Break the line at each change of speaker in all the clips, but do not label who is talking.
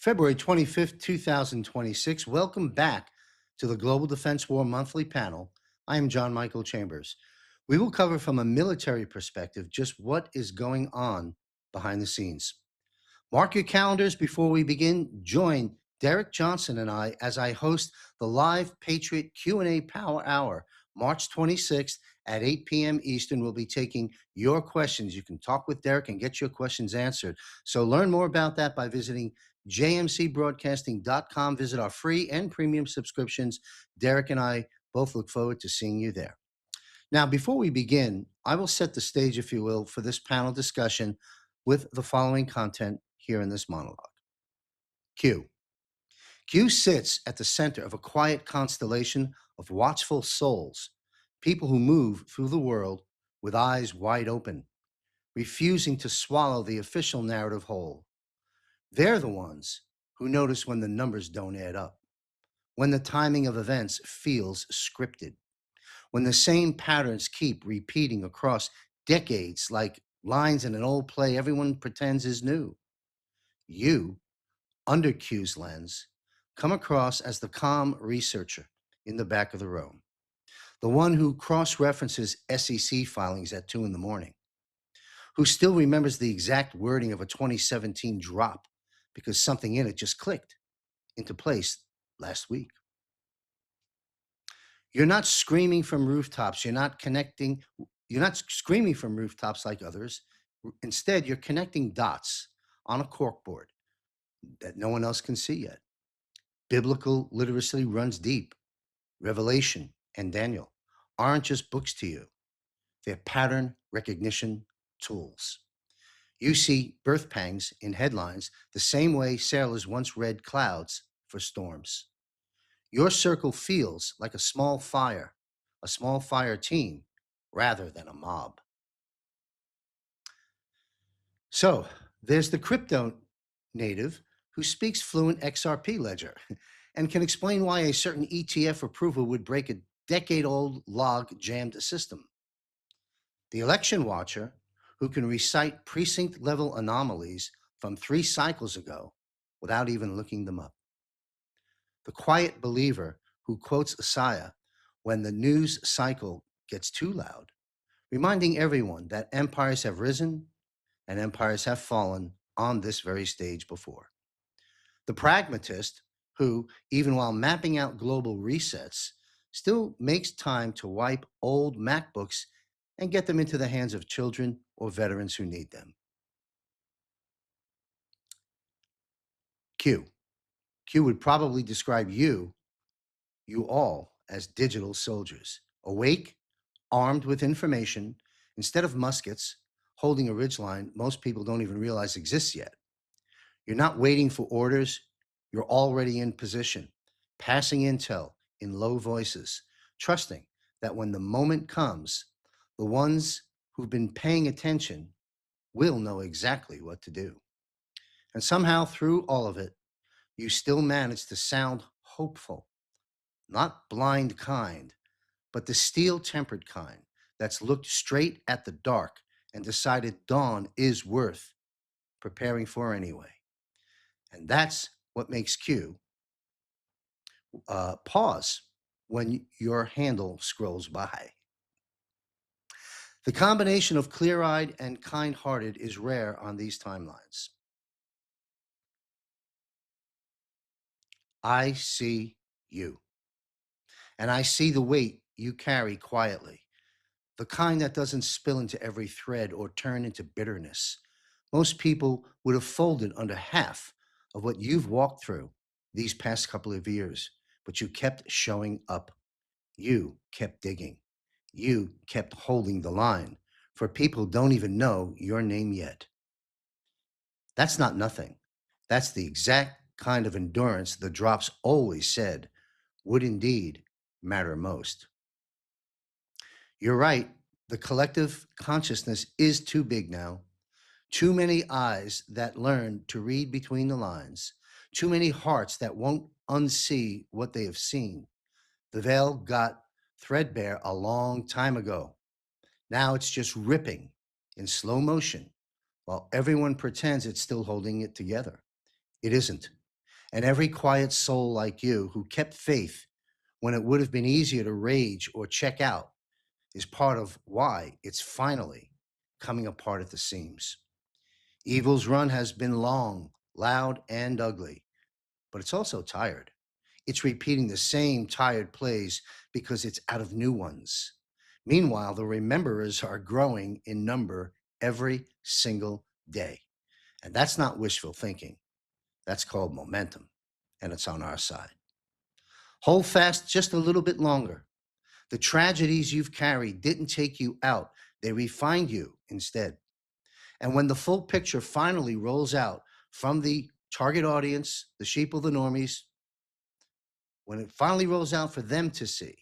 February 25th, 2026. Welcome back to the Global Defense War Monthly Panel. I am John Michael Chambers. We will cover from a military perspective just what is going on behind the scenes. Mark your calendars before we begin. Join Derek Johnson and I as I host the live Patriot Q&A Power Hour, March 26th at 8 p.m. Eastern. We'll be taking your questions. You can talk with Derek and get your questions answered. So learn more about that by visiting jmcbroadcasting.com. Visit our free and premium subscriptions. Derek and I both look forward to seeing you there. Now, before we begin, I will set the stage, if you will, for this panel discussion with the following content here in this monologue. Q. Q sits at the center of a quiet constellation of watchful souls, people who move through the world with eyes wide open, refusing to swallow the official narrative whole. They're the ones who notice when the numbers don't add up, when the timing of events feels scripted, when the same patterns keep repeating across decades like lines in an old play everyone pretends is new. You, under Q's lens, come across as the calm researcher in the back of the room, the one who cross-references SEC filings at 2 in the morning, who still remembers the exact wording of a 2017 drop because something in it just clicked into place last week. You're not screaming from rooftops. You're not screaming from rooftops like others. Instead, you're connecting dots on a corkboard that no one else can see yet. Biblical literacy runs deep. Revelation and Daniel aren't just books to you. They're pattern recognition tools. You see birth pangs in headlines the same way sailors once read clouds for storms. Your circle feels like a small fire team, rather than a mob. So there's the crypto native who speaks fluent XRP ledger and can explain why a certain ETF approval would break a decade-old log-jammed system. The election watcher who can recite precinct-level anomalies from 3 cycles ago without even looking them up. The quiet believer who quotes Isaiah when the news cycle gets too loud, reminding everyone that empires have risen and empires have fallen on this very stage before. The pragmatist who, even while mapping out global resets, still makes time to wipe old MacBooks and get them into the hands of children or veterans who need them. Q. Q would probably describe you all, as digital soldiers, awake, armed with information, instead of muskets, holding a ridgeline most people don't even realize exists yet. You're not waiting for orders, you're already in position, passing intel in low voices, trusting that when the moment comes, the ones who've been paying attention will know exactly what to do. And somehow through all of it, you still manage to sound hopeful, not blind kind, but the steel-tempered kind that's looked straight at the dark and decided dawn is worth preparing for anyway. And that's what makes Q pause when your handle scrolls by. The combination of clear-eyed and kind-hearted is rare on these timelines. I see you, and I see the weight you carry quietly, the kind that doesn't spill into every thread or turn into bitterness. Most people would have folded under half of what you've walked through these past couple of years, but you kept showing up. You kept digging. You kept holding the line for people who don't even know your name yet. That's not nothing. That's the exact kind of endurance the drops always said would indeed matter most. You're right. The collective consciousness is too big now. Too many eyes that learn to read between the lines. Too many hearts that won't unsee what they have seen. The veil got threadbare a long time ago. Now it's just ripping in slow motion while everyone pretends it's still holding it together. It isn't. And every quiet soul like you who kept faith when it would have been easier to rage or check out is part of why it's finally coming apart at the seams. Evil's run has been long, loud, and ugly, but it's also tired. It's repeating the same tired plays because it's out of new ones. Meanwhile, the rememberers are growing in number every single day. And that's not wishful thinking. That's called momentum, and it's on our side. Hold fast just a little bit longer. The tragedies you've carried didn't take you out, they refined you instead. And when the full picture finally rolls out from the target audience, the sheep of the normies, when it finally rolls out for them to see,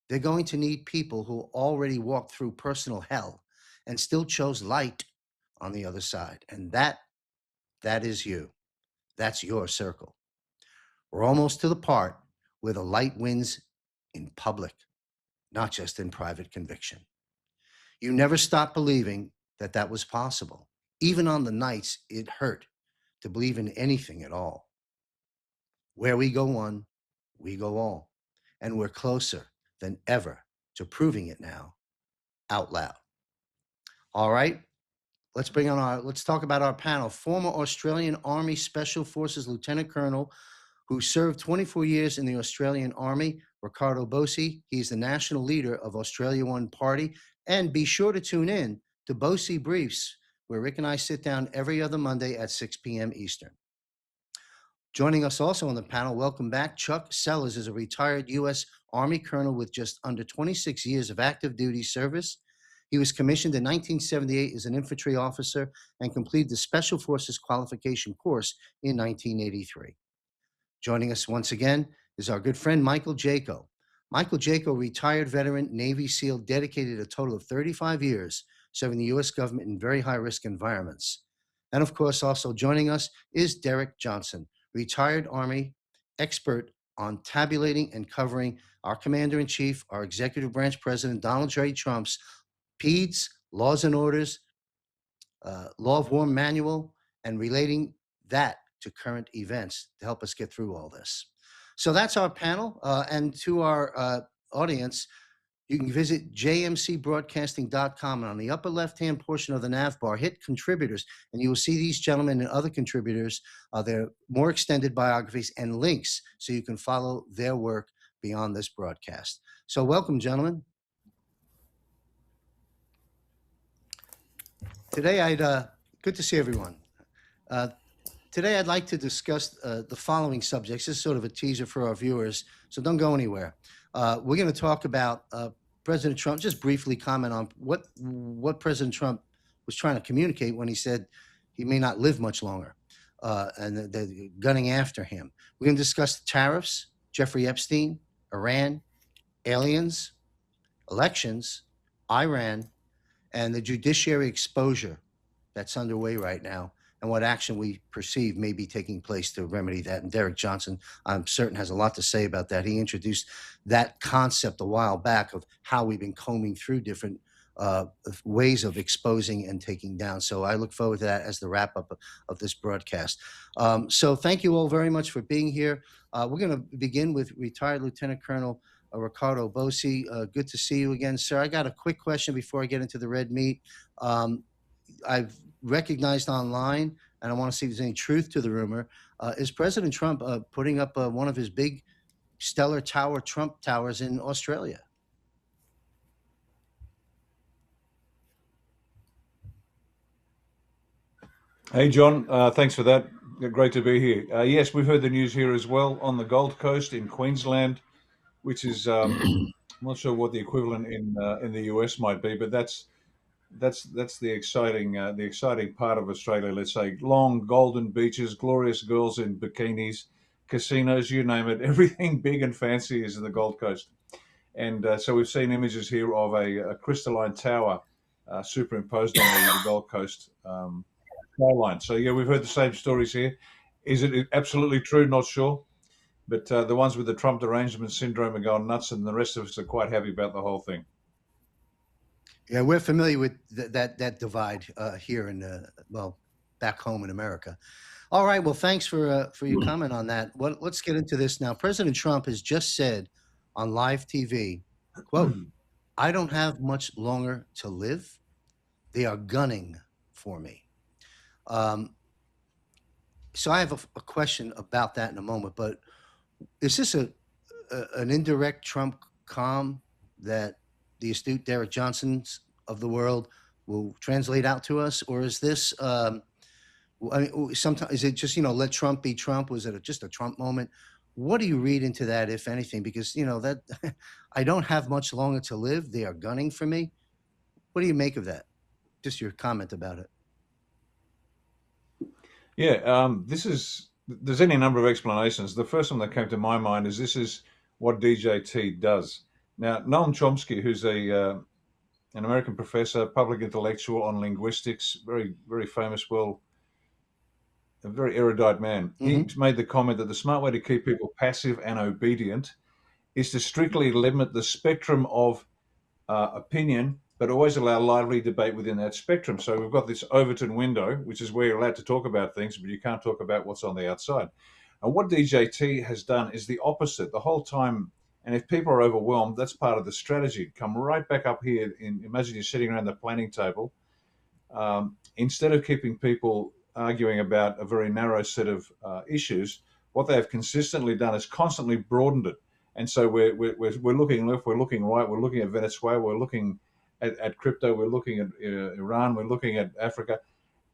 they're going to need people who already walked through personal hell and still chose light on the other side. And that is you. That's your circle. We're almost to the part where the light wins in public, not just in private conviction. You never stopped believing that that was possible, even on the nights it hurt to believe in anything at all. Where we go one, we go all. And we're closer than ever to proving it now out loud. All right, let's talk about our panel. Former Australian Army Special Forces Lieutenant Colonel who served 24 years in the Australian Army, Ricardo Bossi. He's the national leader of Australia One Party. And be sure to tune in to Bossi Briefs, where Rick and I sit down every other Monday at 6 p.m. Eastern. Joining us also on the panel, welcome back. Chuck Sellers is a retired U.S. Army colonel with just under 26 years of active duty service. He was commissioned in 1978 as an infantry officer and completed the Special Forces qualification course in 1983. Joining us once again is our good friend Michael Jaco. Michael Jaco, retired veteran Navy SEAL, dedicated a total of 35 years serving the U.S. government in very high-risk environments. And of course, also joining us is Derek Johnson, retired Army expert on tabulating and covering our Commander-in-Chief, our Executive Branch President, Donald J. Trump's PEDS, Laws and Orders, Law of War Manual, and relating that to current events to help us get through all this. So that's our panel. And to our audience, you can visit jmcbroadcasting.com, and on the upper left-hand portion of the nav bar, hit contributors, and you will see these gentlemen and other contributors, their more extended biographies and links so you can follow their work beyond this broadcast. So welcome, gentlemen. Today, good to see everyone. Today, I'd like to discuss the following subjects. This is sort of a teaser for our viewers, so don't go anywhere. We're going to talk about President Trump, just briefly comment on what President Trump was trying to communicate when he said he may not live much longer, and they're gunning after him. We're going to discuss the tariffs, Jeffrey Epstein, Iran, aliens, elections, Iran, and the judiciary exposure that's underway right now, and what action we perceive may be taking place to remedy that. And Derek Johnson, I'm certain, has a lot to say about that. He introduced that concept a while back of how we've been combing through different ways of exposing and taking down. So I look forward to that as the wrap up of this broadcast. So thank you all very much for being here. We're going to begin with retired Lieutenant Colonel Ricardo Bossi. Good to see you again, sir. I got a quick question before I get into the red meat. I've recognized online, and I want to see if there's any truth to the rumor. Is President Trump putting up one of his big stellar tower, Trump Towers, in Australia?
Hey, John. Thanks for that. Great to be here. Yes, we've heard the news here as well on the Gold Coast in Queensland, which is I'm not sure what the equivalent in the US might be, but that's the exciting part of Australia. Let's say long golden beaches, glorious girls in bikinis, casinos, you name it. Everything big and fancy is in the Gold Coast, and so we've seen images here of a crystalline tower superimposed on the Gold Coast skyline. So yeah, we've heard the same stories here. Is it absolutely true? Not sure. But the ones with the Trump derangement syndrome are going nuts, and the rest of us are quite happy about the whole thing.
Yeah, we're familiar with that divide here in, well, back home in America. All right. Well, thanks for your comment on that. Let's get into this now. President Trump has just said on live TV, "quote I don't have much longer to live. They are gunning for me." Um, so I have a question about that in a moment. But is this an indirect Trump calm that the astute Derek Johnsons of the world will translate out to us, or is this? I mean, sometimes is it just let Trump be Trump? Was it just a Trump moment? What do you read into that, if anything? Because that I don't have much longer to live. They are gunning for me. What do you make of that? Just your comment about it.
Yeah, there's any number of explanations. The first one that came to my mind is this is what DJT does. Now, Noam Chomsky, who's an American professor, public intellectual on linguistics, very, very famous, a very erudite man, he made the comment that the smart way to keep people passive and obedient is to strictly limit the spectrum of opinion, but always allow lively debate within that spectrum. So we've got this Overton window, which is where you're allowed to talk about things, but you can't talk about what's on the outside. And what DJT has done is the opposite the whole time. And if people are overwhelmed, that's part of the strategy. Come right back up here. Imagine you're sitting around the planning table. Instead of keeping people arguing about a very narrow set of issues, what they have consistently done is constantly broadened it. And so we're looking left, we're looking right, we're looking at Venezuela, we're looking at crypto, we're looking at Iran, we're looking at Africa.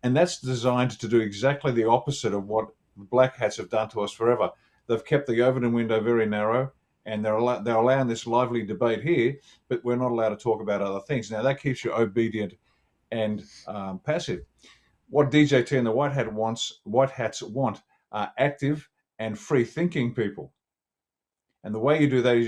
And that's designed to do exactly the opposite of what the black hats have done to us forever. They've kept the Overton window very narrow, and they're allowing this lively debate here, but we're not allowed to talk about other things. Now, that keeps you obedient and passive. What DJT and the White Hats want are active and free-thinking people. And the way you do that is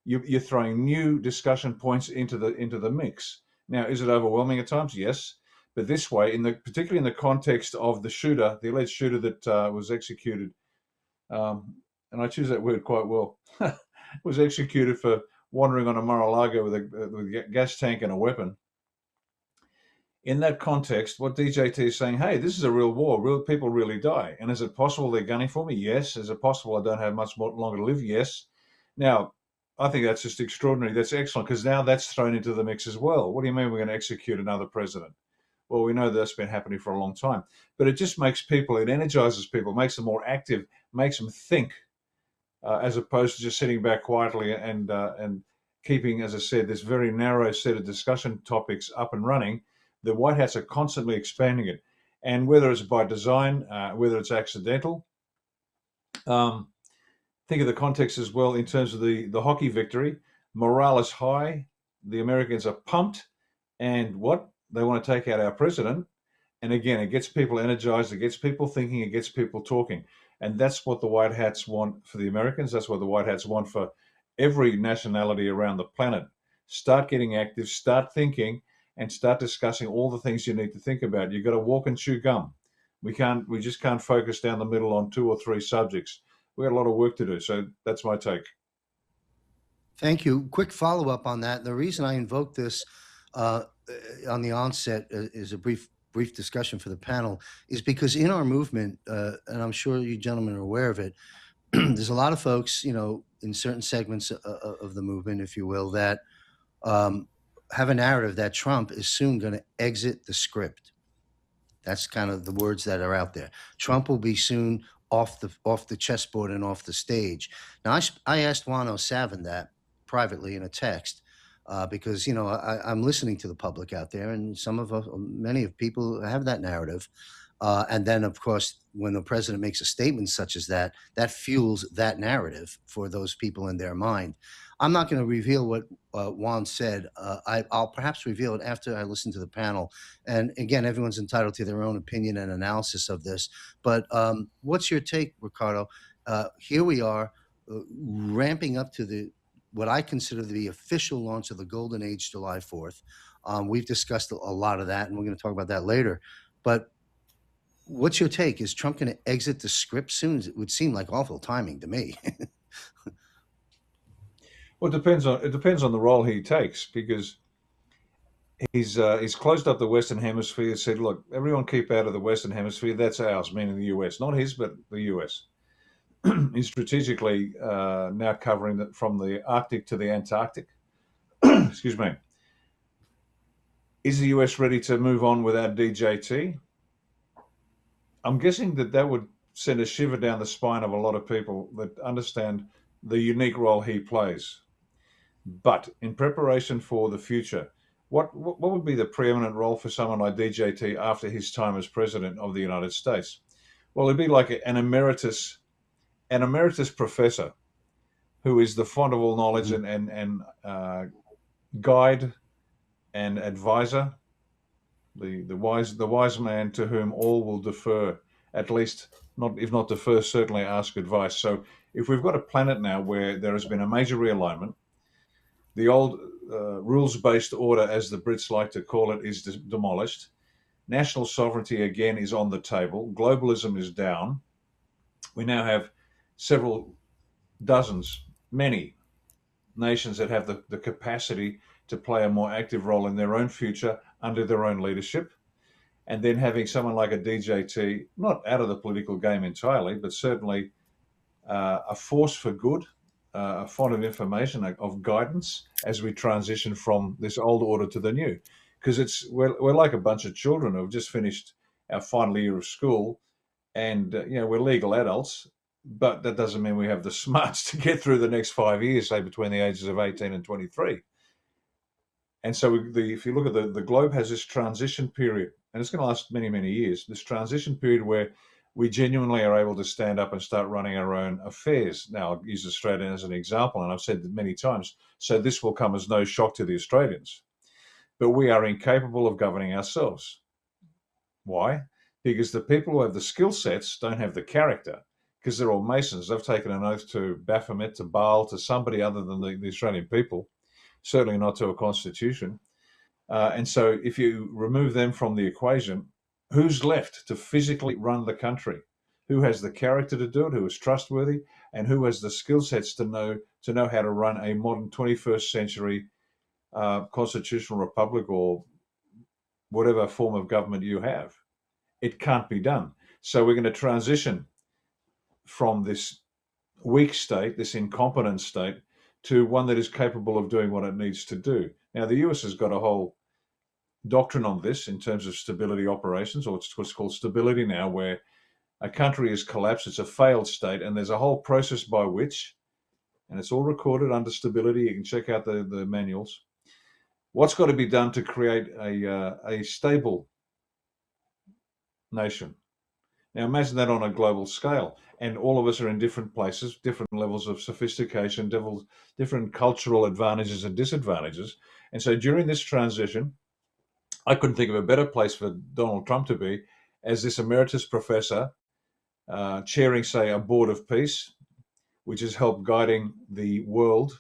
you're throwing new discussion points into the mix. Now, is it overwhelming at times? Yes, but this way, particularly in the context of the alleged shooter that was executed, and I choose that word quite well, was executed for wandering on a Mar-a-Lago with a gas tank and a weapon. In that context, what DJT is saying, hey, this is a real war. Real people really die. And is it possible they're gunning for me? Yes. Is it possible I don't have much longer to live? Yes. Now, I think that's just extraordinary. That's excellent, because now that's thrown into the mix as well. What do you mean we're going to execute another president? Well, we know that's been happening for a long time. But it just makes people, it energizes people, makes them more active, makes them think, as opposed to just sitting back quietly and keeping, as I said, this very narrow set of discussion topics up and running. The White Hats are constantly expanding it. And whether it's by design, whether it's accidental, think of the context as well in terms of the hockey victory. Morale is high. The Americans are pumped. And what? They want to take out our president. And again, it gets people energized. It gets people thinking. It gets people talking. And that's what the White Hats want for the Americans. That's what the White Hats want for every nationality around the planet. Start getting active. Start thinking. And start discussing all the things you need to think about. You've got to walk and chew gum. We just can't focus down the middle on 2 or 3 subjects. We got a lot of work to do. So that's my take.
Thank you. Quick follow-up on that. The reason I invoked this on the onset is a brief discussion for the panel is because in our movement, and I'm sure you gentlemen are aware of it, there's a lot of folks, in certain segments of the movement, if you will, that have a narrative that Trump is soon going to exit the script. That's kind of the words that are out there. Trump will be soon off the chessboard and off the stage. Now, I asked Juan O'Savin that privately in a text because I'm listening to the public out there, and many of people have that narrative. And then, of course, when the president makes a statement such as that, that fuels that narrative for those people in their mind. I'm not going to reveal what Juan said. I'll perhaps reveal it after I listen to the panel. And again, everyone's entitled to their own opinion and analysis of this. But what's your take, Ricardo? Here we are ramping up to what I consider to be official launch of the Golden Age, July 4th. We've discussed a lot of that, and we're going to talk about that later. But what's your take? Is Trump going to exit the script soon? It would seem like awful timing to me.
Well, it depends on the role he takes, because he's closed up the Western Hemisphere. Said, look, everyone keep out of the Western Hemisphere. That's ours, meaning the US, not his, but the US. He's strategically now covering from the Arctic to the Antarctic. Excuse me. Is the US ready to move on without DJT? I'm guessing that would send a shiver down the spine of a lot of people that understand the unique role he plays. But in preparation for the future, what would be the preeminent role for someone like DJT after his time as president of the United States? Well, it'd be like an emeritus professor who is the font of all knowledge and guide and advisor, the wise man to whom all will defer, at least not if not defer, certainly ask advice. So if we've got a planet now where there has been a major realignment, the old rules-based order, as the Brits like to call it, is demolished. National sovereignty again is on the table. Globalism is down. We now have several dozens, many nations that have the capacity to play a more active role in their own future under their own leadership. And then having someone like a DJT, not out of the political game entirely, but certainly a force for good, a font of information, of guidance as we transition from this old order to the new. Because we're like a bunch of children who've just finished our final year of school, and we're legal adults, but that doesn't mean we have the smarts to get through the next 5 years, say between the ages of 18 and 23. And so if you look at the globe has this transition period, and it's going to last many, many years, this transition period where we genuinely are able to stand up and start running our own affairs. Now, I'll use Australia as an example, and I've said that many times, so this will come as no shock to the Australians. But we are incapable of governing ourselves. Why? Because the people who have the skill sets don't have the character, because they're all Masons. They've taken an oath to Baphomet, to Baal, to somebody other than the Australian people, certainly not to a constitution. And so if you remove them from the equation, who's left to physically run the country? Who has the character to do it? Who is trustworthy? And who has the skill sets to know how to run a modern 21st century constitutional republic or whatever form of government you have? It can't be done. So we're going to transition from this weak state, this incompetent state, to one that is capable of doing what it needs to do. Now, the US has got a whole doctrine on this in terms of stability operations, or it's what's called stability now, where a country has collapsed, it's a failed state, and there's a whole process by which, and it's all recorded under stability, you can check out the manuals, what's got to be done to create a stable nation. Now imagine that on a global scale, and all of us are in different places, different levels of sophistication, different cultural advantages and disadvantages. And so during this transition, I couldn't think of a better place for Donald Trump to be as this emeritus professor chairing, say, a board of peace, which has helped guiding the world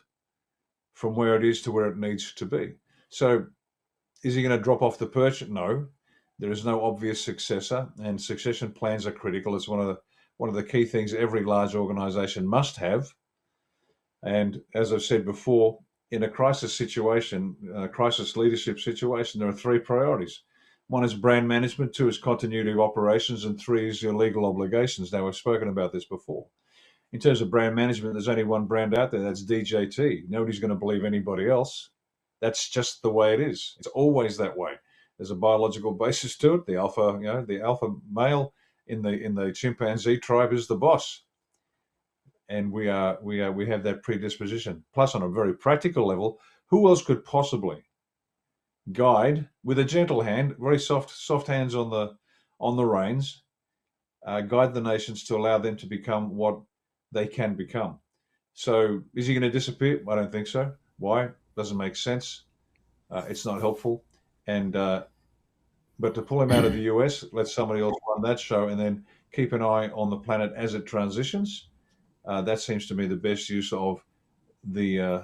from where it is to where it needs to be. So is he going to drop off the perch? No. There is no obvious successor, and succession plans are critical. It's one of the key things every large organization must have. And as I've said before, in a crisis situation, crisis leadership situation, there are three priorities. One is brand management, two is continuity of operations, and three is your legal obligations. Now, we've spoken about this before. In terms of brand management, there's only one brand out there, that's DJT. Nobody's going to believe anybody else. That's just the way it is. It's always that way. There's a biological basis to it. The alpha male in the chimpanzee tribe is the boss. And we have that predisposition. Plus, on a very practical level, who else could possibly guide with a gentle hand, very soft hands on the reins, guide the nations to allow them to become what they can become? So, is he going to disappear? I don't think so. Why? Doesn't make sense. It's not helpful. And but to pull him out of the US, let somebody else run that show, and then keep an eye on the planet as it transitions. That seems to me the best use of the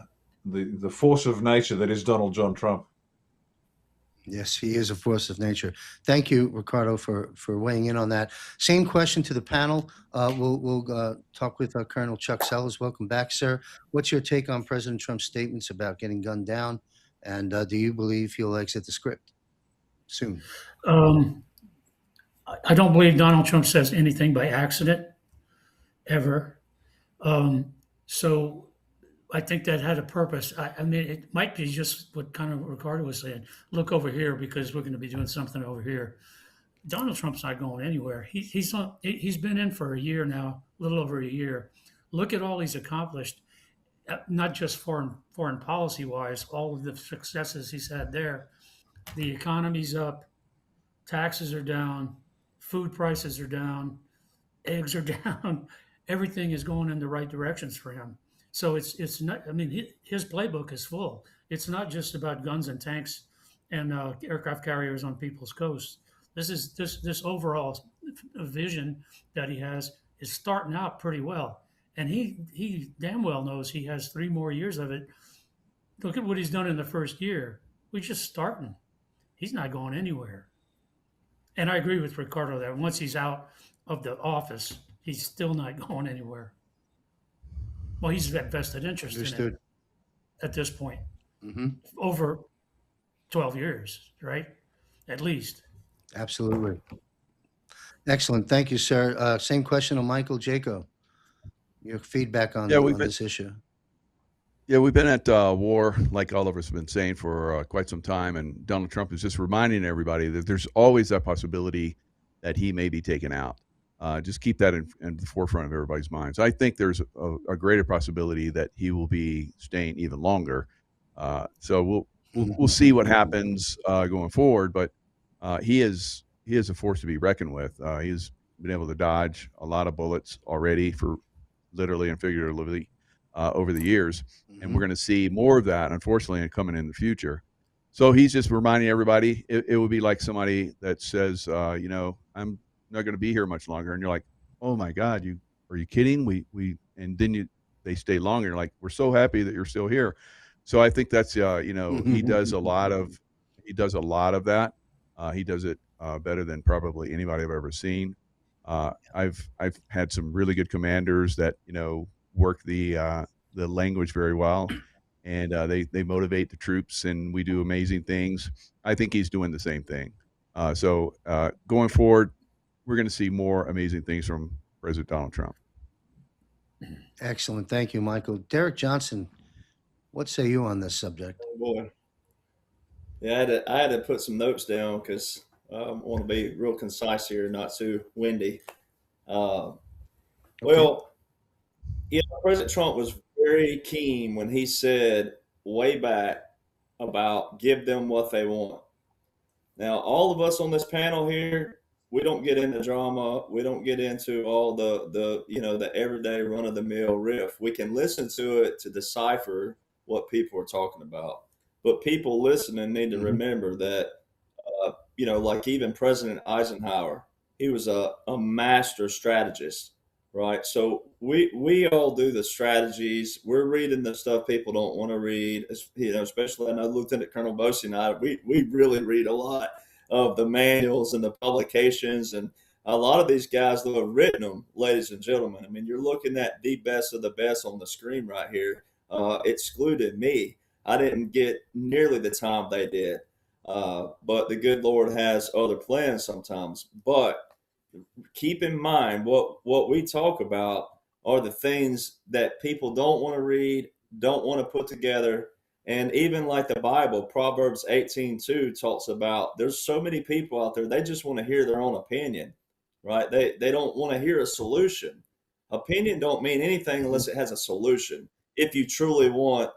force of nature that is Donald John Trump.
Yes, he is a force of nature. Thank you, Ricardo, for weighing in on that. Same question to the panel. We'll talk with Colonel Chuck Sellers. Welcome back, sir. What's your take on President Trump's statements about getting gunned down And do you believe he'll exit the script soon?
Um, I don't believe Donald Trump says anything by accident ever. So I think that had a purpose. I mean, it might be just what kind of Ricardo was saying. Look over here because we're going to be doing something over here. Donald Trump's not going anywhere. He's been in for a year now, a little over a year. Look at all he's accomplished, not just foreign policy wise, all of the successes he's had there. The economy's up, taxes are down, food prices are down, eggs are down. Everything is going in the right directions for him. So it's not. I mean, his playbook is full. It's not just about guns and tanks and aircraft carriers on people's coasts. This overall vision that he has is starting out pretty well, and he damn well knows he has 3 more years of it. Look at what he's done in the first year. We're just starting. He's not going anywhere. And I agree with Ricardo that once he's out of the office, he's still not going anywhere. Well, he's got vested interest in it
Understood.
at this point,
Hmm.
over 12 years, right? At least.
Absolutely. Excellent. Thank you, sir. Same question on Michael Jaco. Your feedback on,
Yeah,
on
we've been
this issue.
we've been at war, like all of us have been saying for quite some time, and Donald Trump is just reminding everybody that there's always that possibility that he may be taken out. Just keep that in the forefront of everybody's minds. I think there's a greater possibility that he will be staying even longer. So we'll see what happens going forward. But he is a force to be reckoned with. He's been able to dodge a lot of bullets already, for literally and figuratively, over the years, and we're going to see more of that, unfortunately, coming in the future. So he's just reminding everybody. It would be like somebody that says, I'm not going to be here much longer, and you're like, oh my God, are you kidding? And then they stay longer. You're like, we're so happy that you're still here. So I think that's he does a lot of that. He does it better than probably anybody I've ever seen. I've had some really good commanders that work the language very well, and they motivate the troops, and we do amazing things. I think he's doing the same thing. So going forward, we're going to see more amazing things from President Donald Trump.
Excellent. Thank you, Michael. Derek Johnson, what say you on this subject?
Oh boy, yeah, I had to put some notes down because I want to be real concise here, not too windy. Uh,
Okay.
well, President Trump was very keen when he said way back about give them what they want. Now, all of us on this panel here, we don't get into drama. We don't get into all the everyday run of the mill riff. We can listen to it to decipher what people are talking about. But people listening need to remember that, like even President Eisenhower, he was a master strategist, right? So we all do the strategies. We're reading the stuff people don't want to read, especially I know Lieutenant Colonel Bosey and I, we really read a lot of the manuals and the publications. And a lot of these guys that have written them, ladies and gentlemen, I mean, you're looking at the best of the best on the screen right here, excluded me. I didn't get nearly the time they did. But the good Lord has other plans sometimes. But keep in mind what we talk about are the things that people don't want to read, don't want to put together. And even like the Bible, Proverbs 18:2 talks about there's so many people out there, they just want to hear their own opinion, right? They don't want to hear a solution. Opinion don't mean anything unless it has a solution. If you truly want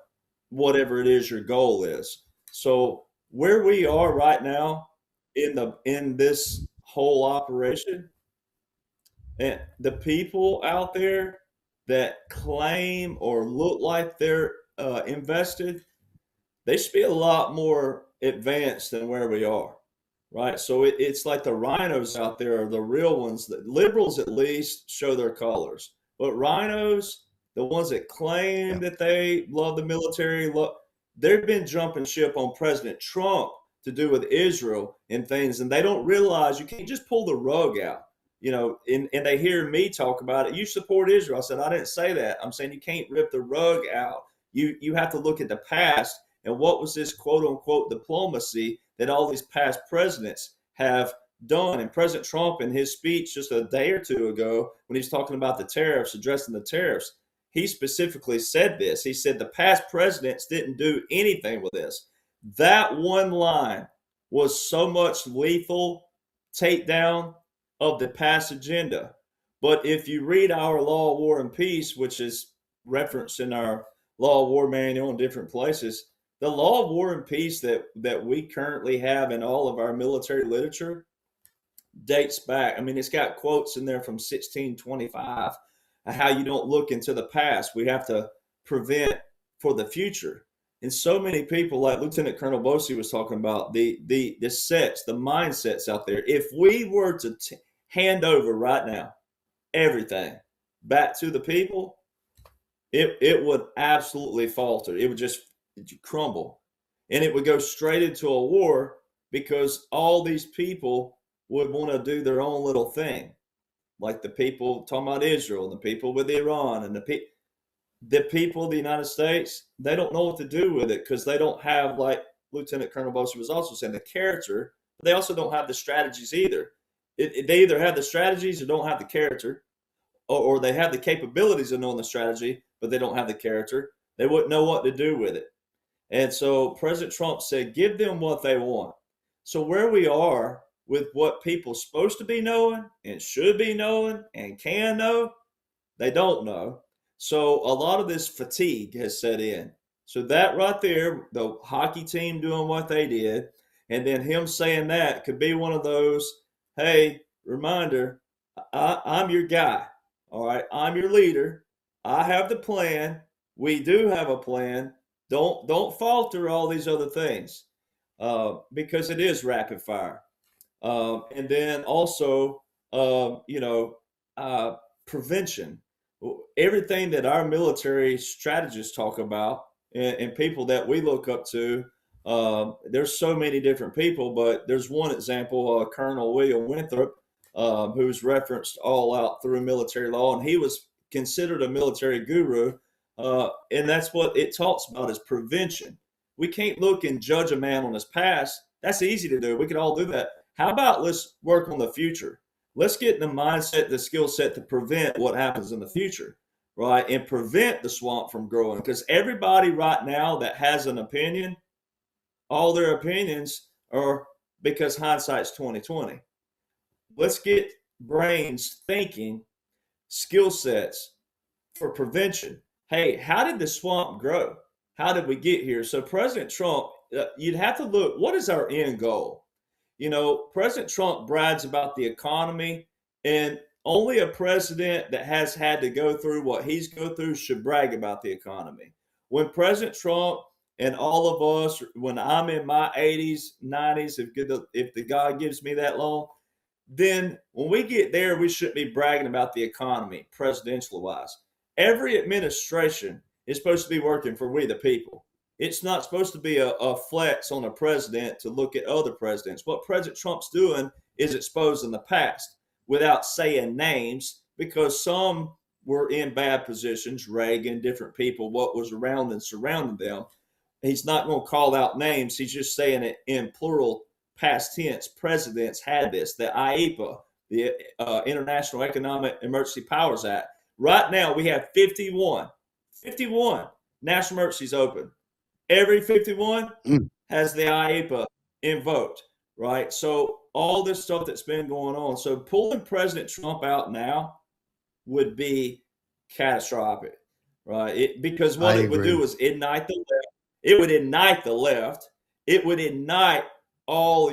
whatever it is your goal is. So where we are right now in this whole operation, and the people out there that claim or look like they're invested, they should be a lot more advanced than where we are, right? So it's like the rhinos out there are the real ones. That liberals at least show their colors, but rhinos, the ones that claim that they love the military, they've been jumping ship on President Trump to do with Israel and things, and they don't realize you can't just pull the rug out. And they hear me talk about it. You support Israel. I said, I didn't say that. I'm saying you can't rip the rug out. You have to look at the past And what was this quote unquote diplomacy that all these past presidents have done? And President Trump, in his speech just a day or two ago, when he was talking about the tariffs, addressing the tariffs, he specifically said this. He said the past presidents didn't do anything with this. That one line was so much lethal takedown of the past agenda. But if you read our Law, War, and Peace, which is referenced in our Law of War manual in different places, the Law of War and Peace that we currently have in all of our military literature dates back. I mean, it's got quotes in there from 1625, how you don't look into the past. We have to prevent for the future. And so many people, like Lieutenant Colonel Bosey was talking about, the sets, the mindsets out there. If we were to hand over right now everything back to the people, it would absolutely falter. It would just crumble. And it would go straight into a war because all these people would want to do their own little thing. Like the people talking about Israel and the people with Iran and the people of the United States, they don't know what to do with it because they don't have, like Lieutenant Colonel Bosey was also saying, the character. But they also don't have the strategies either. They either have the strategies or don't have the character, or they have the capabilities of knowing the strategy, but they don't have the character. They wouldn't know what to do with it. And so President Trump said, give them what they want. So where we are with what people supposed to be knowing and should be knowing and can know, they don't know. So a lot of this fatigue has set in. So that right there, the hockey team doing what they did, and then him saying that could be one of those, hey, reminder, I'm your guy. All right, I'm your leader. I have the plan. We do have a plan. Don't falter all these other things because it is rapid fire. And then also, prevention. Everything that our military strategists talk about and people that we look up to, there's so many different people, but there's one example, Colonel William Winthrop, who's referenced all out through military law, and he was considered a military guru. And that's what it talks about is prevention. We can't look and judge a man on his past. That's easy to do. We can all do that. How about let's work on the future? Let's get the mindset, the skill set to prevent what happens in the future, right? And prevent the swamp from growing. Because everybody right now that has an opinion, all their opinions are because hindsight's 2020. Let's get brains thinking, skill sets for prevention. Hey, how did the swamp grow? How did we get here? So President Trump, you'd have to look, what is our end goal? You know, President Trump brags about the economy, and only a president that has had to go through what he's go through should brag about the economy. When President Trump and all of us, when I'm in my 80s, 90s, if the God gives me that long, then when we get there, we shouldn't be bragging about the economy, presidential wise. Every administration is supposed to be working for we the people. It's not supposed to be a flex on a president to look at other presidents. What President Trump's doing is exposing the past without saying names, because some were in bad positions, Reagan, different people, what was around and surrounding them. He's not going to call out names. He's just saying it in plural past tense. Presidents had this, the IEPA, the International Economic Emergency Powers Act. Right now, we have 51 national emergencies open. Every 51 has the IEPA invoked, right? So all this stuff that's been going on. So pulling President Trump out now would be catastrophic, right? Because what it would do is ignite the left. It would ignite the left. It would ignite all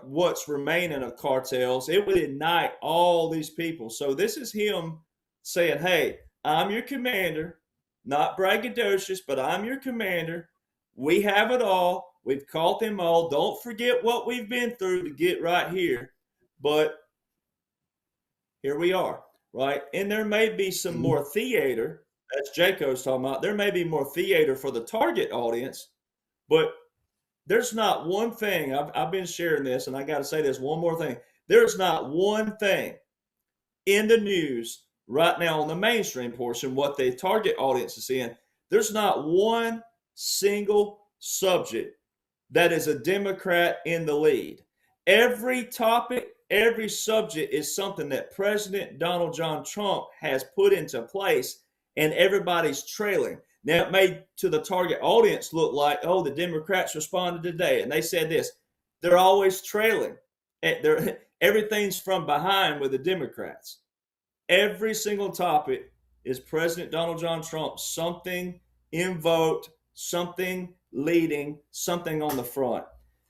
what's remaining of cartels. It would ignite all these people. So this is him saying, hey, I'm your commander, not braggadocious, but I'm your commander. We have it all. We've caught them all. Don't forget what we've been through to get right here. But here we are, right? And there may be some more theater, as Jaco's talking about. There may be more theater for the target audience, but there's not one thing. I've been sharing this, and I got to say this one more thing. There's not one thing in the news right now on the mainstream portion, what the target audience is seeing. There's not one single subject that is a Democrat in the lead. Every topic, every subject is something that President Donald John Trump has put into place, and everybody's trailing. Now, it may to the target audience look like, oh, the Democrats responded today, and they said this. They're always trailing. Everything's from behind with the Democrats. Every single topic is President Donald John Trump, something invoked, something leading, something on the front.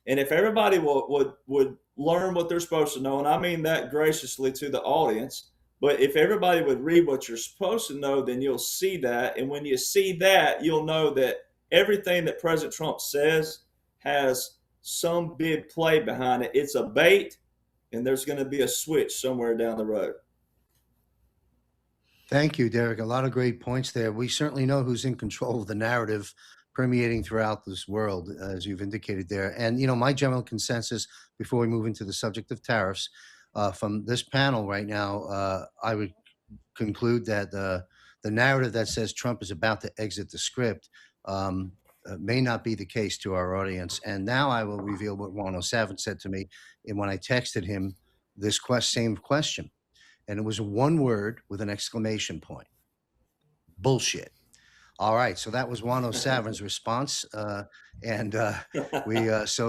And if everybody would learn what they're supposed to know, and I mean that graciously to the audience, but if everybody would read what you're supposed to know, then you'll see that. And when you see that, you'll know that everything that President Trump says has some big play behind it. It's a bait, and there's going to be a switch somewhere down the road.
Thank you, Derek. A lot of great points there. We certainly know who's in control of the narrative permeating throughout this world, as you've indicated there. And, you know, my general consensus before we move into the subject of tariffs from this panel right now, I would conclude that the narrative that says Trump is about to exit the script may not be the case to our audience. And now I will reveal what 107 said to me when I texted him this same question. And it was one word with an exclamation point. Bullshit. All right. So that was 107's response. So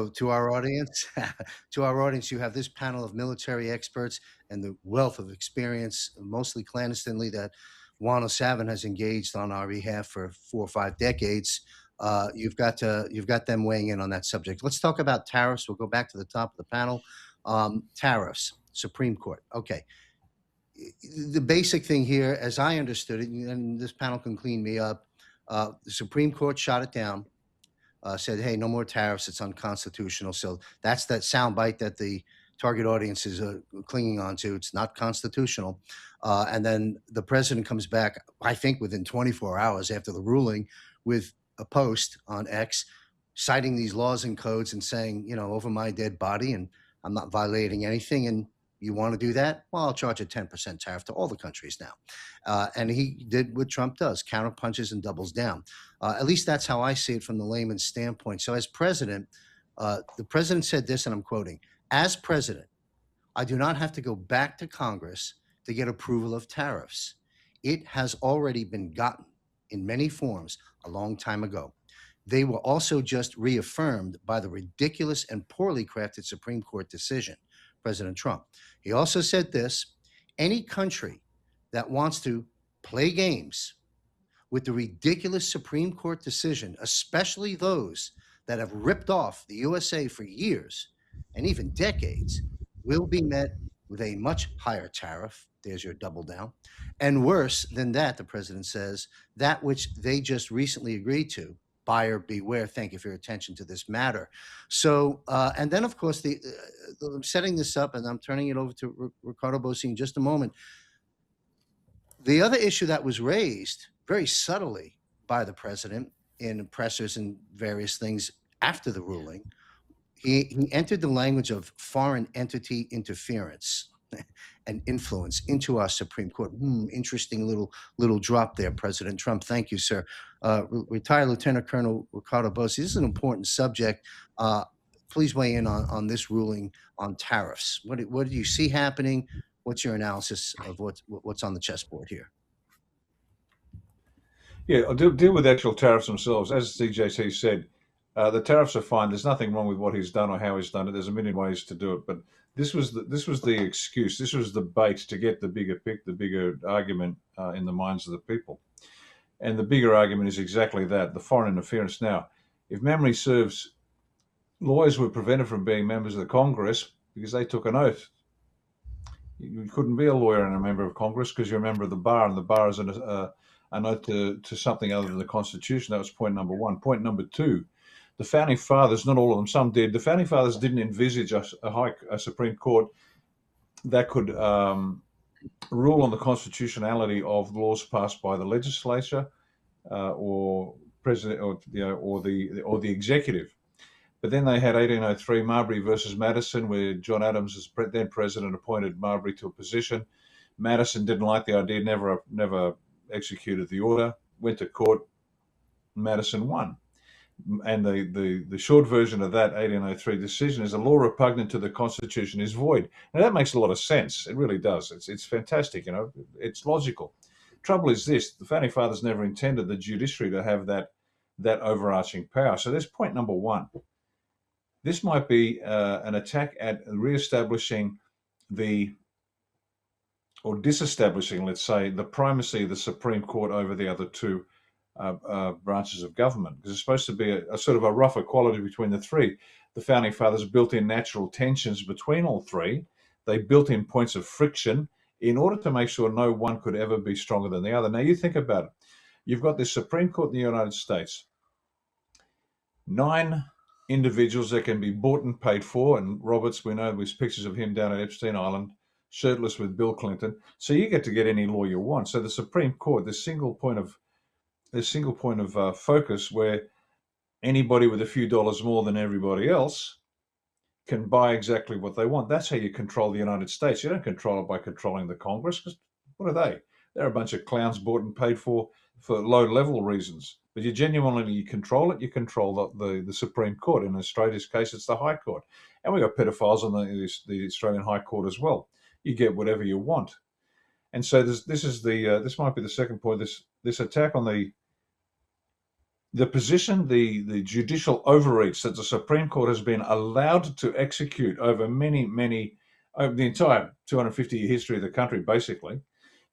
to our audience, you have this panel of military experts and the wealth of experience, mostly clandestinely, that 107 has engaged on our behalf for 4 or 5 decades. You've got them weighing in on that subject. Let's talk about tariffs. We'll go back to the top of the panel. Tariffs, Supreme Court. Okay. The basic thing here, as I understood it, and this panel can clean me up, the Supreme Court shot it down, said, hey, no more tariffs. It's unconstitutional. So that's that soundbite that the target audience is clinging on to. It's not constitutional. And then the president comes back, I think within 24 hours after the ruling, with a post on X citing these laws and codes and saying, you know, over my dead body, and I'm not violating anything. And you want to do that? Well, I'll charge a 10% tariff to all the countries now. And he did what Trump does, counter punches and doubles down. At least that's how I see it from the layman's standpoint. So as president, the president said this, and I'm quoting, as president, I do not have to go back to Congress to get approval of tariffs. It has already been gotten in many forms a long time ago. They were also just reaffirmed by the ridiculous and poorly crafted Supreme Court decision. President Trump. He also said this, any country that wants to play games with the ridiculous Supreme Court decision, especially those that have ripped off the USA for years and even decades, will be met with a much higher tariff. There's your double down. And worse than that, the president says, that which they just recently agreed to, buyer beware. Thank you for your attention to this matter. So, and then of course, I'm setting this up and I'm turning it over to Ricardo Bossi in just a moment. The other issue that was raised very subtly by the president in pressers and various things after the ruling, he entered the language of foreign entity interference and influence into our Supreme Court. Interesting little drop there, President Trump. Thank you, sir. Retired Lieutenant Colonel Ricardo Bossi, this is an important subject. Please weigh in on this ruling on tariffs. What do you see happening? What's your analysis of what's on the chessboard here?
Yeah, I'll deal with the actual tariffs themselves. As DJT said, the tariffs are fine. There's nothing wrong with what he's done or how he's done it. There's a million ways to do it, but this was the excuse. This was the bait to get the bigger argument in the minds of the people. And the bigger argument is exactly that, the foreign interference. Now, if memory serves, lawyers were prevented from being members of the Congress because they took an oath. You couldn't be a lawyer and a member of Congress because you're a member of the bar, and the bar is an oath to something other than the Constitution. That was point number one. Point number two, the Founding Fathers, not all of them, some did. The Founding Fathers didn't envisage a Supreme Court that could rule on the constitutionality of laws passed by the legislature or president, or the executive. But then they had 1803 Marbury versus Madison, where John Adams, as then president, appointed Marbury to a position. Madison didn't like the idea, never executed the order, went to court. Madison won. And the short version of that 1803 decision is a law repugnant to the Constitution is void. Now that makes a lot of sense. It really does. It's fantastic. It's logical. Trouble is this: the founding fathers never intended the judiciary to have that overarching power. So there's point number one. This might be an attack at reestablishing or disestablishing, let's say, the primacy of the Supreme Court over the other two branches of government, because it's supposed to be a sort of a rough equality between the three. The founding fathers built in natural tensions between all three. They built in points of friction in order to make sure no one could ever be stronger than the other. Now you think about it. You've got the Supreme Court in the United States, 9 individuals that can be bought and paid for, and Roberts, we know there's pictures of him down at Epstein Island, shirtless with Bill Clinton. So you get to get any law you want. So the Supreme Court, this single point of focus where anybody with a few dollars more than everybody else can buy exactly what they want. That's how you control the United States. You don't control it by controlling the Congress, because what are they? They're a bunch of clowns bought and paid for low-level reasons. But you genuinely control it. You control the Supreme Court. In Australia's case, it's the High Court. And we've got pedophiles on the Australian High Court as well. You get whatever you want. And so this might be the second point. This attack on the position, the judicial overreach that the Supreme Court has been allowed to execute over over the entire 250-year history of the country, basically,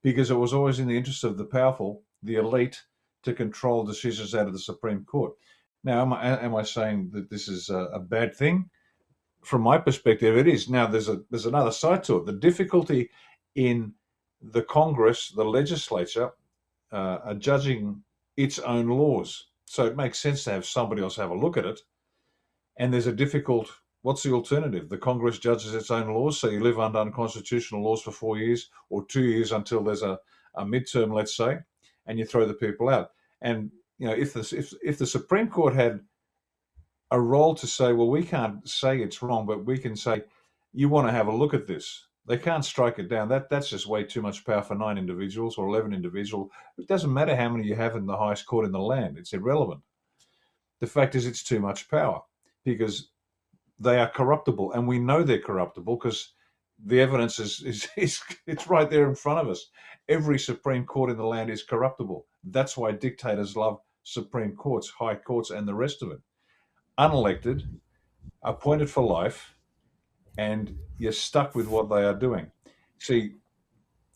because it was always in the interest of the powerful, the elite, to control decisions out of the Supreme Court. Now, am I saying that this is a bad thing? From my perspective, it is. Now, there's another side to it. The difficulty in the Congress, the legislature, are judging its own laws. So it makes sense to have somebody else have a look at it. And there's what's the alternative? The Congress judges its own laws, so you live under unconstitutional laws for 4 years or 2 years until there's a midterm, let's say, and you throw the people out. And if the Supreme Court had a role to say, well, we can't say it's wrong, but we can say, you want to have a look at this. They can't strike it down. That's just way too much power for 9 individuals or 11 individuals. It doesn't matter how many you have in the highest court in the land. It's irrelevant. The fact is it's too much power because they are corruptible, and we know they're corruptible because the evidence is it's right there in front of us. Every Supreme Court in the land is corruptible. That's why dictators love Supreme Courts, high courts, and the rest of it. Unelected, appointed for life, and you're stuck with what they are doing. See,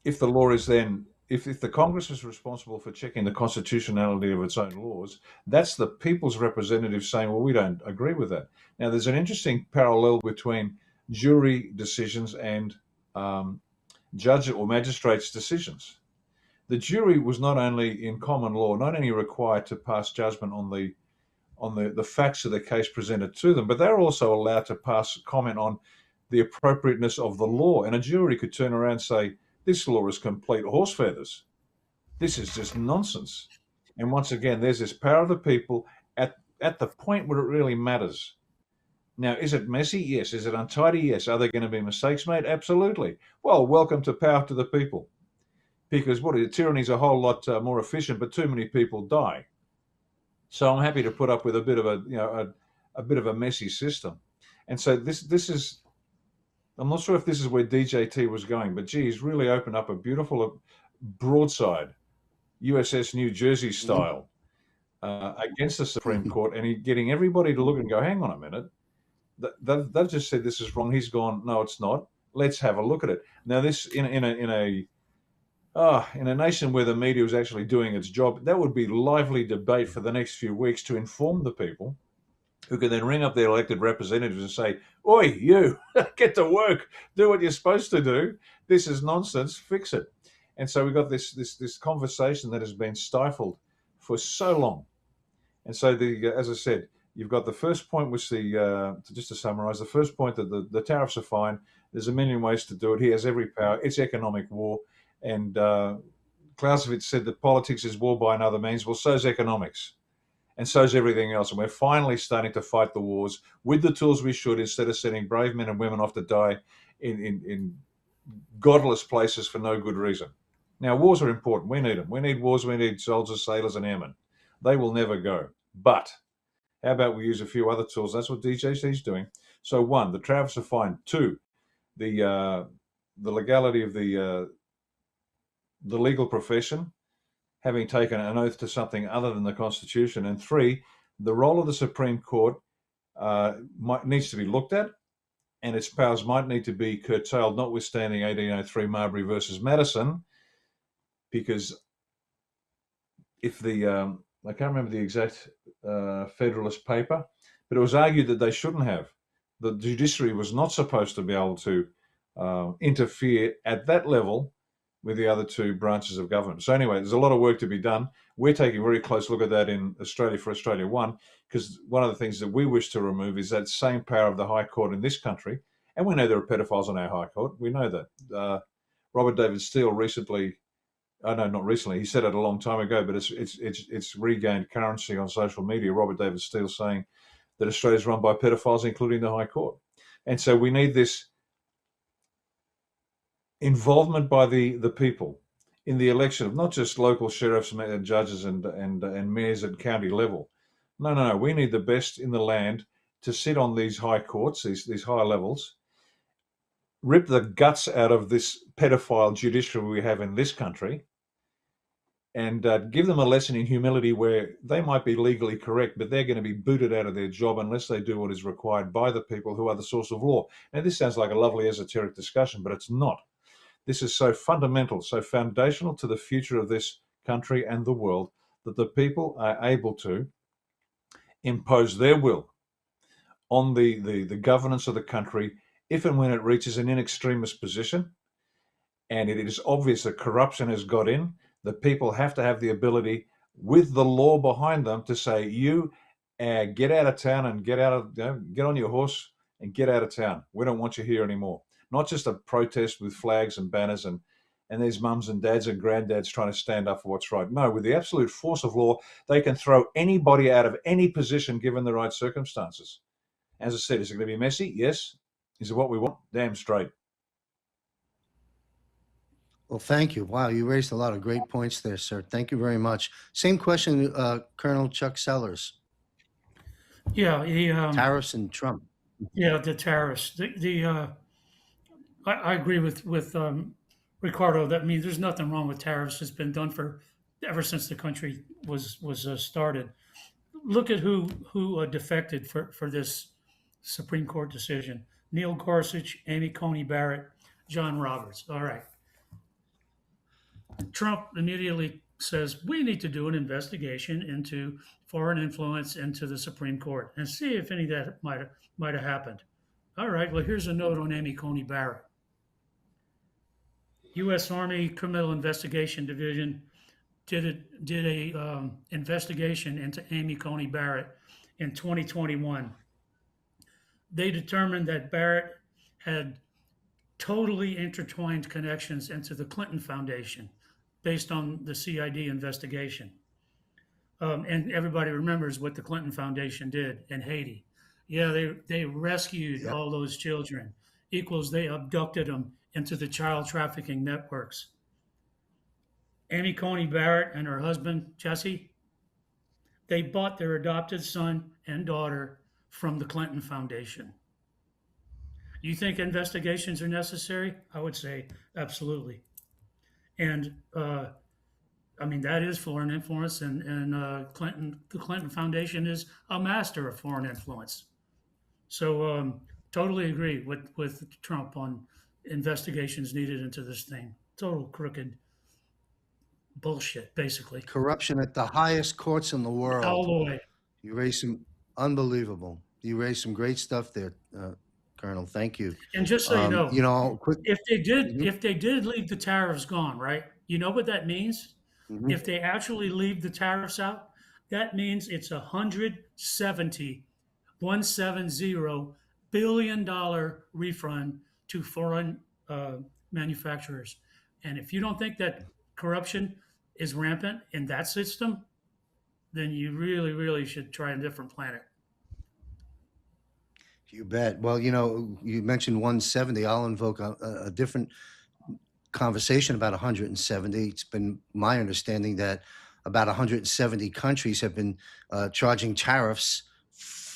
if the law is then, if the Congress is responsible for checking the constitutionality of its own laws, that's the people's representatives saying, well, we don't agree with that. Now, there's an interesting parallel between jury decisions and judge or magistrate's decisions. The jury was not only in common law, not only required to pass judgment on the facts of the case presented to them, but they're also allowed to pass comment on the appropriateness of the law. And a jury could turn around and say, this law is complete horse feathers. This is just nonsense. And once again, there's this power of the people at the point where it really matters. Now, is it messy? Yes. Is it untidy? Yes. Are there going to be mistakes made? Absolutely. Well, welcome to power to the people. Because tyranny is a whole lot more efficient, but too many people die. So I'm happy to put up with a bit of a bit of a messy system. And so this is, I'm not sure if this is where DJT was going, but he's really opened up a beautiful broadside, USS New Jersey style, against the Supreme Court, and getting everybody to look and go, hang on a minute, they've just said this is wrong. He's gone, no, it's not. Let's have a look at it. Now, this in a nation where the media is actually doing its job, that would be lively debate for the next few weeks to inform the people, who can then ring up their elected representatives and say, oi, you, get to work, do what you're supposed to do. This is nonsense, fix it. And so we've got this conversation that has been stifled for so long. And so, as I said, you've got the first point, which just to summarize, the first point that the tariffs are fine. There's a million ways to do it. He has every power. It's economic war. And Clausewitz said that politics is war by another means. Well, so is economics. And so is everything else. And we're finally starting to fight the wars with the tools we should, instead of sending brave men and women off to die in godless places for no good reason. Now, wars are important. We need them. We need wars. We need soldiers, sailors, and airmen. They will never go. But How about we use a few other tools? That's what DJC is doing. So 1, the tariffs are fine. 2, the legality of the legal profession having taken an oath to something other than the Constitution. And 3, the role of the Supreme Court needs to be looked at, and its powers might need to be curtailed, notwithstanding 1803 Marbury versus Madison, because if the I can't remember the exact Federalist paper, but it was argued that they shouldn't have. The judiciary was not supposed to be able to interfere at that level with the other 2 branches of government. So anyway, there's a lot of work to be done. We're taking a very close look at that in Australia for Australia One, because one of the things that we wish to remove is that same power of the High Court in this country. And we know there are pedophiles on our High Court. We know that. Robert David Steele recently, no, not recently, he said it a long time ago, but it's regained currency on social media. Robert David Steele saying that Australia is run by pedophiles, including the High Court. And so we need this involvement by the people in the election of not just local sheriffs and judges and mayors at county level. No. We need the best in the land to sit on these high courts, these higher levels, rip the guts out of this pedophile judiciary we have in this country, and give them a lesson in humility where they might be legally correct, but they're going to be booted out of their job unless they do what is required by the people who are the source of law. Now, this sounds like a lovely esoteric discussion, but it's not. This is so fundamental, so foundational to the future of this country and the world, that the people are able to impose their will on the governance of the country if and when it reaches an in extremis position, and it is obvious that corruption has got in. The people have to have the ability, with the law behind them, to say, you get out of town and get on your horse and get out of town. We don't want you here anymore. Not just a protest with flags and banners and there's mums and dads and granddads trying to stand up for what's right. No, with the absolute force of law, they can throw anybody out of any position given the right circumstances. As I said, is it going to be messy? Yes. Is it what we want? Damn straight.
Well, thank you. Wow, you raised a lot of great points there, sir. Thank you very much. Same question, Colonel Chuck Sellers.
Yeah,
Tariffs and Trump.
yeah, the tariffs. I agree with Ricardo. That means there's nothing wrong with tariffs. It's been done ever since the country was started. Look at who defected for this Supreme Court decision: Neil Gorsuch, Amy Coney Barrett, John Roberts. All right. Trump immediately says we need to do an investigation into foreign influence into the Supreme Court and see if any of that might have happened. All right. Well, here's a note on Amy Coney Barrett. U.S. Army Criminal Investigation Division did a investigation into Amy Coney Barrett in 2021. They determined that Barrett had totally intertwined connections into the Clinton Foundation based on the CID investigation. And everybody remembers what the Clinton Foundation did in Haiti. Yeah, they rescued all those children, equals they abducted them into the child trafficking networks. Amy Coney Barrett and her husband, Jesse, they bought their adopted son and daughter from the Clinton Foundation. You think investigations are necessary? I would say absolutely. And I mean, that is foreign influence, and the Clinton Foundation is a master of foreign influence. So totally agree with Trump on investigations needed into this thing. Total crooked bullshit, basically.
Corruption at the highest courts in the world.
All the way.
You raised some unbelievable. You raised some great stuff there, Colonel. Thank you.
And just so
you know, quick,
if they did leave the tariffs gone, right? You know what that means?
Mhm.
If they actually leave the tariffs out, that means it's $170 billion refund to foreign manufacturers. And if you don't think that corruption is rampant in that system, then you really, really should try a different planet.
You bet. Well, you know, you mentioned 170. I'll invoke a different conversation about 170. It's been my understanding that about 170 countries have been charging tariffs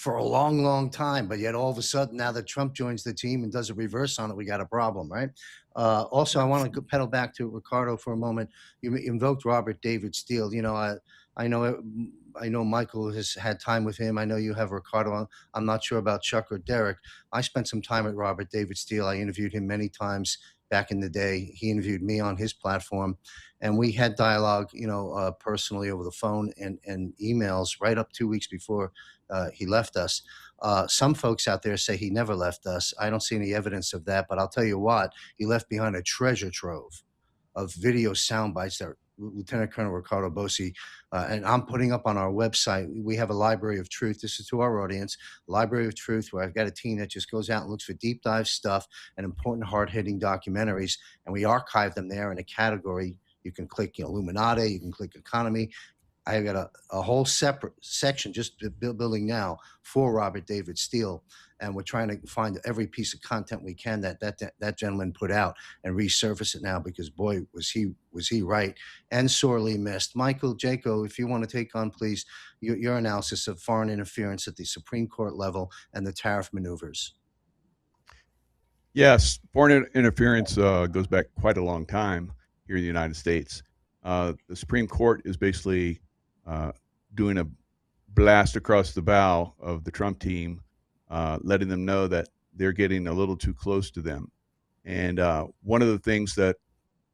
for a long, long time. But yet all of a sudden, now that Trump joins the team and does a reverse on it, we got a problem, right? Also, I want to pedal back to Ricardo for a moment. You invoked Robert David Steele. I know Michael has had time with him. I know you have Ricardo. I'm not sure about Chuck or Derek. I spent some time with Robert David Steele. I interviewed him many times back in the day. He interviewed me on his platform, and we had dialogue, personally over the phone and emails right up 2 weeks before he left us. Some folks out there say he never left us. I don't see any evidence of that, but I'll tell you what, he left behind a treasure trove of video sound bites that Lieutenant Colonel Ricardo Bossi, and I'm putting up on our website. We have a library of truth. This is to our audience, library of truth, where I've got a team that just goes out and looks for deep dive stuff and important hard-hitting documentaries, and we archive them there in a category. You can click Illuminati, you can click economy. I got a whole separate section just building now for Robert David Steele, and we're trying to find every piece of content we can that gentleman put out and resurface it now, because boy, was he right and sorely missed. Michael, Jaco, if you want to take on, please, your analysis of foreign interference at the Supreme Court level and the tariff maneuvers.
Yes, foreign interference goes back quite a long time here in the United States. The Supreme Court is basically doing a blast across the bow of the Trump team, letting them know that they're getting a little too close to them. And one of the things that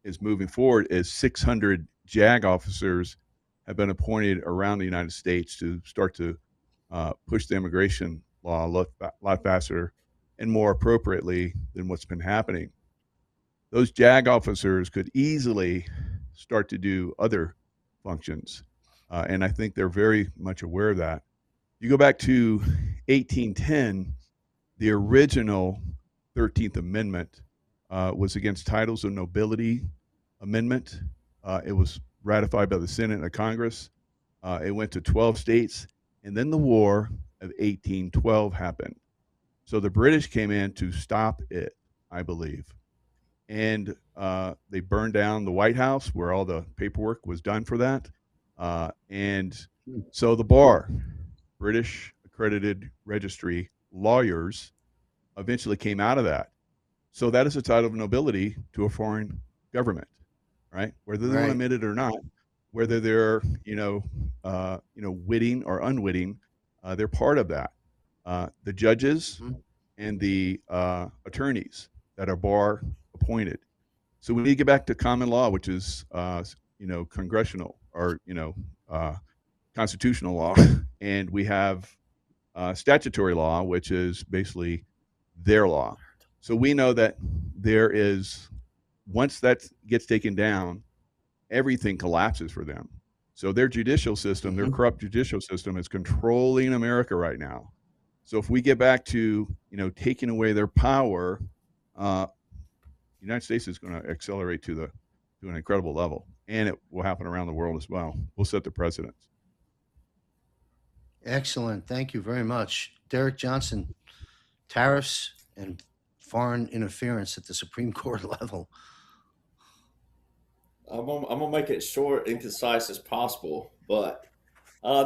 is moving forward is 600 JAG officers have been appointed around the United States to start to push the immigration law a lot faster and more appropriately than what's been happening. Those JAG officers could easily start to do other functions. And I think they're very much aware of that. You go back to 1810, the original 13th Amendment was against titles of nobility amendment. It was ratified by the Senate and the Congress. It went to 12 states. And then the War of 1812 happened. So the British came in to stop it, I believe. And they burned down the White House where all the paperwork was done for that. And so the bar, British accredited registry lawyers, eventually came out of that. So that is a title of nobility to a foreign government, right? Whether they want to admit it or not, whether they're, witting or unwitting, they're part of that. The judges and the attorneys that are bar appointed. So we need to get back to common law, which is, congressional or, constitutional law. And we have statutory law, which is basically their law. So we know that there is, once that gets taken down, everything collapses for them. So their judicial system, their corrupt judicial system is controlling America right now. So if we get back to, taking away their power, the United States is going to accelerate to an incredible level, and it will happen around the world as well. We'll set the precedents.
Excellent. Thank you very much. Derek Johnson, tariffs and foreign interference at the Supreme Court level.
I'm gonna make it short and concise as possible, but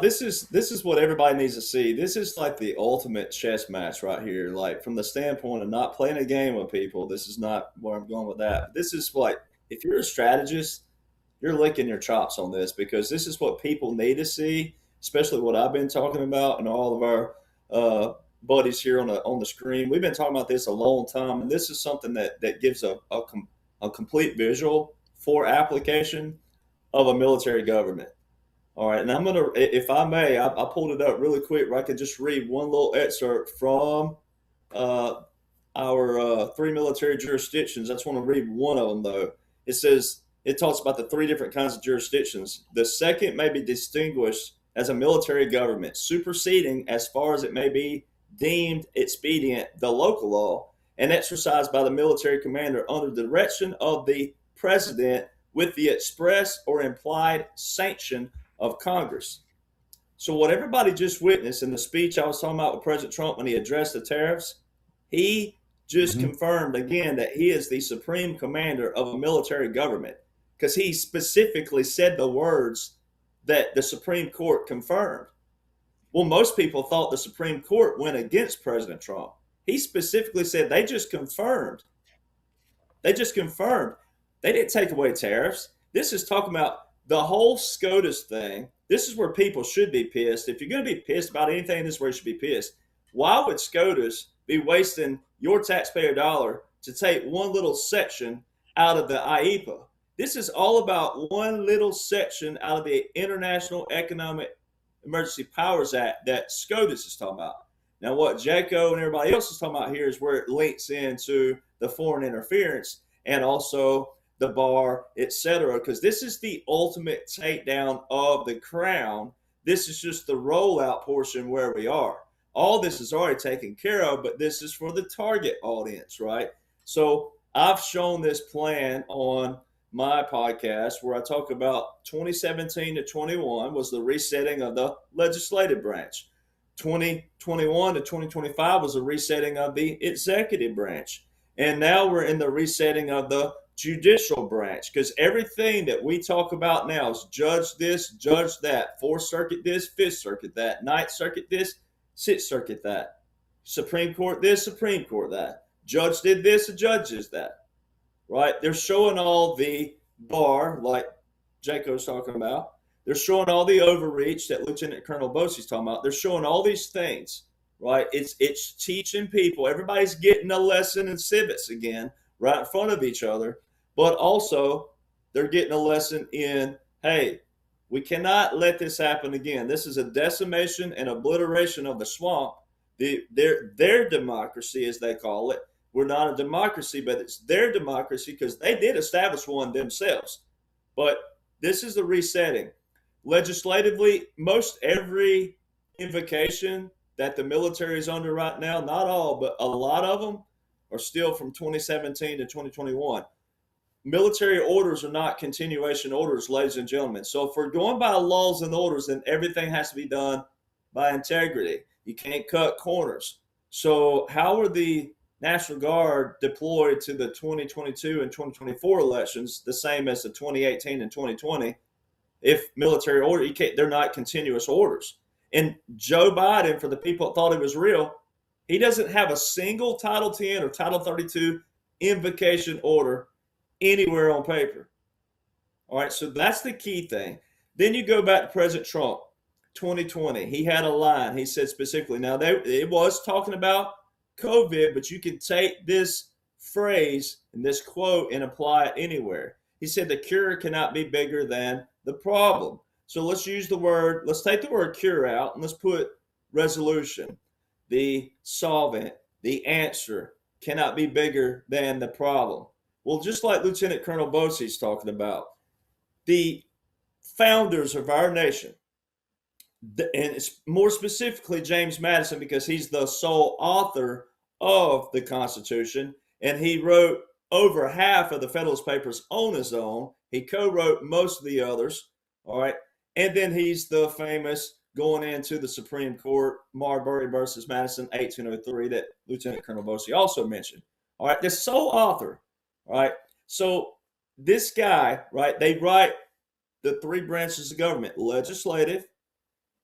this is what everybody needs to see. This is like the ultimate chess match right here. Like, from the standpoint of not playing a game with people, this is not where I'm going with that. This is what, if you're a strategist, you're licking your chops on this, because this is what people need to see, especially what I've been talking about and all of our buddies here on the screen. We've been talking about this a long time, and this is something that gives a complete visual for application of a military government. All right, and I'm going to, if I may, I pulled it up really quick where I could just read one little excerpt from our 3 military jurisdictions. I just want to read one of them, though. It says, it talks about the 3 different kinds of jurisdictions. The second may be distinguished as a military government, superseding, as far as it may be deemed expedient, the local law, and exercised by the military commander under the direction of the president with the express or implied sanction of Congress. So what everybody just witnessed in the speech I was talking about with President Trump when he addressed the tariffs, he just confirmed again that he is the supreme commander of a military government, because he specifically said the words that the Supreme Court confirmed. Well, most people thought the Supreme Court went against President Trump. He specifically said they just confirmed. They just confirmed. They didn't take away tariffs. This is talking about the whole SCOTUS thing. This is where people should be pissed. If you're going to be pissed about anything, this is where you should be pissed. Why would SCOTUS be wasting your taxpayer dollar to take one little section out of the IEPA? This is all about one little section out of the International Economic Emergency Powers Act that SCOTUS is talking about. Now, what Jaco and everybody else is talking about here is where it links into the foreign interference and also the bar, etc. Because this is the ultimate takedown of the crown. This is just the rollout portion where we are. All this is already taken care of, but this is for the target audience, right? So I've shown this plan on my podcast where I talk about 2017 to 21 was the resetting of the legislative branch. 2021 to 2025 was a resetting of the executive branch. And now we're in the resetting of the judicial branch, because everything that we talk about now is judge this, judge that, Fourth Circuit this, Fifth Circuit that, Ninth Circuit this, Sixth Circuit that, Supreme Court this, Supreme Court that, judge did this, a judge is that. Right? They're showing all the bar, like Jaco's talking about. They're showing all the overreach that Lieutenant Colonel Bosey's talking about. They're showing all these things, right? It's teaching people. Everybody's getting a lesson in civics again, right in front of each other. But also, they're getting a lesson in, hey, we cannot let this happen again. This is a decimation and obliteration of the swamp. Their democracy, as they call it. We're not a democracy, but it's their democracy because they did establish one themselves. But this is the resetting. Legislatively, most every invocation that the military is under right now, not all, but a lot of them are still from 2017 to 2021. Military orders are not continuation orders, ladies and gentlemen. So if we're going by laws and orders, then everything has to be done by integrity. You can't cut corners. So how are the National Guard deployed to the 2022 and 2024 elections the same as the 2018 and 2020? If military order, they're not continuous orders. And Joe Biden, for the people that thought it was real, he doesn't have a single Title 10 or Title 32 invocation order anywhere on paper. All right, so that's the key thing. Then you go back to President Trump, 2020. He had a line. He said specifically, now it was talking about COVID, but you can take this phrase and this quote and apply it anywhere. He said the cure cannot be bigger than the problem. So let's take the word cure out and let's put resolution. The solvent, the answer cannot be bigger than the problem. Well, just like Lieutenant Colonel Bosey's talking about, the founders of our nation, and it's more specifically James Madison, because he's the sole author of the Constitution, and he wrote over half of the Federalist Papers on his own. He co-wrote most of the others, all right? And then he's the famous going into the Supreme Court, Marbury versus Madison, 1803, that Lieutenant Colonel Bosey also mentioned, all right? The sole author, all right? So this guy, right, they write the three branches of government: legislative,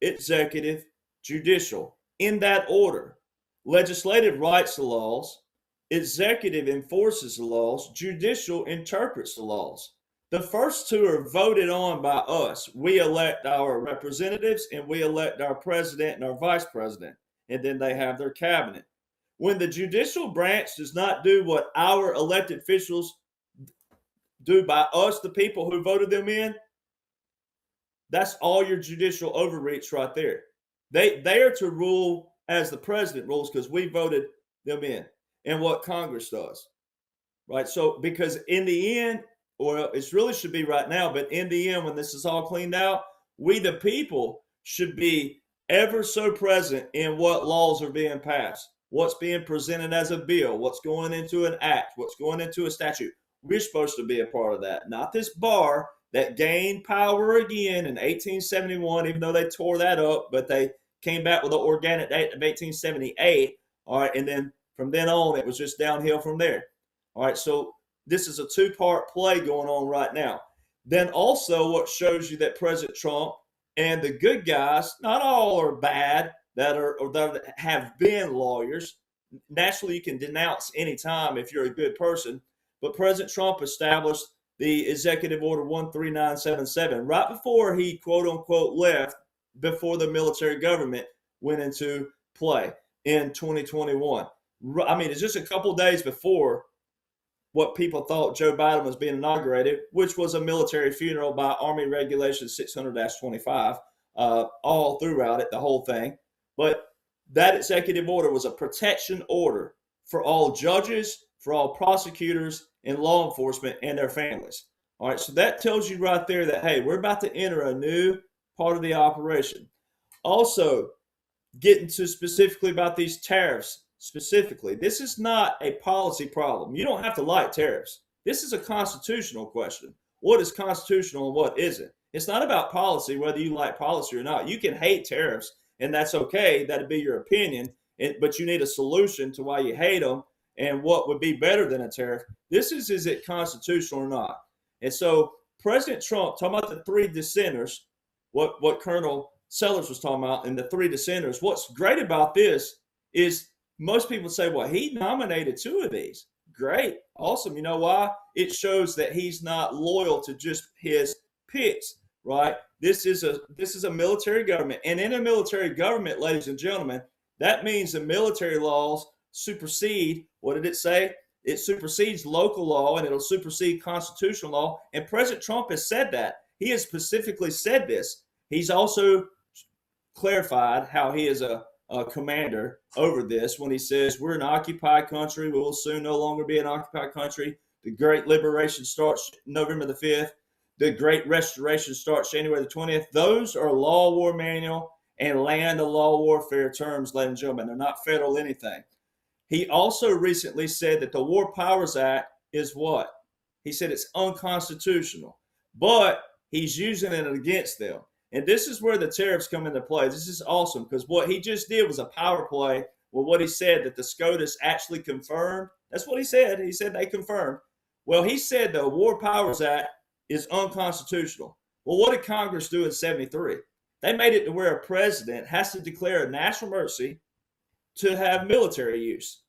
executive, judicial, in that order. Legislative writes the laws, executive enforces the laws, judicial interprets the laws. The first two are voted on by us. We elect our representatives and we elect our president and our vice president, and then they have their cabinet. When the judicial branch does not do what our elected officials do by us, the people who voted them in, that's all your judicial overreach right there. They are to rule as the president rules because we voted them in, and what Congress does, right? So because in the end, or it really should be right now, but in the end, when this is all cleaned out, we the people should be ever so present in what laws are being passed, what's being presented as a bill, what's going into an act, what's going into a statute. We're supposed to be a part of that, not this bar that gained power again in 1871, even though they tore that up, but they came back with the organic date of 1878. All right, and then from then on, it was just downhill from there. All right, so this is a two-part play going on right now. Then also what shows you that President Trump And the good guys, not all are bad that are or that have been lawyers. Naturally, you can denounce anytime if you're a good person. But President Trump established the Executive Order 13977 right before he, quote unquote, left, before the military government went into play in 2021. I mean, it's just a couple of days before what people thought Joe Biden was being inaugurated, which was a military funeral by Army Regulation 600-25, all throughout it, the whole thing. But that executive order was a protection order for all judges, for all prosecutors, and law enforcement and their families. All right, so that tells you right there that, hey, we're about to enter a new part of the operation. Also, getting to specifically about these tariffs specifically, this is not a policy problem. You don't have to like tariffs. This is a constitutional question. What is constitutional and what isn't? It's not about policy, whether you like policy or not. You can hate tariffs, and that's okay. That'd be your opinion, but you need a solution to why you hate them and what would be better than a tariff. This is it constitutional or not? And so President Trump, talking about the three dissenters, what Colonel Sellers was talking about, and the three dissenters, what's great about this is most people say, well, he nominated two of these. Great. Awesome. You know why? It shows that he's not loyal to just his picks, right? This is a military government. And in a military government, ladies and gentlemen, that means the military laws supersede, what did it say? It supersedes local law, and it'll supersede constitutional law. And President Trump has said that. He has specifically said this. He's also clarified how he is a commander over this when he says we're an occupied country. We will soon no longer be an occupied country. The Great Liberation starts November the 5th. The Great Restoration starts January the 20th. Those are law war manual and land of law warfare terms, ladies and gentlemen. They're not federal anything. He also recently said that the War Powers Act is what? He said it's unconstitutional, but he's using it against them. And this is where the tariffs come into play. This is awesome because what he just did was a power play with what he said that the SCOTUS actually confirmed. That's what he said. He said they confirmed. Well, he said the War Powers Act is unconstitutional. Well, what did Congress do in 73? They made it to where a president has to declare a national emergency to have military use.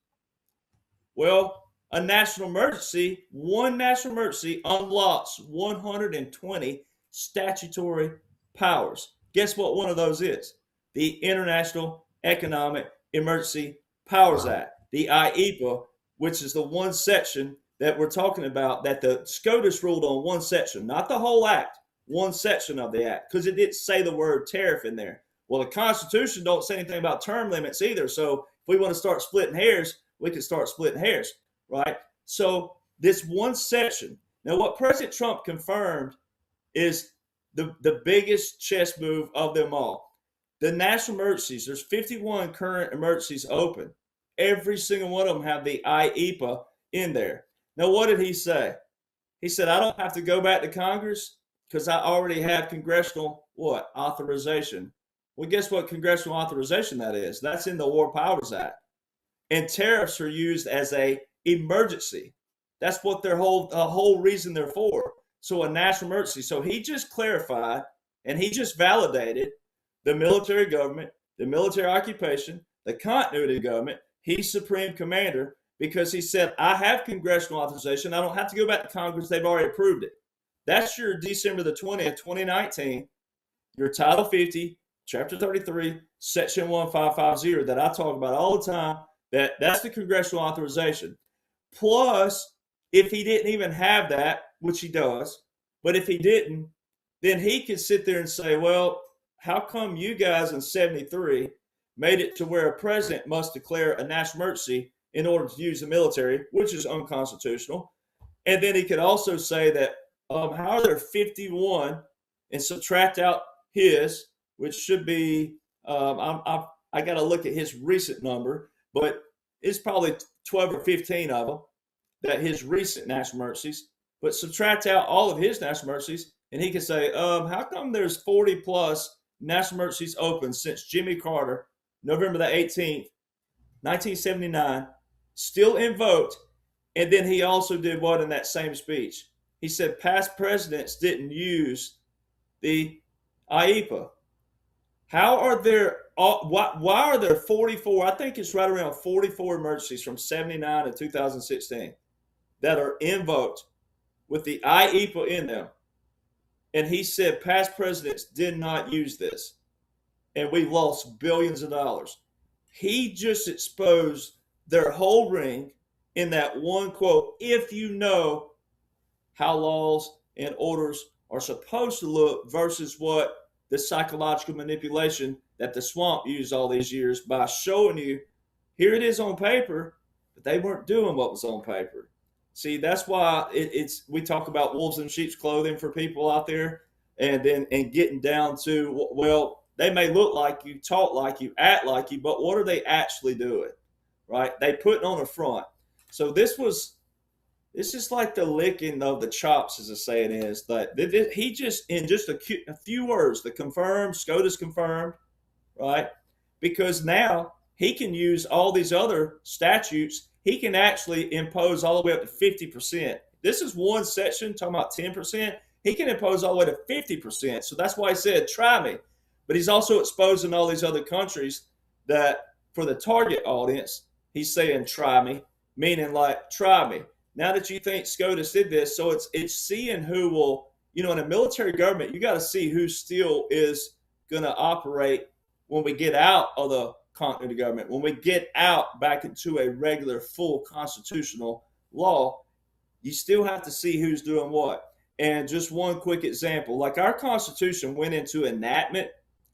Well, a national emergency, one national emergency unlocks 120 statutory powers. Guess what one of those is? The International Economic Emergency Powers Act, the IEPA, which is the one section that we're talking about that the SCOTUS ruled on, one section, not the whole act, one section of the act, because it didn't say the word tariff in there. Well, the Constitution don't say anything about term limits either. So if we want to start splitting hairs, we can start splitting hairs, right? So this one section. Now, what President Trump confirmed is the biggest chess move of them all. The national emergencies, there's 51 current emergencies open. Every single one of them have the IEPA in there. Now, what did he say? He said, I don't have to go back to Congress because I already have congressional authorization. Well, guess what congressional authorization that is? That's in the War Powers Act. And tariffs are used as a emergency. That's what their whole reason they're for. So a national emergency. So he just clarified and he just validated the military government, the military occupation, the continuity government. He's supreme commander because he said, I have congressional authorization. I don't have to go back to Congress. They've already approved it. That's your December the 20th, 2019, your Title 50, Chapter 33, Section 1550 that I talk about all the time. That's the congressional authorization. Plus, if he didn't even have that, which he does, but if he didn't, then he could sit there and say, well, how come you guys in 73 made it to where a president must declare a national emergency in order to use the military, which is unconstitutional? And then he could also say that, how are there 51 and subtract out his, which should be, I got to look at his recent number, but it's probably 12 or 15 of them, that his recent national emergencies, but subtract out all of his national emergencies, and he can say, how come there's 40 plus national emergencies open since Jimmy Carter, November the 18th, 1979, still invoked? And then he also did what in that same speech? He said past presidents didn't use the IEPA. How are there? Why are there 44? I think it's right around 44 emergencies from 79 to 2016 that are invoked with the IEPA in them. And he said past presidents did not use this, and we lost billions of dollars. He just exposed their whole ring in that one quote. If you know how laws and orders are supposed to look versus what the psychological manipulation that the swamp used all these years by showing you, here it is on paper, but they weren't doing what was on paper. See, that's why we talk about wolves in sheep's clothing for people out there, and getting down to, well, they may look like you, talk like you, act like you, but what are they actually doing? Right? They putting on a front. So it's just like the licking of the chops, as the saying is. That he just, in just a few words, the confirmed, SCOTUS confirmed, right? Because now he can use all these other statutes. He can actually impose all the way up to 50%. This is one section talking about 10%. He can impose all the way to 50%. So that's why he said, try me. But he's also exposing all these other countries that for the target audience, he's saying, try me, meaning like, try me. Now that you think SCOTUS did this, so it's seeing who will, in a military government, you got to see who still is going to operate when we get out of the continuity government, when we get out back into a regular, full constitutional law. You still have to see who's doing what. And just one quick example, like our Constitution went into enactment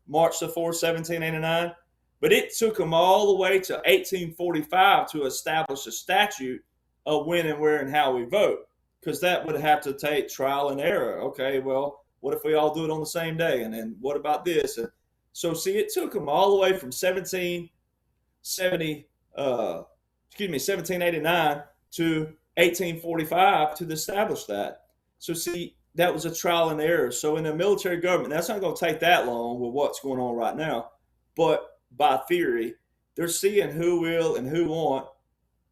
March the 4th, 1789, but it took them all the way to 1845 to establish a statute of when and where and how we vote, because that would have to take trial and error. Okay, well, what if we all do it on the same day? And then what about this? And so, see, it took them all the way from 1789 to 1845 to establish that. So, see, that was a trial and error. So in a military government, that's not going to take that long with what's going on right now. But by theory, they're seeing who will and who won't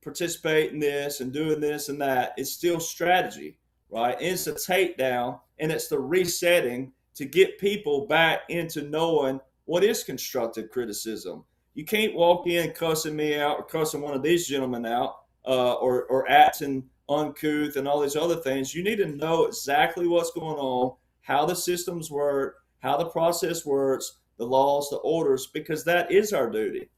participate in this and doing this and that. It's still strategy, right? And it's a takedown, and it's the resetting to get people back into knowing what is constructive criticism. You can't walk in cussing me out or cussing one of these gentlemen out or acting uncouth and all these other things. You need to know exactly what's going on, how the systems work, how the process works, the laws, the orders, because that is our duty.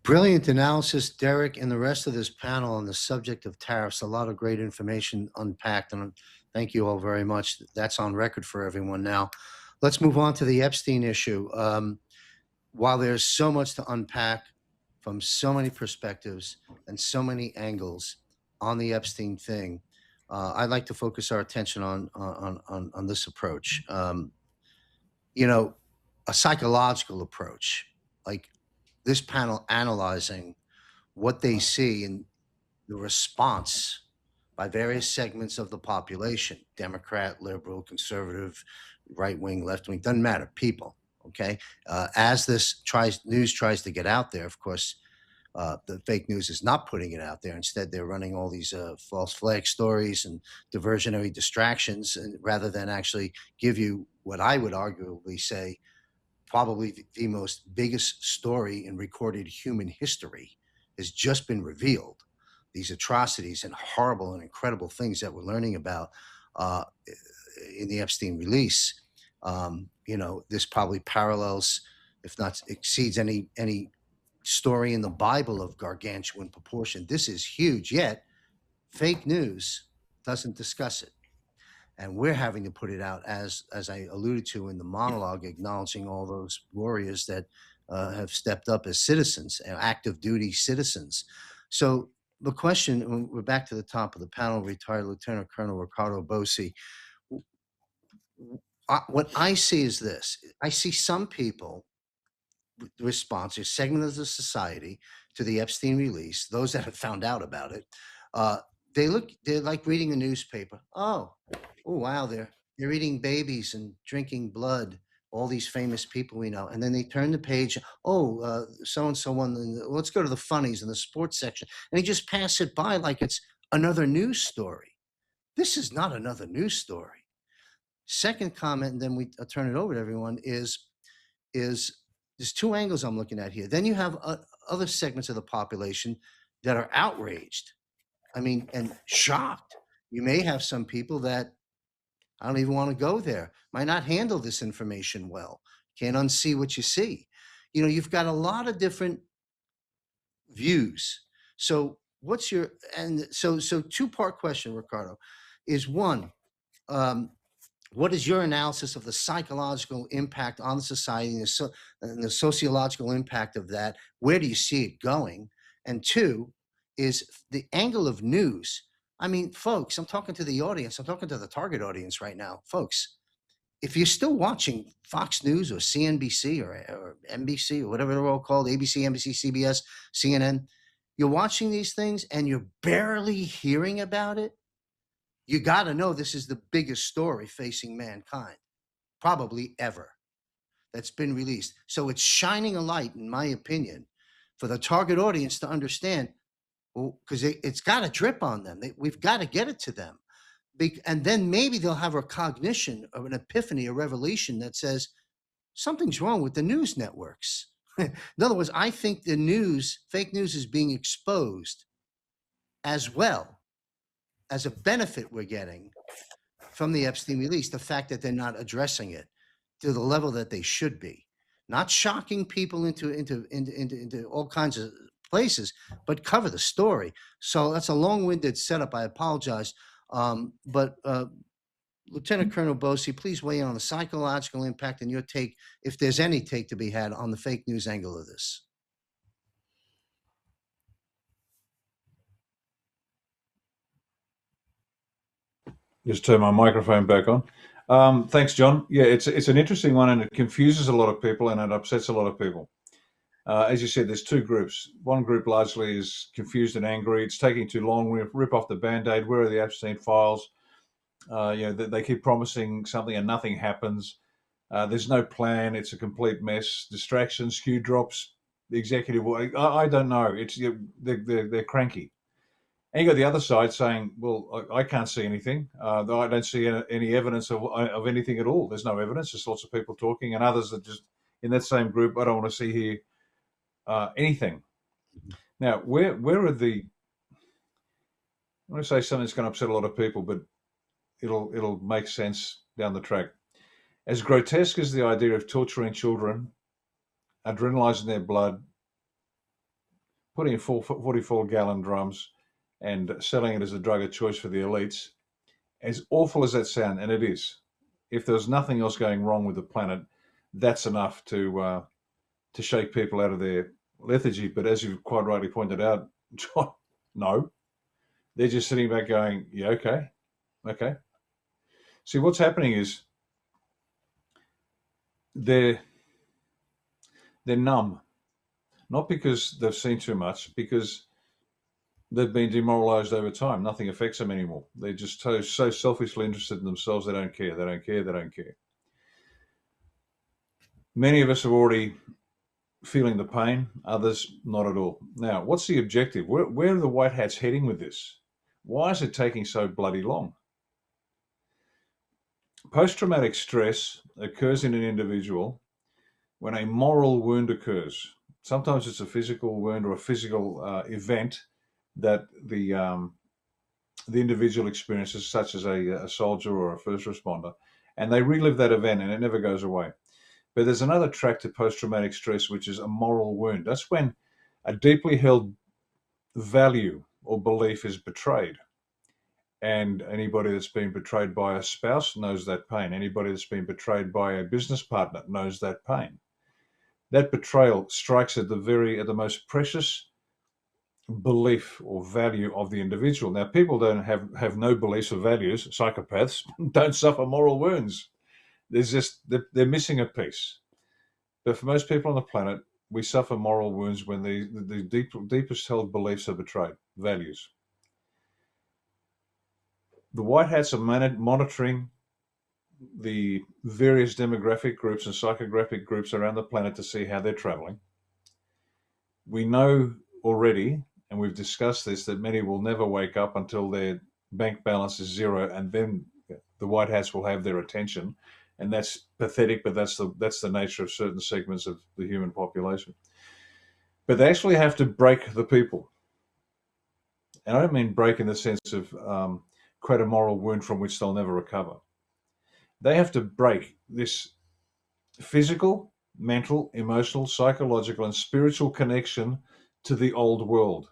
Brilliant analysis, Derek, and the rest of this panel on the subject of tariffs. A lot of great information unpacked, and thank you all very much. That's on record for everyone now. Let's move on to the Epstein issue. While there's so much to unpack from so many perspectives and so many angles on the Epstein thing, I'd like to focus our attention on this approach. A psychological approach, like this panel analyzing what they see in the response by various segments of the population, Democrat, liberal, conservative, right-wing, left-wing, doesn't matter, people, okay? As this news tries to get out there, of course, the fake news is not putting it out there. Instead, they're running all these false flag stories and diversionary distractions, and rather than actually give you what I would arguably say probably the most biggest story in recorded human history has just been revealed. These atrocities and horrible and incredible things that we're learning about in the Epstein release. This probably parallels, if not exceeds, any story in the Bible of gargantuan proportion. This is huge, yet fake news doesn't discuss it. And we're having to put it out, as I alluded to in the monologue, acknowledging all those warriors that have stepped up as citizens, active duty citizens. So the question, we're back to the top of the panel, retired Lieutenant Colonel Ricardo Bossi. What I see is this. I see some people, the response, a segment of the society to the Epstein release, those that have found out about it, they're like reading a newspaper. Oh, wow, they're eating babies and drinking blood, all these famous people we know. And then they turn the page, so-and-so won, let's go to the funnies in the sports section. And they just pass it by like it's another news story. This is not another news story. Second comment, and then I'll turn it over to everyone, is there's two angles I'm looking at here. Then you have other segments of the population that are outraged. I mean, and shocked. You may have some people that I don't even want to go there, might not handle this information well, can't unsee what you see. You know, you've got a lot of different views. So what's your, and so two-part question, Ricardo, is one, what is your analysis of the psychological impact on the society and the sociological impact of that? Where do you see it going? And two is the angle of news. I mean, folks, I'm talking to the audience. I'm talking to the target audience right now. Folks, if you're still watching Fox News or CNBC or NBC or whatever they're all called, ABC, NBC, CBS, CNN, you're watching these things and you're barely hearing about it, you got to know this is the biggest story facing mankind, probably ever, that's been released. So it's shining a light, in my opinion, for the target audience to understand, well, because it's got to drip on them. We've got to get it to them. And then maybe they'll have a cognition of an epiphany, a revelation that says something's wrong with the news networks. In other words, I think the news, fake news, is being exposed as well as a benefit we're getting from the Epstein release, the fact that they're not addressing it to the level that they should be, not shocking people into all kinds of places, but cover the story. So that's a long-winded setup. I apologize. But Lieutenant Colonel Bosi, please weigh in on the psychological impact and your take, if there's any take to be had, on the fake news angle of this.
Just turn my microphone back on. Thanks, John. Yeah, it's an interesting one, and it confuses a lot of people and it upsets a lot of people. As you said, there's two groups. One group largely is confused and angry. It's taking too long. Rip off the Band-Aid. Where are the Epstein files? They keep promising something and nothing happens. There's no plan. It's a complete mess. Distractions, Q drops, the executive. I don't know. They're cranky. And you got the other side saying, well, I can't see anything. I don't see any evidence of anything at all. There's no evidence. Just lots of people talking, and others that just in that same group, I don't want to see here anything. Now, where are the? I want to say something that's going to upset a lot of people, but it'll make sense down the track. As grotesque as the idea of torturing children, adrenalizing their blood, putting in 44-gallon drums, and selling it as a drug of choice for the elites, as awful as that sounds, and it is, if there's nothing else going wrong with the planet, that's enough to shake people out of their lethargy. But as you've quite rightly pointed out, John, no. They're just sitting back going, yeah, okay. See, what's happening is they're numb, not because they've seen too much, because they've been demoralized over time. Nothing affects them anymore. They're just so selfishly interested in themselves. They don't care. Many of us are already feeling the pain. Others, not at all. Now, what's the objective? Where are the white hats heading with this? Why is it taking so bloody long? Post-traumatic stress occurs in an individual when a moral wound occurs. Sometimes it's a physical wound or a physical event that the individual experiences, such as a soldier or a first responder, and they relive that event and it never goes away. But there's another track to post-traumatic stress, which is a moral wound. That's when a deeply held value or belief is betrayed. And anybody that's been betrayed by a spouse knows that pain. Anybody that's been betrayed by a business partner knows that pain. That betrayal strikes at the most precious belief or value of the individual. Now, people don't have no beliefs or values. Psychopaths don't suffer moral wounds. There's just they're missing a piece. But for most people on the planet, we suffer moral wounds when the deepest held beliefs are betrayed, values. The white hats are monitoring the various demographic groups and psychographic groups around the planet to see how they're traveling. We know already, and we've discussed this, that many will never wake up until their bank balance is zero, and then the white hats will have their attention, and that's pathetic, but that's the nature of certain segments of the human population. But they actually have to break the people. And I don't mean break in the sense of create a moral wound from which they'll never recover. They have to break this physical, mental, emotional, psychological, and spiritual connection to the old world,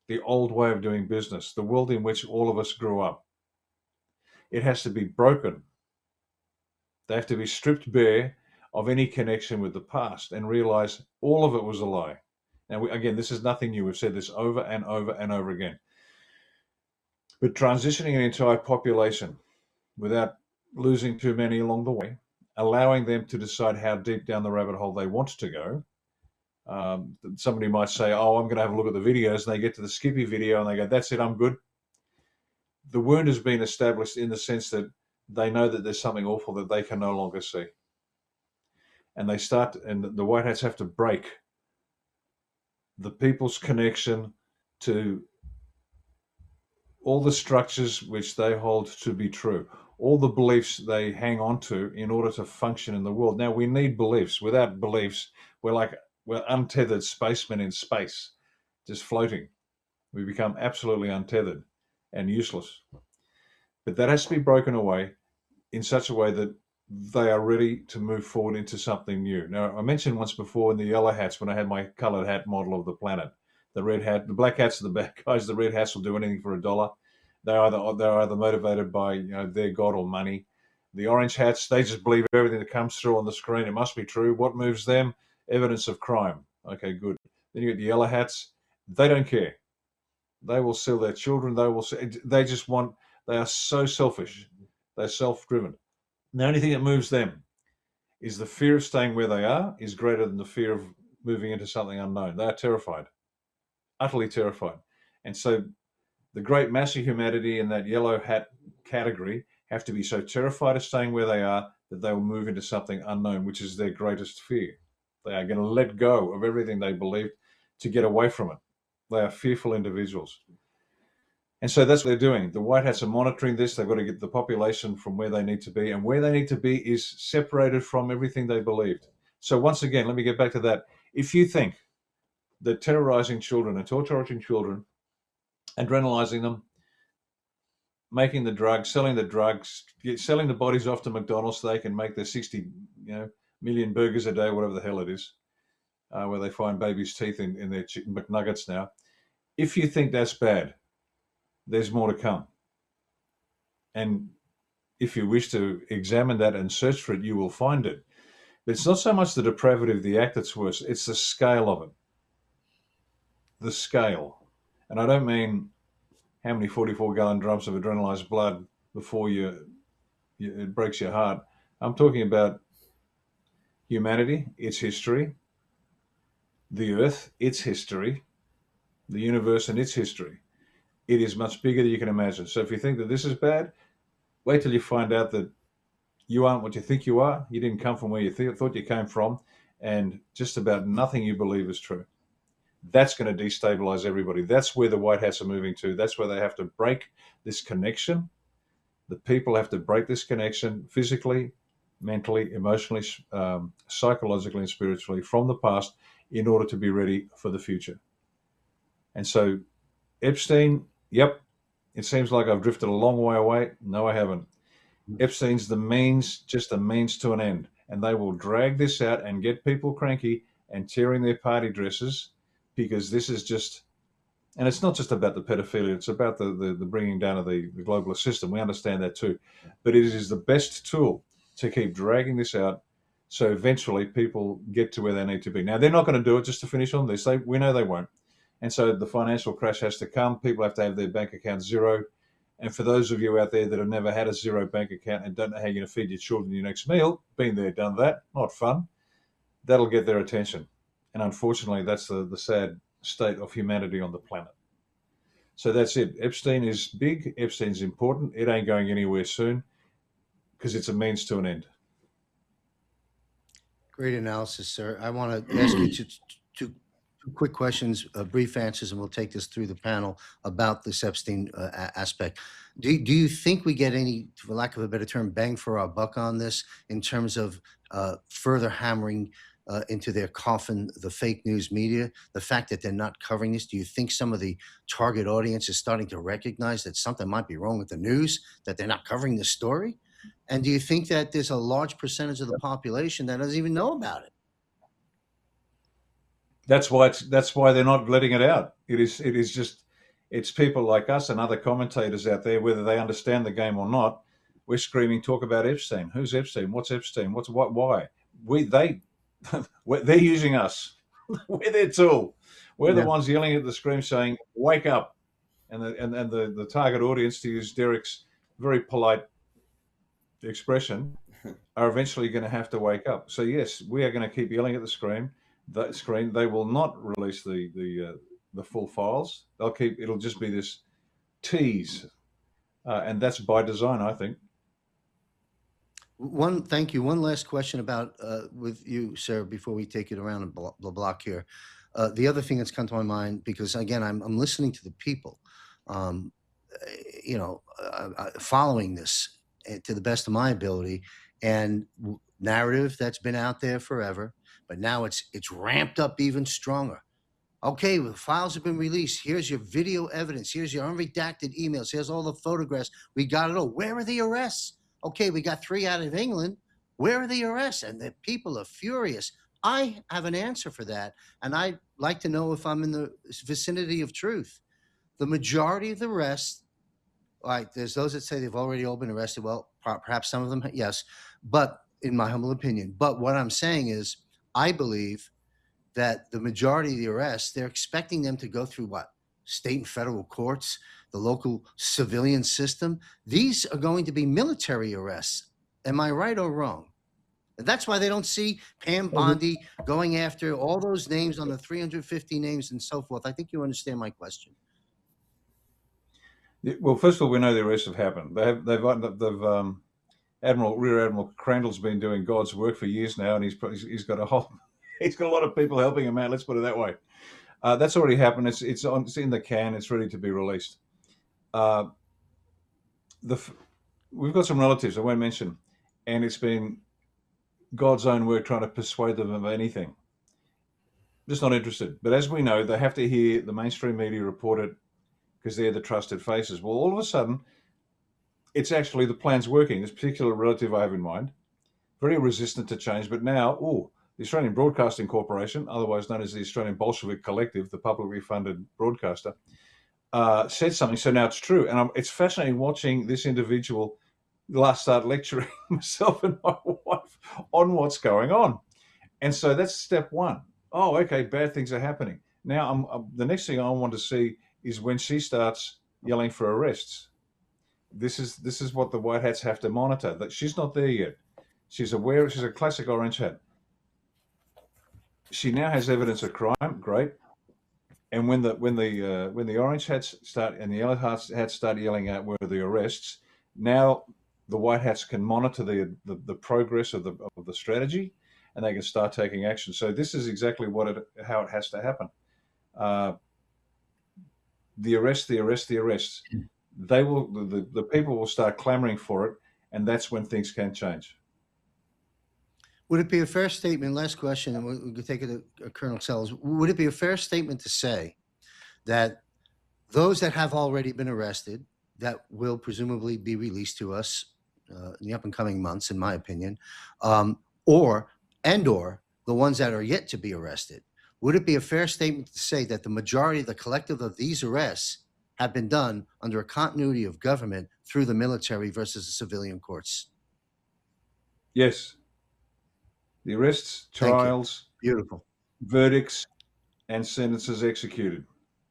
the old way of doing business, the world in which all of us grew up. It has to be broken. They have to be stripped bare of any connection with the past and realize all of it was a lie. Now, again, this is nothing new. We've said this over and over and over again. But transitioning an entire population without losing too many along the way, allowing them to decide how deep down the rabbit hole they want to go. Somebody might say, oh, I'm going to have a look at the videos, and they get to the Skippy video and they go, that's it, I'm good. The wound has been established in the sense that they know that there's something awful that they can no longer see. And the white hats have to break the people's connection to all the structures which they hold to be true, all the beliefs they hang on to in order to function in the world. Now, we need beliefs. Without beliefs, we're untethered spacemen in space, just floating. We become absolutely untethered and useless. But that has to be broken away in such a way that they are ready to move forward into something new. Now, I mentioned once before in the yellow hats when I had my colored hat model of the planet. The red hat, the black hats are the bad guys. The red hats will do anything for $1. They're either motivated by their god or money. The orange hats, they just believe everything that comes through on the screen. It must be true. What moves them? Evidence of crime. Okay, good. Then you get the yellow hats. They don't care. They will sell their children. They just want. They are so selfish. They're self-driven. The only thing that moves them is the fear of staying where they are is greater than the fear of moving into something unknown. They are terrified. Utterly terrified. And so the great mass of humanity in that yellow hat category have to be so terrified of staying where they are that they will move into something unknown, which is their greatest fear. They are going to let go of everything they believed to get away from it. They are fearful individuals. And so that's what they're doing. The white hats are monitoring this. They've got to get the population from where they need to be. And where they need to be is separated from everything they believed. So once again, let me get back to that. If you think that terrorizing children and torturing children, adrenalizing them, making the drugs, selling the bodies off to McDonald's so they can make their 60 million burgers a day, whatever the hell it is, where they find babies' teeth in their chicken McNuggets now. If you think that's bad, there's more to come. And if you wish to examine that and search for it, you will find it. But it's not so much the depravity of the act that's worse, it's the scale of it. The scale. And I don't mean how many 44-gallon drums of adrenalized blood before it breaks your heart. I'm talking about humanity, its history, the earth, its history, the universe and its history. It is much bigger than you can imagine. So if you think that this is bad, wait till you find out that you aren't what you think you are. You didn't come from where you thought you came from, and just about nothing you believe is true. That's going to destabilize everybody. That's where the white hats are moving to. That's where they have to break this connection. The people have to break this connection physically, mentally, emotionally, psychologically, and spiritually from the past in order to be ready for the future. And so Epstein, yep, it seems like I've drifted a long way away. No, I haven't. Epstein's just a means to an end. And they will drag this out and get people cranky and tearing their party dresses, because this is just, and it's not just about the pedophilia, it's about the bringing down of the globalist system. We understand that too. But it is the best tool to keep dragging this out so eventually people get to where they need to be. Now, they're not going to do it just to finish on this. We know they won't. And so the financial crash has to come. People have to have their bank account zero. And for those of you out there that have never had a zero bank account and don't know how you're going to feed your children your next meal, been there, done that, not fun, that'll get their attention. And unfortunately, that's the sad state of humanity on the planet. So that's it. Epstein is big. Epstein's important. It ain't going anywhere soon because it's a means to an end.
Great analysis, sir. I want to ask you to 2 quick questions, brief answers, and we'll take this through the panel about this Epstein aspect. Do you think we get any, for lack of a better term, bang for our buck on this in terms of further hammering into their coffin the fake news media? The fact that they're not covering this, do you think some of the target audience is starting to recognize that something might be wrong with the news, that they're not covering this story? And do you think that there's a large percentage of the population that doesn't even know about it?
That's why they're not letting it out. It's people like us and other commentators out there, whether they understand the game or not. We're screaming, talk about Epstein. Who's Epstein? What's Epstein? Why? They're using us. We're their tool. We're the ones yelling at the screen saying, wake up. And the target audience, to use Derek's very polite expression, are eventually going to have to wake up. So yes, we are going to keep yelling at the screen. They will not release the full files. It'll just be this tease, and that's by design, I think.
Thank you. One last question about with you, sir, before we take it around the block here. The other thing that's come to my mind, because again, I'm listening to the people, following this to the best of my ability, and narrative that's been out there forever, but now it's ramped up even stronger. Okay, well, the files have been released. Here's your video evidence. Here's your unredacted emails. Here's all the photographs. We got it all. Where are the arrests? Okay, we got 3 out of England. Where are the arrests? And the people are furious. I have an answer for that, and I'd like to know if I'm in the vicinity of truth. The majority of the arrests, all right, there's those that say they've already all been arrested. Well, perhaps some of them, yes, but in my humble opinion. But what I'm saying is, I believe that the majority of the arrests, they're expecting them to go through what? State and federal courts, the local civilian system. These are going to be military arrests. Am I right or wrong? That's why they don't see Pam Bondi going after all those names on the 350 names and so forth. I think you understand my question.
Well, first of all, we know the arrests have happened. Rear Admiral Crandall's been doing God's work for years now, and he's got a lot of people helping him out. Let's put it that way. That's already happened. It's in the can. It's ready to be released. We've got some relatives I won't mention, and it's been God's own work trying to persuade them of anything. Just not interested. But as we know, they have to hear the mainstream media report it because they're the trusted faces. Well, all of a sudden, it's actually the plan's working. This particular relative I have in mind, very resistant to change, but now, the Australian Broadcasting Corporation, otherwise known as the Australian Bolshevik Collective, the publicly funded broadcaster, said something. So now it's true. And it's fascinating watching this individual start lecturing myself and my wife on what's going on. And so that's step one. Oh, okay, bad things are happening. Now, the next thing I want to see is when she starts yelling for arrests. This is what the white hats have to monitor. That she's not there yet. She's aware. She's a classic orange hat. She now has evidence of crime. Great. And when the orange hats start and the yellow hats start yelling out where are the arrests, now the white hats can monitor the progress of the strategy, and they can start taking action. So this is exactly how it has to happen. The arrests. The people will start clamoring for it, and that's when things can change.
Would it be a fair statement, last question, and we could take it to Colonel Sellers, would it be a fair statement to say that those that have already been arrested, that will presumably be released to us in the up and coming months, in my opinion, or the ones that are yet to be arrested, would it be a fair statement to say that the majority, the collective of these arrests have been done under a continuity of government through the military versus the civilian courts?
Yes. The arrests, trials,
beautiful
verdicts, and sentences executed.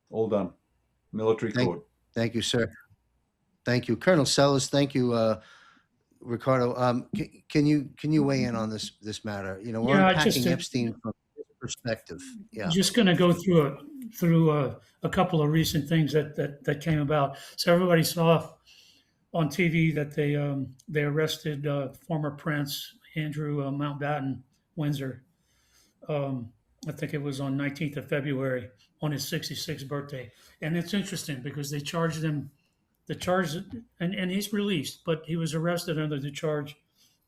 All done. Military court.
Thank you, sir. Thank you. Colonel Sellers, thank you, Ricardo. Can you weigh in on this matter? We're unpacking Epstein from his perspective. Yeah.
Just going to go through a couple of recent things that came about. So everybody saw on TV that they arrested former Prince Andrew Mountbatten Windsor. I think it was on 19th of February on his 66th birthday. And it's interesting because they charged him, and he's released, but he was arrested under the charge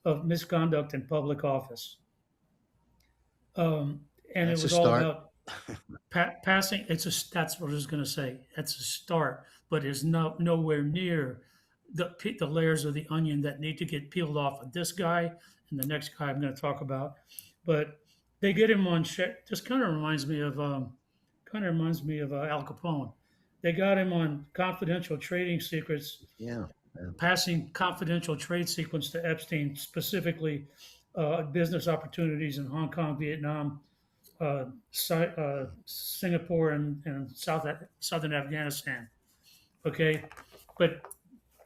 of misconduct in public office. And it
That's a
was all
start.
about passing. That's what I was going to say. That's a start, but it's nowhere near the layers of the onion that need to get peeled off of this guy and the next guy I'm going to talk about. But they get him on. Just kind of reminds me of Al Capone. They got him on confidential trading secrets,
Yeah.
passing confidential trade secrets to Epstein, specifically business opportunities in Hong Kong, Vietnam, Singapore, and southern Afghanistan. Okay, but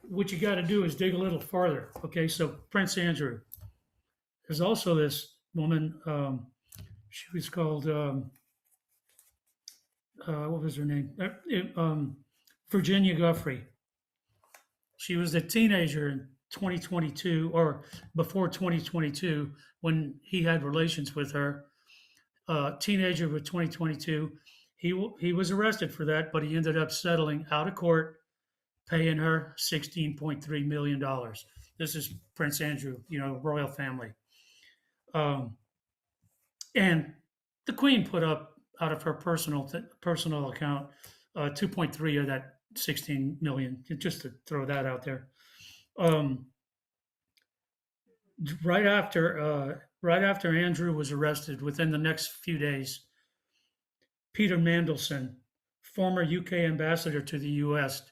what you got to do is dig a little farther. Okay, so Prince Andrew. There's also this woman. She was called what was her name? Virginia Guffrey. She was a teenager in 2022 or before 2022 when he had relations with her. Teenager with 2022. He was arrested for that, but he ended up settling out of court, paying her $16.3 million. This is Prince Andrew, royal family. And the Queen put up out of her personal account 2.3 of that 16 million, just to throw that out there. Right after Andrew was arrested, within the next few days, Peter Mandelson, former UK ambassador to the US,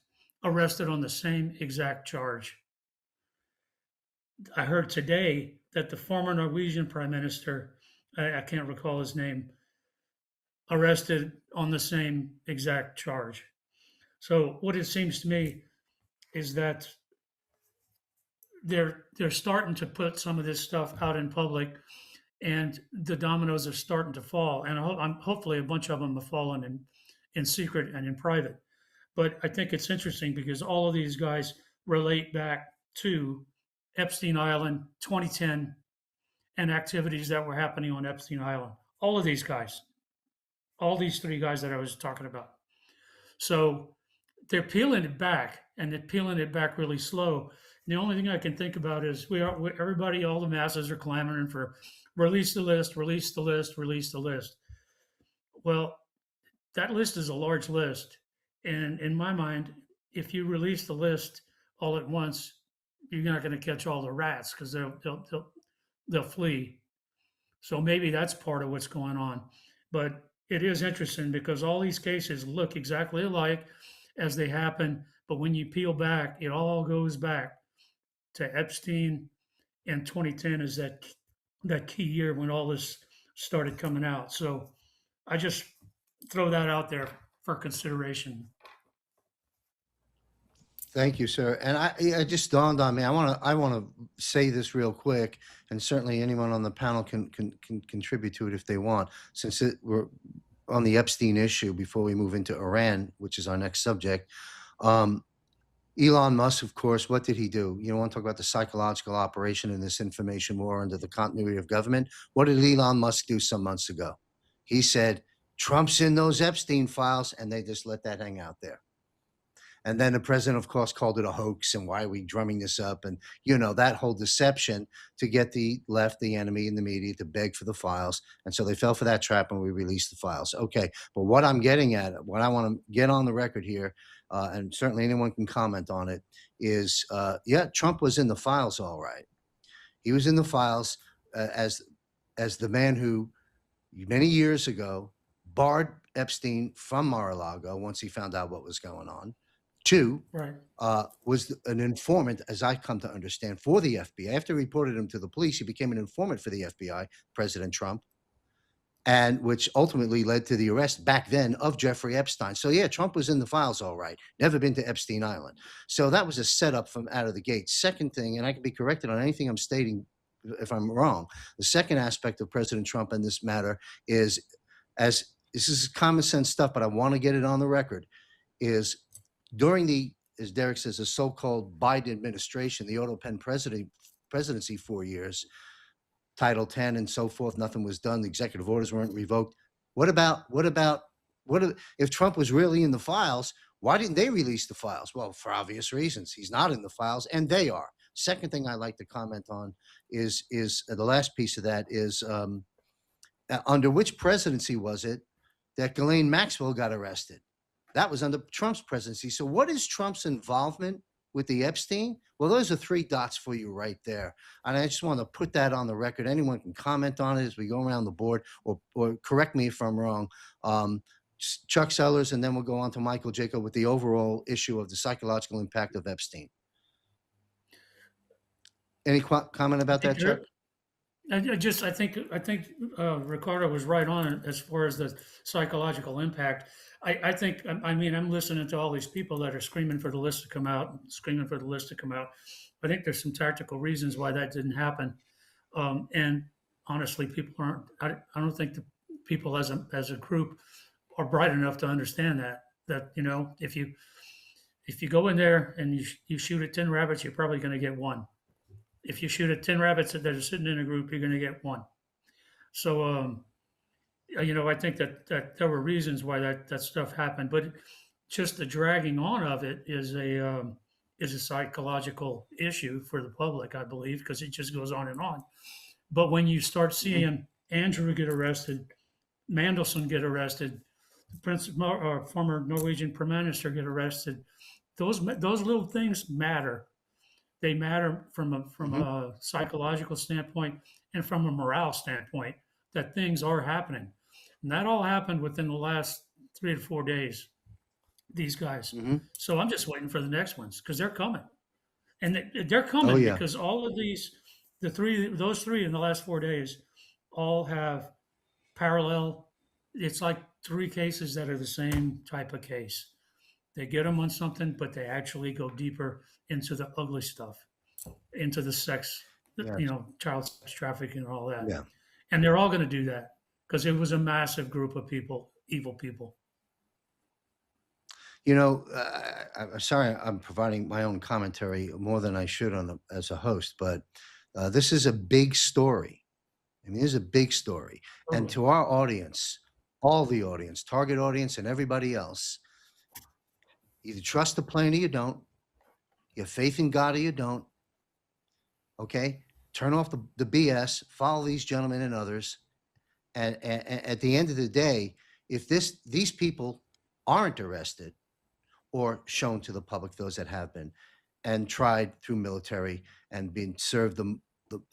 arrested on the same exact charge. I heard today that the former Norwegian prime minister, I can't recall his name, arrested on the same exact charge. So what it seems to me is that they're starting to put some of this stuff out in public, and the dominoes are starting to fall. And hopefully a bunch of them have fallen in secret and in private. But I think it's interesting because all of these guys relate back to Epstein Island, 2010, and activities that were happening on Epstein Island. All of these guys, all these three guys that I was talking about. So they're peeling it back, and they're peeling it back really slow. And the only thing I can think about is everybody, all the masses are clamoring for release the list, release the list, release the list. Well, that list is a large list. And in my mind, if you release the list all at once, you're not going to catch all the rats because they'll flee. So maybe that's part of what's going on. But it is interesting because all these cases look exactly alike as they happen. But when you peel back, it all goes back to Epstein, and 2010 is that key year when all this started coming out. So I just throw that out there for consideration.
Thank you, sir. And it just dawned on me. I want to say this real quick, and certainly anyone on the panel can contribute to it if they want. Since we're on the Epstein issue, before we move into Iran, which is our next subject, Elon Musk, of course, what did he do? You want to talk about the psychological operation in this information war under the continuity of government? What did Elon Musk do some months ago? He said, Trump's in those Epstein files, and they just let that hang out there. And then the president, of course, called it a hoax. And why are we drumming this up? And, that whole deception to get the left, the enemy, and the media to beg for the files. And so they fell for that trap and we released the files. Okay. But what I'm getting at, what I want to get on the record here, and certainly anyone can comment on it, is, Trump was in the files all right. He was in the files as the man who many years ago barred Epstein from Mar-a-Lago once he found out what was going on. Two,
right,
was an informant, as I come to understand, for the FBI. After he reported him to the police, he became an informant for the FBI, President Trump, and which ultimately led to the arrest back then of Jeffrey Epstein. So, Trump was in the files all right. Never been to Epstein Island. So that was a setup from out of the gate. Second thing, and I can be corrected on anything I'm stating if I'm wrong, the second aspect of President Trump in this matter is, as this is common sense stuff, but I want to get it on the record, is during as Derek says, the so-called Biden administration, the auto pen presidency 4 years, Title 10 and so forth, nothing was done. The executive orders weren't revoked. What about if Trump was really in the files? Why didn't they release the files? Well, for obvious reasons. He's not in the files, and they are. Second thing I'd like to comment on is the last piece of that is under which presidency was it that Ghislaine Maxwell got arrested? That was under Trump's presidency. So what is Trump's involvement with the Epstein? Well, those are 3 dots for you right there. And I just want to put that on the record. Anyone can comment on it as we go around the board, or correct me if I'm wrong. Chuck Sellers, and then we'll go on to Michael Jaco with the overall issue of the psychological impact of Epstein. Any comment about that, Chuck?
I think Ricardo was right on it as far as the psychological impact. I'm listening to all these people that are screaming for the list to come out. I think there's some tactical reasons why that didn't happen. And honestly, people aren't. I don't think the people as a group are bright enough to understand that if you go in there and you shoot at 10 rabbits, you're probably going to get 1. If you shoot at 10 rabbits that are sitting in a group, you're going to get 1. So, I think that there were reasons why that stuff happened, but just the dragging on of it is a psychological issue for the public, I believe, because it just goes on and on. But when you start seeing Andrew get arrested, Mandelson get arrested, the former Norwegian Prime Minister get arrested, those little things matter. They matter from a psychological standpoint and from a morale standpoint, that things are happening. And that all happened within the last 3 to 4 days, these guys. So I'm just waiting for the next ones because they're coming. And they're coming because all of those 3 in the last 4 days all have parallel. It's like 3 cases that are the same type of case. They get them on something, but they actually go deeper into the ugly stuff, into the sex, child sex trafficking and all that.
Yeah.
And they're all going to do that because it was a massive group of people, evil people.
I'm sorry I'm providing my own commentary more than I should as a host, but this is a big story. I mean, this is a big story.
Totally.
And to our audience, all the audience, target audience and everybody else, either trust the plan or you don't. You have faith in God or you don't. Okay? Turn off the BS, follow these gentlemen and others. And at the end of the day, if these people aren't arrested or shown to the public, those that have been, and tried through military and been served the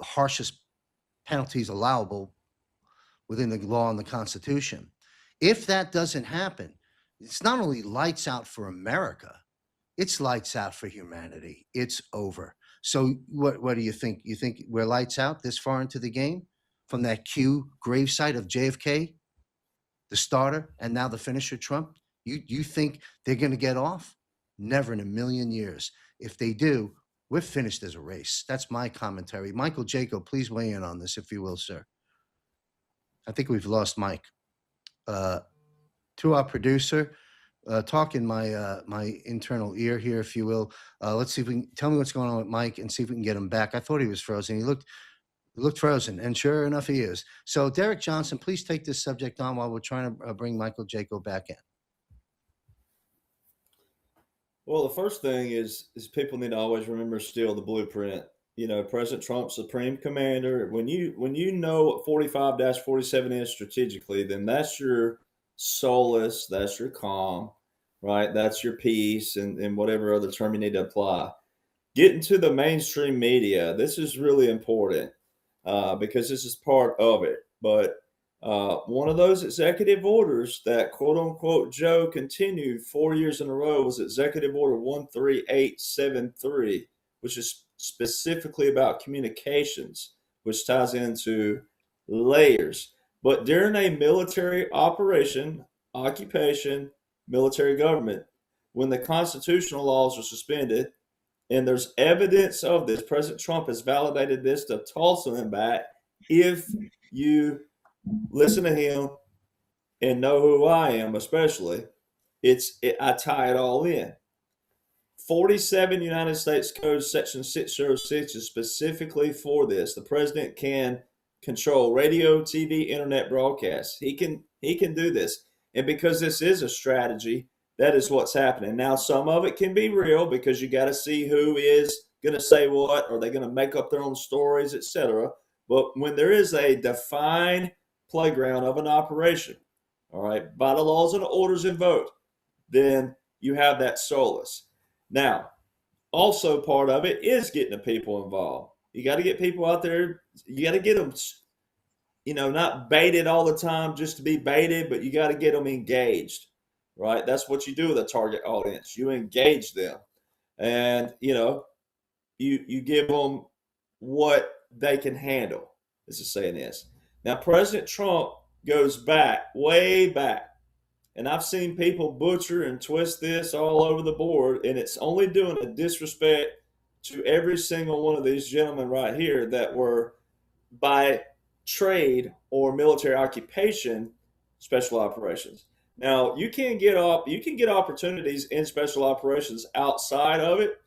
harshest penalties allowable within the law and the Constitution, if that doesn't happen, it's not only lights out for America, it's lights out for humanity. It's over. So what do you think? You think we're lights out this far into the game from that Q gravesite of JFK, the starter, and now the finisher, Trump? You think they're going to get off? Never in a million years. If they do, we're finished as a race. That's my commentary. Michael Jaco, please weigh in on this, if you will, sir. I think we've lost Mike. To our producer, talk in my internal ear here, if you will. Let's see if we can tell me what's going on with Mike and see if we can get him back. I thought he was frozen. He looked frozen, and sure enough, he is. So, Derek Johnson, please take this subject on while we're trying to bring Michael Jaco back in.
Well, the first thing is people need to always remember still the blueprint. President Trump, supreme commander. When you know what 45-47 is strategically, then that's your solace, that's your calm, right? That's your peace, and whatever other term you need to apply. Getting to the mainstream media, this is really important because this is part of it. But one of those executive orders that quote unquote Joe continued 4 years in a row was Executive Order 13873, which is specifically about communications, which ties into layers. But during a military operation, occupation, military government, when the constitutional laws are suspended, and there's evidence of this, President Trump has validated this to toss them back. If you listen to him and know who I am, especially, I tie it all in. 47 United States Code Section 606 is specifically for this. The president can control radio, TV, internet broadcasts. He can do this. And because this is a strategy, that is what's happening. Now, some of it can be real because you got to see who is going to say what. Are they going to make up their own stories, etc.? But when there is a defined playground of an operation, all right, by the laws and orders invoked, then you have that solace. Now, also part of it is getting the people involved. You got to get people out there. You got to get them, not baited all the time just to be baited, but you got to get them engaged, right? That's what you do with a target audience. You engage them, and you give them what they can handle, as the saying is. Now, President Trump goes back, way back, and I've seen people butcher and twist this all over the board, and it's only doing a disrespect to every single one of these gentlemen right here that were by trade or military occupation special operations. Now, you can get opportunities in special operations outside of it,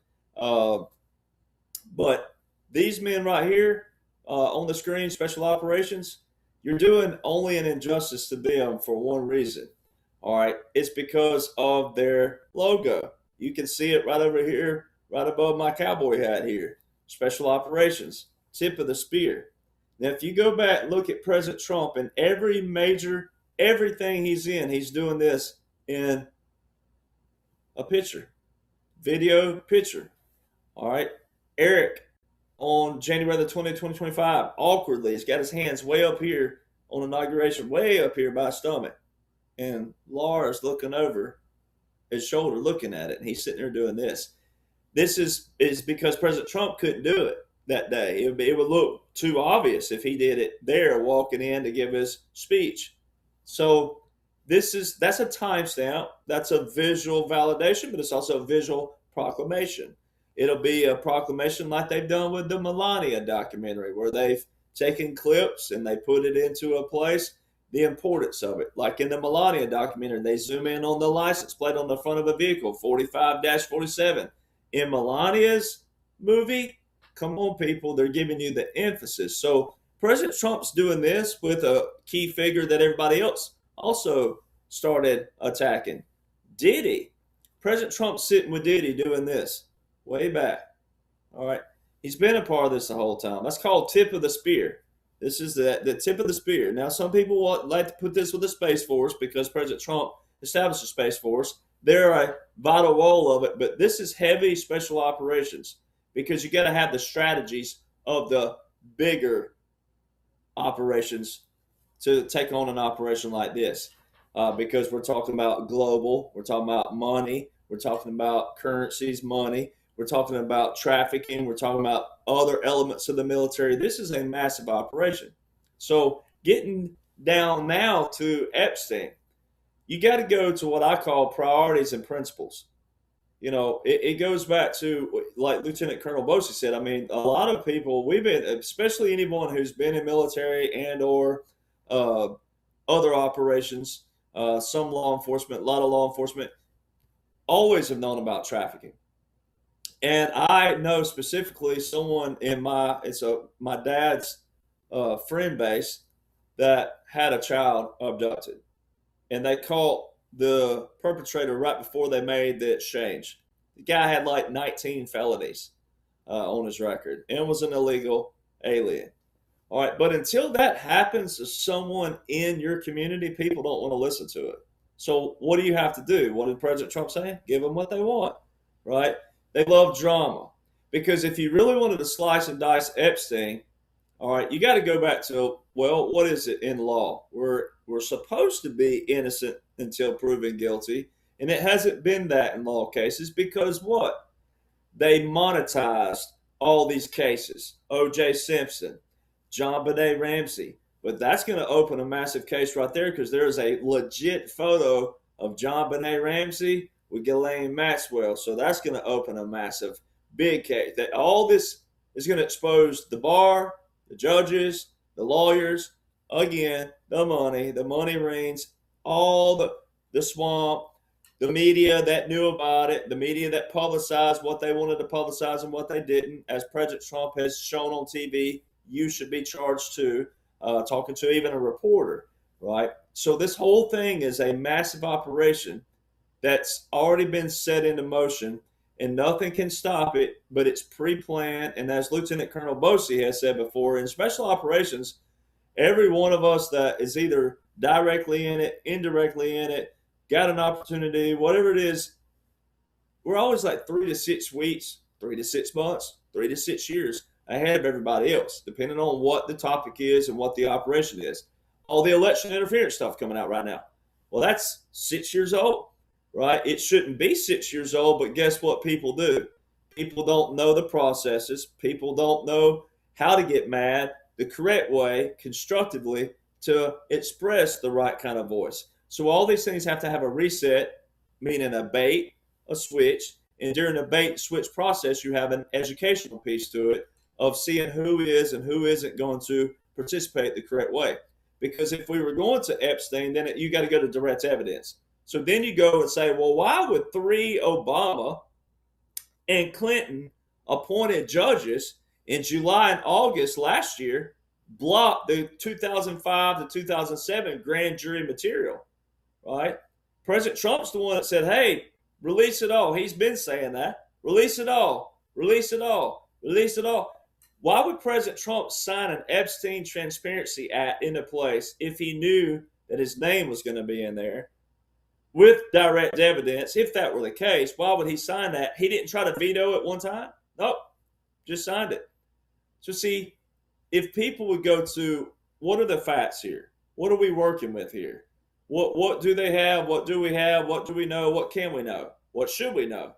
but these men right here on the screen, special operations, you're doing only an injustice to them for one reason. All right, it's because of their logo. You can see it right over here, right above my cowboy hat here. Special operations, tip of the spear. Now, if you go back and look at President Trump and everything he's in, he's doing this in a picture, video picture. All right, Eric on January the 20th, 2025, awkwardly, he's got his hands way up here on inauguration, way up here by his stomach. And Laura's looking over his shoulder, looking at it, and he's sitting there doing this. This is because President Trump couldn't do it that day. It would look too obvious if he did it there, walking in to give his speech. So that's a timestamp. That's a visual validation, but it's also a visual proclamation. It'll be a proclamation like they've done with the Melania documentary, where they've taken clips and they put it into a place. The importance of it, like in the Melania documentary, they zoom in on the license plate on the front of a vehicle, 45-47. In Melania's movie, come on, people, they're giving you the emphasis. So President Trump's doing this with a key figure that everybody else also started attacking. Diddy. President Trump's sitting with Diddy doing this way back. All right. He's been a part of this the whole time. That's called tip of the spear. This is the tip of the spear. Now, some people like to put this with the Space Force because President Trump established the Space Force. They're a vital role of it, but this is heavy special operations because you got to have the strategies of the bigger operations to take on an operation like this because we're talking about global, we're talking about money, we're talking about currencies, money, we're talking about trafficking, we're talking about other elements of the military. This is a massive operation. So getting down now to Epstein, you got to go to what I call priorities and principles. It goes back to, like Lieutenant Colonel Bosey said, I mean, a lot of people, especially anyone who's been in military and or other operations, some law enforcement, a lot of law enforcement, always have known about trafficking. And I know specifically someone in my dad's friend base that had a child abducted. And they caught the perpetrator right before they made the exchange. The guy had like 19 felonies on his record and was an illegal alien. All right, but until that happens to someone in your community, people don't want to listen to it. So what do you have to do? What did President Trump say? Give them what they want, right? They love drama. Because if you really wanted to slice and dice Epstein, all right, you got to go back to, well, what is it in law? We're supposed to be innocent until proven guilty, and it hasn't been that in law cases because what? They monetized all these cases. O.J. Simpson, John Benet Ramsey. But that's going to open a massive case right there because there is a legit photo of John Benet Ramsey with Ghislaine Maxwell. So that's going to open a massive, big case. That all this is going to expose the bar, the judges, the lawyers, again, the money rings, all the swamp, the media that knew about it, the media that publicized what they wanted to publicize and what they didn't. As President Trump has shown on TV, you should be charged too. talking to even a reporter, right? So this whole thing is a massive operation that's already been set into motion, and nothing can stop it, but it's pre-planned. And as Lieutenant Colonel Bosey has said before, in special operations, every one of us that is either directly in it, indirectly in it, got an opportunity, whatever it is, we're always like 3 to 6 weeks, 3 to 6 months, 3 to 6 years ahead of everybody else, depending on what the topic is and what the operation is. All the election interference stuff coming out right now. Well, that's 6 years old, right? It shouldn't be 6 years old, but guess what people do? People don't know the processes. People don't know how to get mad the correct way, constructively, to express the right kind of voice. So all these things have to have a reset, meaning a bait, a switch, and during the bait and switch process, you have an educational piece to it of seeing who is and who isn't going to participate the correct way. Because if we were going to Epstein, then you got to go to direct evidence. So then you go and say, well, why would 3 Obama and Clinton appointed judges in July and August last year block the 2005 to 2007 grand jury material, right? President Trump's the one that said, hey, release it all. He's been saying that. Release it all. Release it all. Release it all. Why would President Trump sign an Epstein Transparency Act into place if he knew that his name was going to be in there with direct evidence? If that were the case, why would he sign that? He didn't try to veto it one time. Nope, just signed it. So see, if people would go to, what are the facts here? What are we working with here? What do they have? What do we have? What do we know? What can we know? What should we know?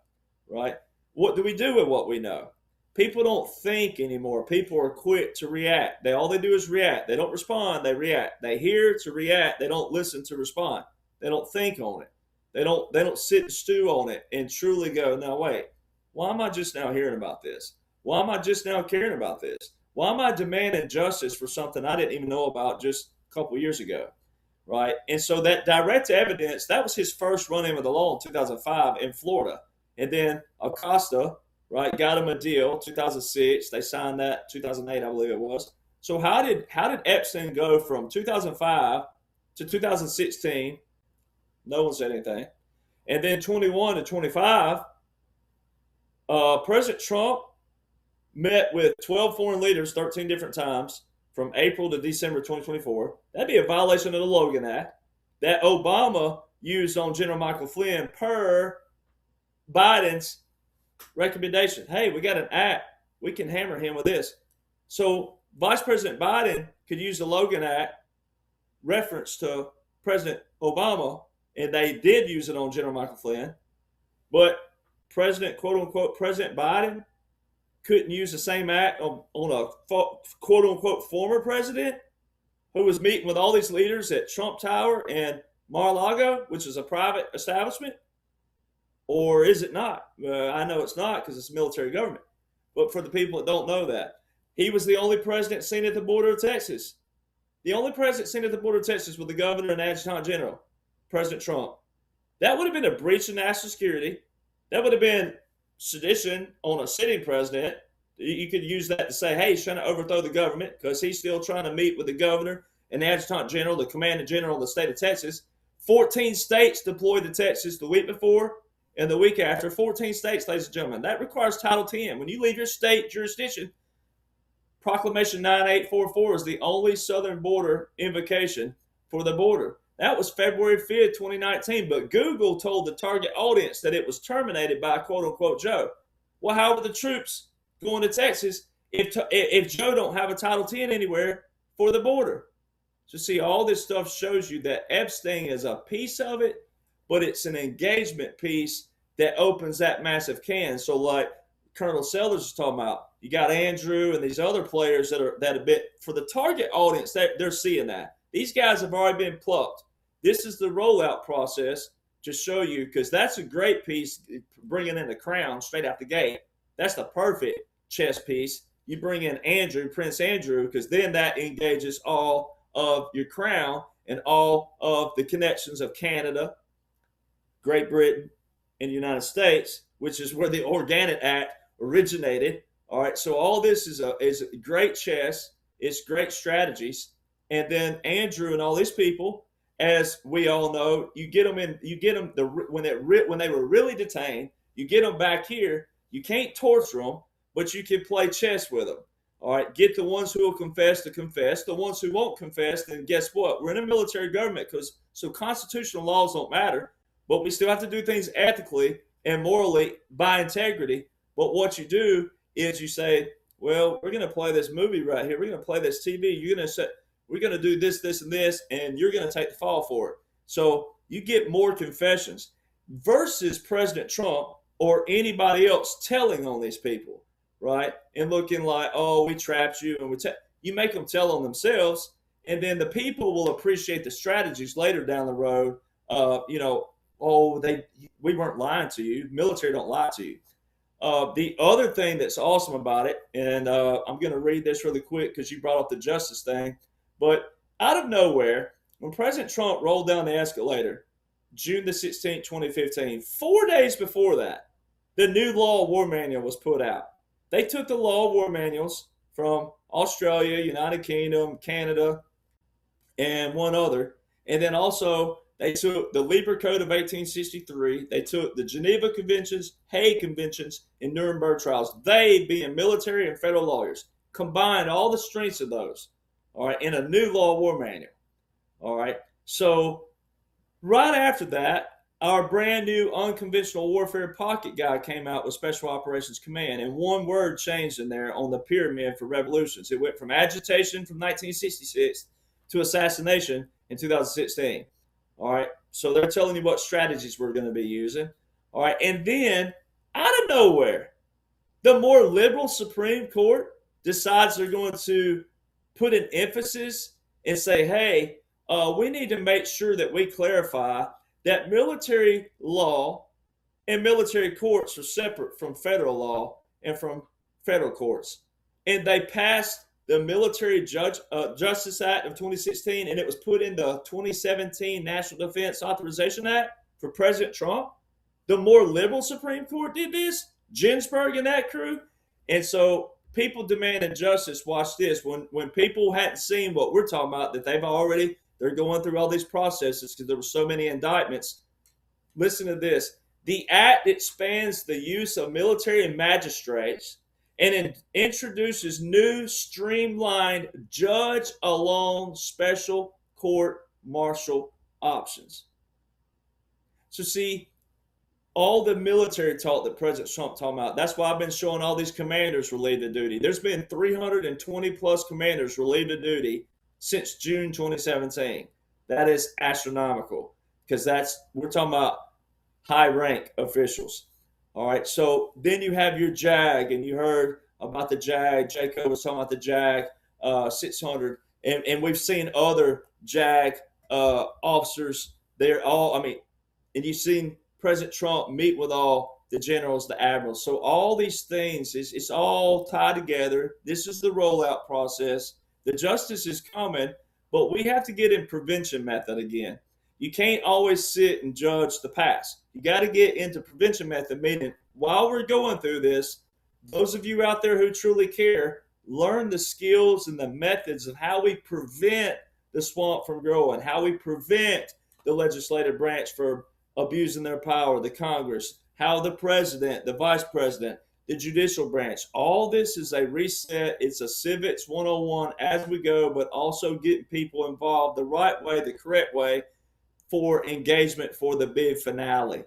Right? What do we do with what we know? People don't think anymore. People are quick to react. All they do is react. They don't respond. They react. They hear to react. They don't listen to respond. They don't think on it. They don't sit and stew on it and truly go, now wait, why am I just now hearing about this? Why am I just now caring about this? Why am I demanding justice for something I didn't even know about just a couple of years ago? Right? And so that direct evidence, that was his first run-in with the law in 2005 in Florida. And then Acosta, right, got him a deal 2006. They signed that 2008, I believe it was. So how did Epstein go from 2005 to 2016? No one said anything. And then 21 to 25, President Trump met with 12 foreign leaders 13 different times from April to December 2024. That'd be a violation of the Logan Act that Obama used on General Michael Flynn per Biden's recommendation. Hey, we got an act. We can hammer him with this. So Vice President Biden could use the Logan Act reference to President Obama, and they did use it on General Michael Flynn. But President, quote unquote, President Biden couldn't use the same act on a quote unquote former president who was meeting with all these leaders at Trump Tower and Mar-a-Lago, which is a private establishment. Or is it not? I know it's not because it's military government. But for the people that don't know that, he was the only president seen at the border of Texas. The only president seen at the border of Texas was the governor and adjutant general, President Trump. That would have been a breach of national security. That would have been sedition on a sitting president. You could use that to say, hey, he's trying to overthrow the government because he's still trying to meet with the governor and the adjutant general, the commanding general of the state of Texas. 14 states deployed to Texas the week before and the week after. 14 states, ladies and gentlemen. That requires Title 10. When you leave your state jurisdiction, Proclamation 9844 is the only southern border invocation for the border. That was February 5th, 2019. But Google told the target audience that it was terminated by quote-unquote Joe. Well, how are the troops going to Texas if Joe don't have a Title 10 anywhere for the border? So see, all this stuff shows you that Epstein is a piece of it, but it's an engagement piece that opens that massive can. So like Colonel Sellers is talking about, you got Andrew and these other players that a bit for the target audience, they're seeing that. These guys have already been plucked. This is the rollout process to show you, because that's a great piece, bringing in the crown straight out the gate. That's the perfect chess piece. You bring in Andrew, Prince Andrew, because then that engages all of your crown and all of the connections of Canada, Great Britain, and the United States, which is where the Organic Act originated. All right, so all this is a great chess. It's great strategies. and then Andrew and all these people, as we all know, you get them when they were really detained. You get them back here. You can't torture them, but you can play chess with them. All right, get the ones who will confess to confess. The ones who won't confess, then guess what? We're in a military government, so constitutional laws don't matter, but we still have to do things ethically and morally by integrity. But what you do is you say, well, we're going to play this movie right here. We're going to play this TV. We're going to do this, this, and this, and you're going to take the fall for it. So you get more confessions versus President Trump or anybody else telling on these people, right? And looking like, oh, we trapped you, and you make them tell on themselves, and then the people will appreciate the strategies later down the road. We weren't lying to you. Military don't lie to you. The other thing that's awesome about it, and I'm going to read this really quick because you brought up the justice thing, but out of nowhere, when President Trump rolled down the escalator, June the 16th, 2015, 4 days before that, the new Law of War Manual was put out. They took the Law of War Manuals from Australia, United Kingdom, Canada, and one other, and then also they took the Lieber Code of 1863. They took the Geneva Conventions, Hague Conventions, and Nuremberg trials. They, being military and federal lawyers, combined all the strengths of those, all right, in a new Law of War Manual. All right. So right after that, our brand new unconventional warfare pocket guide came out with Special Operations Command, and one word changed in there on the pyramid for revolutions. It went from agitation from 1966 to assassination in 2016. All right, so they're telling you what strategies we're going to be using. All right, and then out of nowhere, the more liberal Supreme Court decides they're going to put an emphasis and say, hey, we need to make sure that we clarify that military law and military courts are separate from federal law and from federal courts. And they passed the Military Justice Act of 2016, and it was put in the 2017 National Defense Authorization Act for President Trump. The more liberal Supreme Court did this, Ginsburg and that crew. And so people demanded justice. Watch this. When people hadn't seen what we're talking about, that they're going through all these processes because there were so many indictments. Listen to this. The act expands the use of military magistrates and it introduces new streamlined judge-alone special court-martial options. So see, all the military talk that President Trump talking about, that's why I've been showing all these commanders relieved of duty. There's been 320 plus commanders relieved of duty since June 2017. That is astronomical because we're talking about high rank officials. All right, so then you have your JAG, and you heard about the JAG. Jaco was talking about the JAG 600, and we've seen other JAG officers. They're all, and you've seen President Trump meet with all the generals, the admirals. So all these things, it's all tied together. This is the rollout process. The justice is coming, but we have to get in prevention method again. You can't always sit and judge the past. You got to get into prevention method, meaning while we're going through this, those of you out there who truly care, learn the skills and the methods of how we prevent the swamp from growing, how we prevent the legislative branch from abusing their power, the Congress, how the president, the vice president, the judicial branch, all this is a reset. It's a civics 101 as we go, but also getting people involved the right way, the correct way, for engagement for the big finale.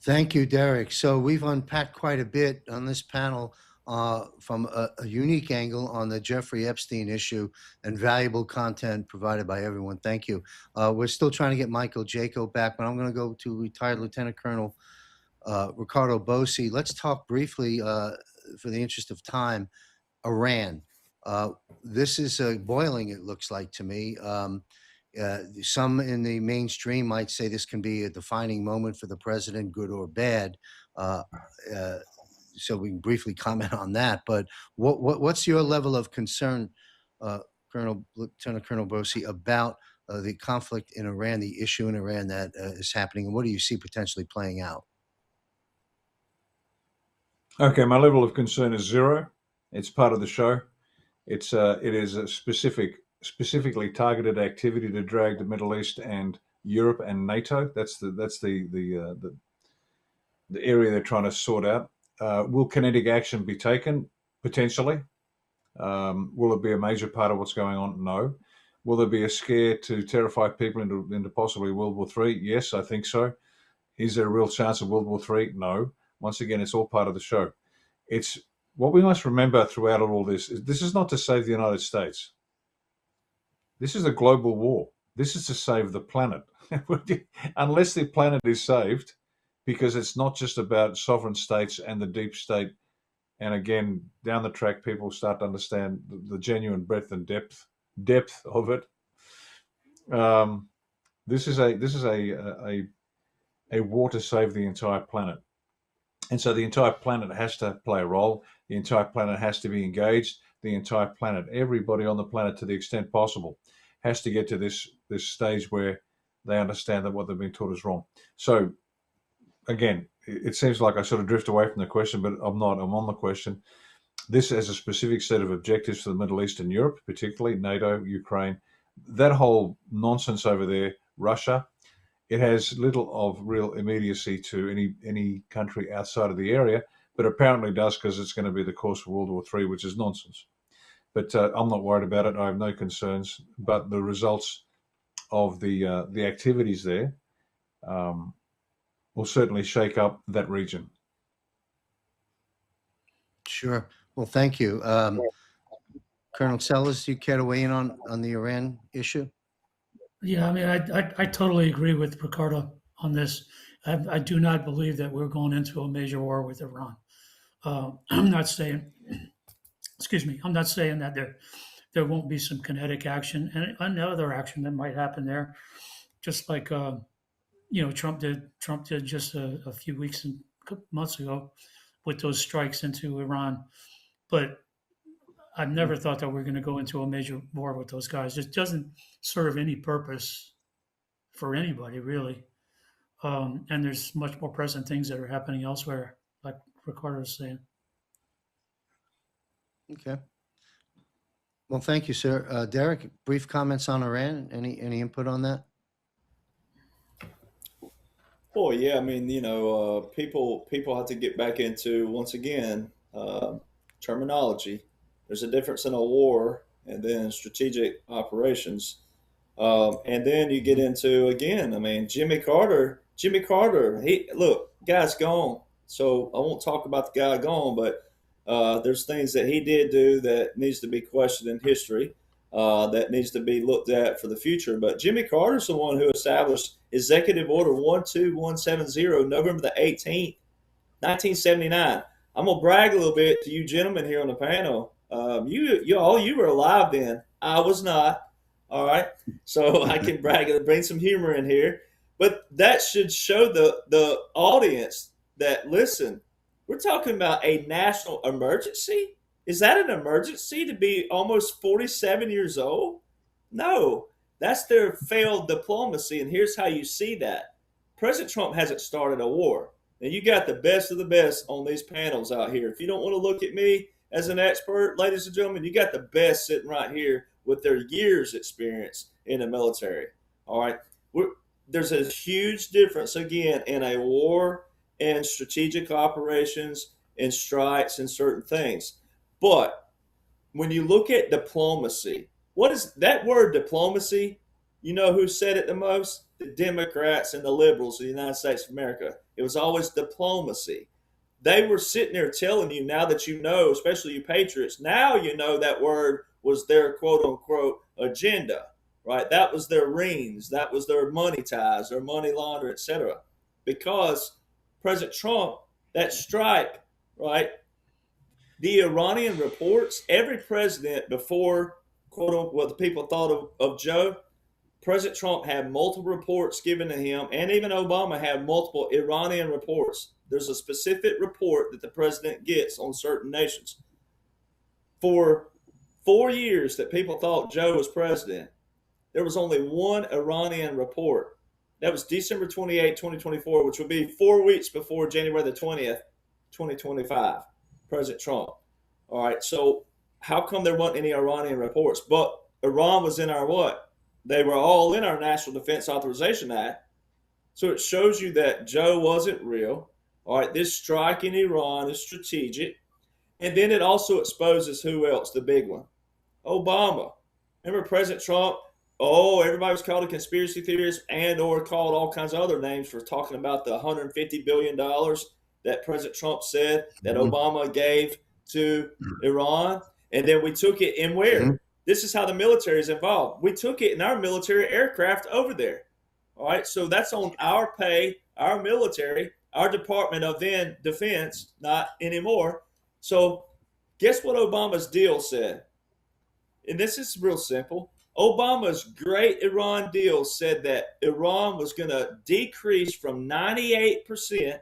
Thank you, Derek. So we've unpacked quite a bit on this panel from a unique angle on the Jeffrey Epstein issue and valuable content provided by everyone. Thank you. We're still trying to get Michael Jaco back, but I'm going to go to retired Lieutenant Colonel Ricardo Bosi. Let's talk briefly, for the interest of time, Iran. This is boiling, it looks like to me. Some in the mainstream might say this can be a defining moment for the president, good or bad. So we can briefly comment on that. But what's your level of concern, Lieutenant Colonel Bosi, about the conflict in Iran, the issue in Iran that is happening, and what do you see potentially playing out?
Okay, my level of concern is zero. It's part of the show. It is a specifically targeted activity to drag the Middle East and Europe and NATO. That's the area they're trying to sort out. Will kinetic action be taken? Potentially. Will it be a major part of what's going on? No. Will there be a scare to terrify people into possibly World War III? Yes, I think so. Is there a real chance of World War III? No. Once again, it's all part of the show. It's what we must remember throughout all this is not to save the United States. This is a global war. This is to save the planet. Unless the planet is saved, because it's not just about sovereign states and the deep state. And again, down the track, people start to understand the genuine breadth and depth of it. This is a war to save the entire planet. And so the entire planet has to play a role. The entire planet has to be engaged. The entire planet, everybody on the planet to the extent possible, has to get to this stage where they understand that what they've been taught is wrong. So again, it seems like I sort of drift away from the question, but I'm not. I'm on the question. This has a specific set of objectives for the Middle East and Europe, particularly NATO, Ukraine, that whole nonsense over there, Russia. It has little of real immediacy to any country outside of the area, but apparently does because it's going to be the course for World War III, which is nonsense. But I'm not worried about it. I have no concerns. But the results of the activities there will certainly shake up that region.
Sure. Well, thank you. Colonel Sellers, do you care to weigh in on the Iran issue?
Yeah, I mean, I totally agree with Ricardo on this. I do not believe that we're going into a major war with Iran. I'm not saying, excuse me, I'm not saying that there won't be some kinetic action and other action that might happen there, just like Trump did just a few weeks and months ago with those strikes into Iran. But I've never thought that we're going to go into a major war with those guys. It doesn't serve any purpose for anybody, really. And there's much more present things that are happening elsewhere, like Ricardo was saying.
Okay. Well, thank you, sir. Derek, brief comments on Iran. Any input on that?
Well, yeah, I mean, people have to get back into, once again, terminology. There's a difference in a war and then strategic operations. And then you get into, again, I mean, Jimmy Carter, guy's gone. So I won't talk about the guy gone, but there's things that he did do that needs to be questioned in history, that needs to be looked at for the future. But Jimmy Carter's the one who established Executive Order 12170, November the 18th, 1979. I'm going to brag a little bit to you gentlemen here on the panel. You were alive then. I was not. All right. So I can brag and bring some humor in here. But that should show the audience that, listen, we're talking about a national emergency. Is that an emergency to be almost 47 years old? No, that's their failed diplomacy. And here's how you see that. President Trump hasn't started a war. Now, you got the best of the best on these panels out here. If you don't want to look at me as an expert, ladies and gentlemen, you got the best sitting right here with their years experience in the military. All right. There's a huge difference, again, in a war and strategic operations and strikes and certain things. But when you look at diplomacy, what is that word diplomacy? You know who said it the most? The Democrats and the liberals of the United States of America. It was always diplomacy. They were sitting there telling you, now that you know, especially you patriots, now you know that word was their quote unquote agenda, right? That was their rings. That was their money ties, their money laundering, etc. Because President Trump, that strike, right? The Iranian reports, every president before, quote unquote, what the people thought of Joe, President Trump had multiple reports given to him, and even Obama had multiple Iranian reports. There's a specific report that the president gets on certain nations. For 4 years that people thought Joe was president, there was only one Iranian report. That was December 28, 2024, which would be 4 weeks before January the 20th, 2025, President Trump. All right, so how come there weren't any Iranian reports? But Iran was in our what? They were all in our National Defense Authorization Act. So it shows you that Joe wasn't real. All right, this strike in Iran is strategic. And then it also exposes who else, the big one? Obama. Remember President Trump? Oh, everybody was called a conspiracy theorist and or called all kinds of other names for talking about the $150 billion that President Trump said that Obama gave to Iran. And then we took it in where? This is how the military is involved. We took it in our military aircraft over there. All right, so that's on our pay, our military, our Department of then Defense, not anymore. So guess what Obama's deal said? And this is real simple. Obama's great Iran deal said that Iran was going to decrease from 98%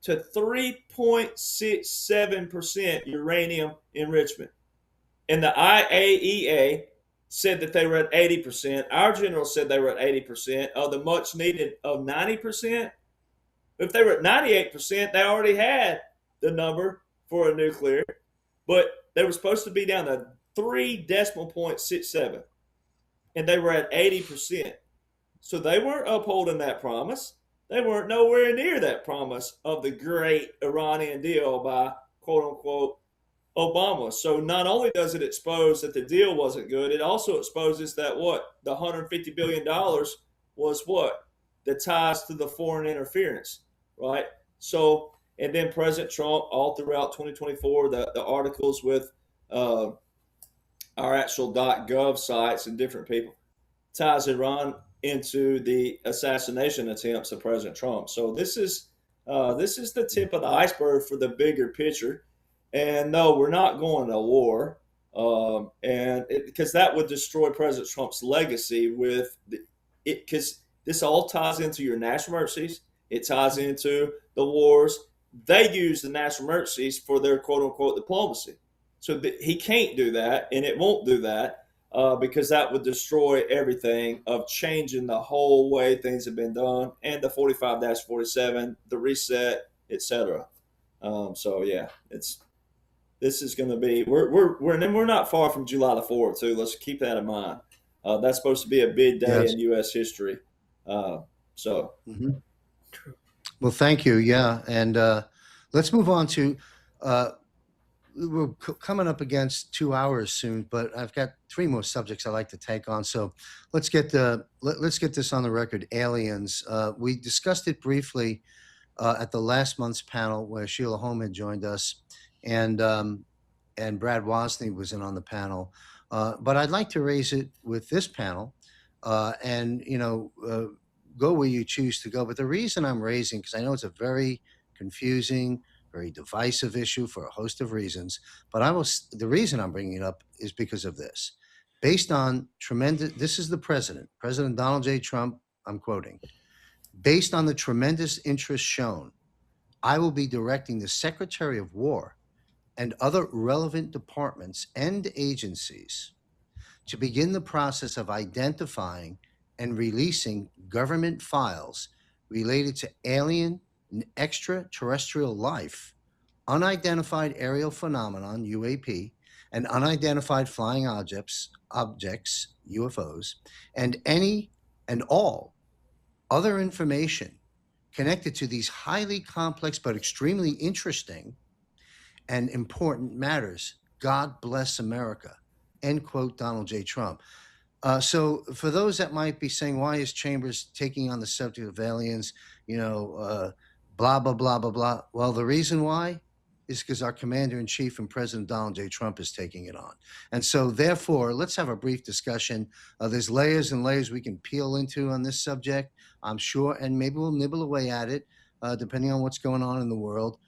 to 3.67% uranium enrichment. And the IAEA said that they were at 80%. Our general said they were at 80% of the much needed of 90%. If they were at 98%, they already had the number for a nuclear, but they were supposed to be down to 3.67, and they were at 80%. So they weren't upholding that promise. They weren't nowhere near that promise of the great Iranian deal by quote unquote Obama. So not only does it expose that the deal wasn't good, it also exposes that what the $150 billion was what the ties to the foreign interference, right? So, and then President Trump, all throughout 2024, the articles with our actual .gov sites and different people ties Iran into the assassination attempts of President Trump. So this is the tip of the iceberg for the bigger picture. And no, we're not going to war, because that would destroy President Trump's legacy with it. Because this all ties into your national emergencies. It ties into the wars. They use the national emergencies for their quote unquote diplomacy. So he can't do that, and it won't do that because that would destroy everything of changing the whole way things have been done, and the 45-47, the reset, etc. So yeah, this is going to be we're not far from July the 4th too. Let's keep that in mind. That's supposed to be a big day in U.S. history. So.
True.
Well, thank you. Yeah, and let's move on to. We're coming up against 2 hours soon, but I've got 3 more subjects I'd like to take on. So let's get this on the record. Aliens. We discussed it briefly at the last month's panel where Sheila Holm had joined us, and Brad Wozny was in on the panel. But I'd like to raise it with this panel, and go where you choose to go. But the reason I'm raising, because I know it's a very confusing, very divisive issue for a host of reasons, but the reason I'm bringing it up is because of this. Based on this is the President Donald J. Trump, I'm quoting, based on the tremendous interest shown, I will be directing the Secretary of War and other relevant departments and agencies to begin the process of identifying and releasing government files related to alien and extraterrestrial life, unidentified aerial phenomenon, UAP, and unidentified flying objects, UFOs, and any and all other information connected to these highly complex but extremely interesting and important matters. God bless America. End quote, Donald J. Trump. So for those that might be saying, why is Chambers taking on the subject of aliens, blah, blah, blah, blah, blah. Well, the reason why is because our Commander-in-Chief and President Donald J. Trump is taking it on. And so therefore, let's have a brief discussion. There's layers and layers we can peel into on this subject, I'm sure, and maybe we'll nibble away at it, depending on what's going on in the world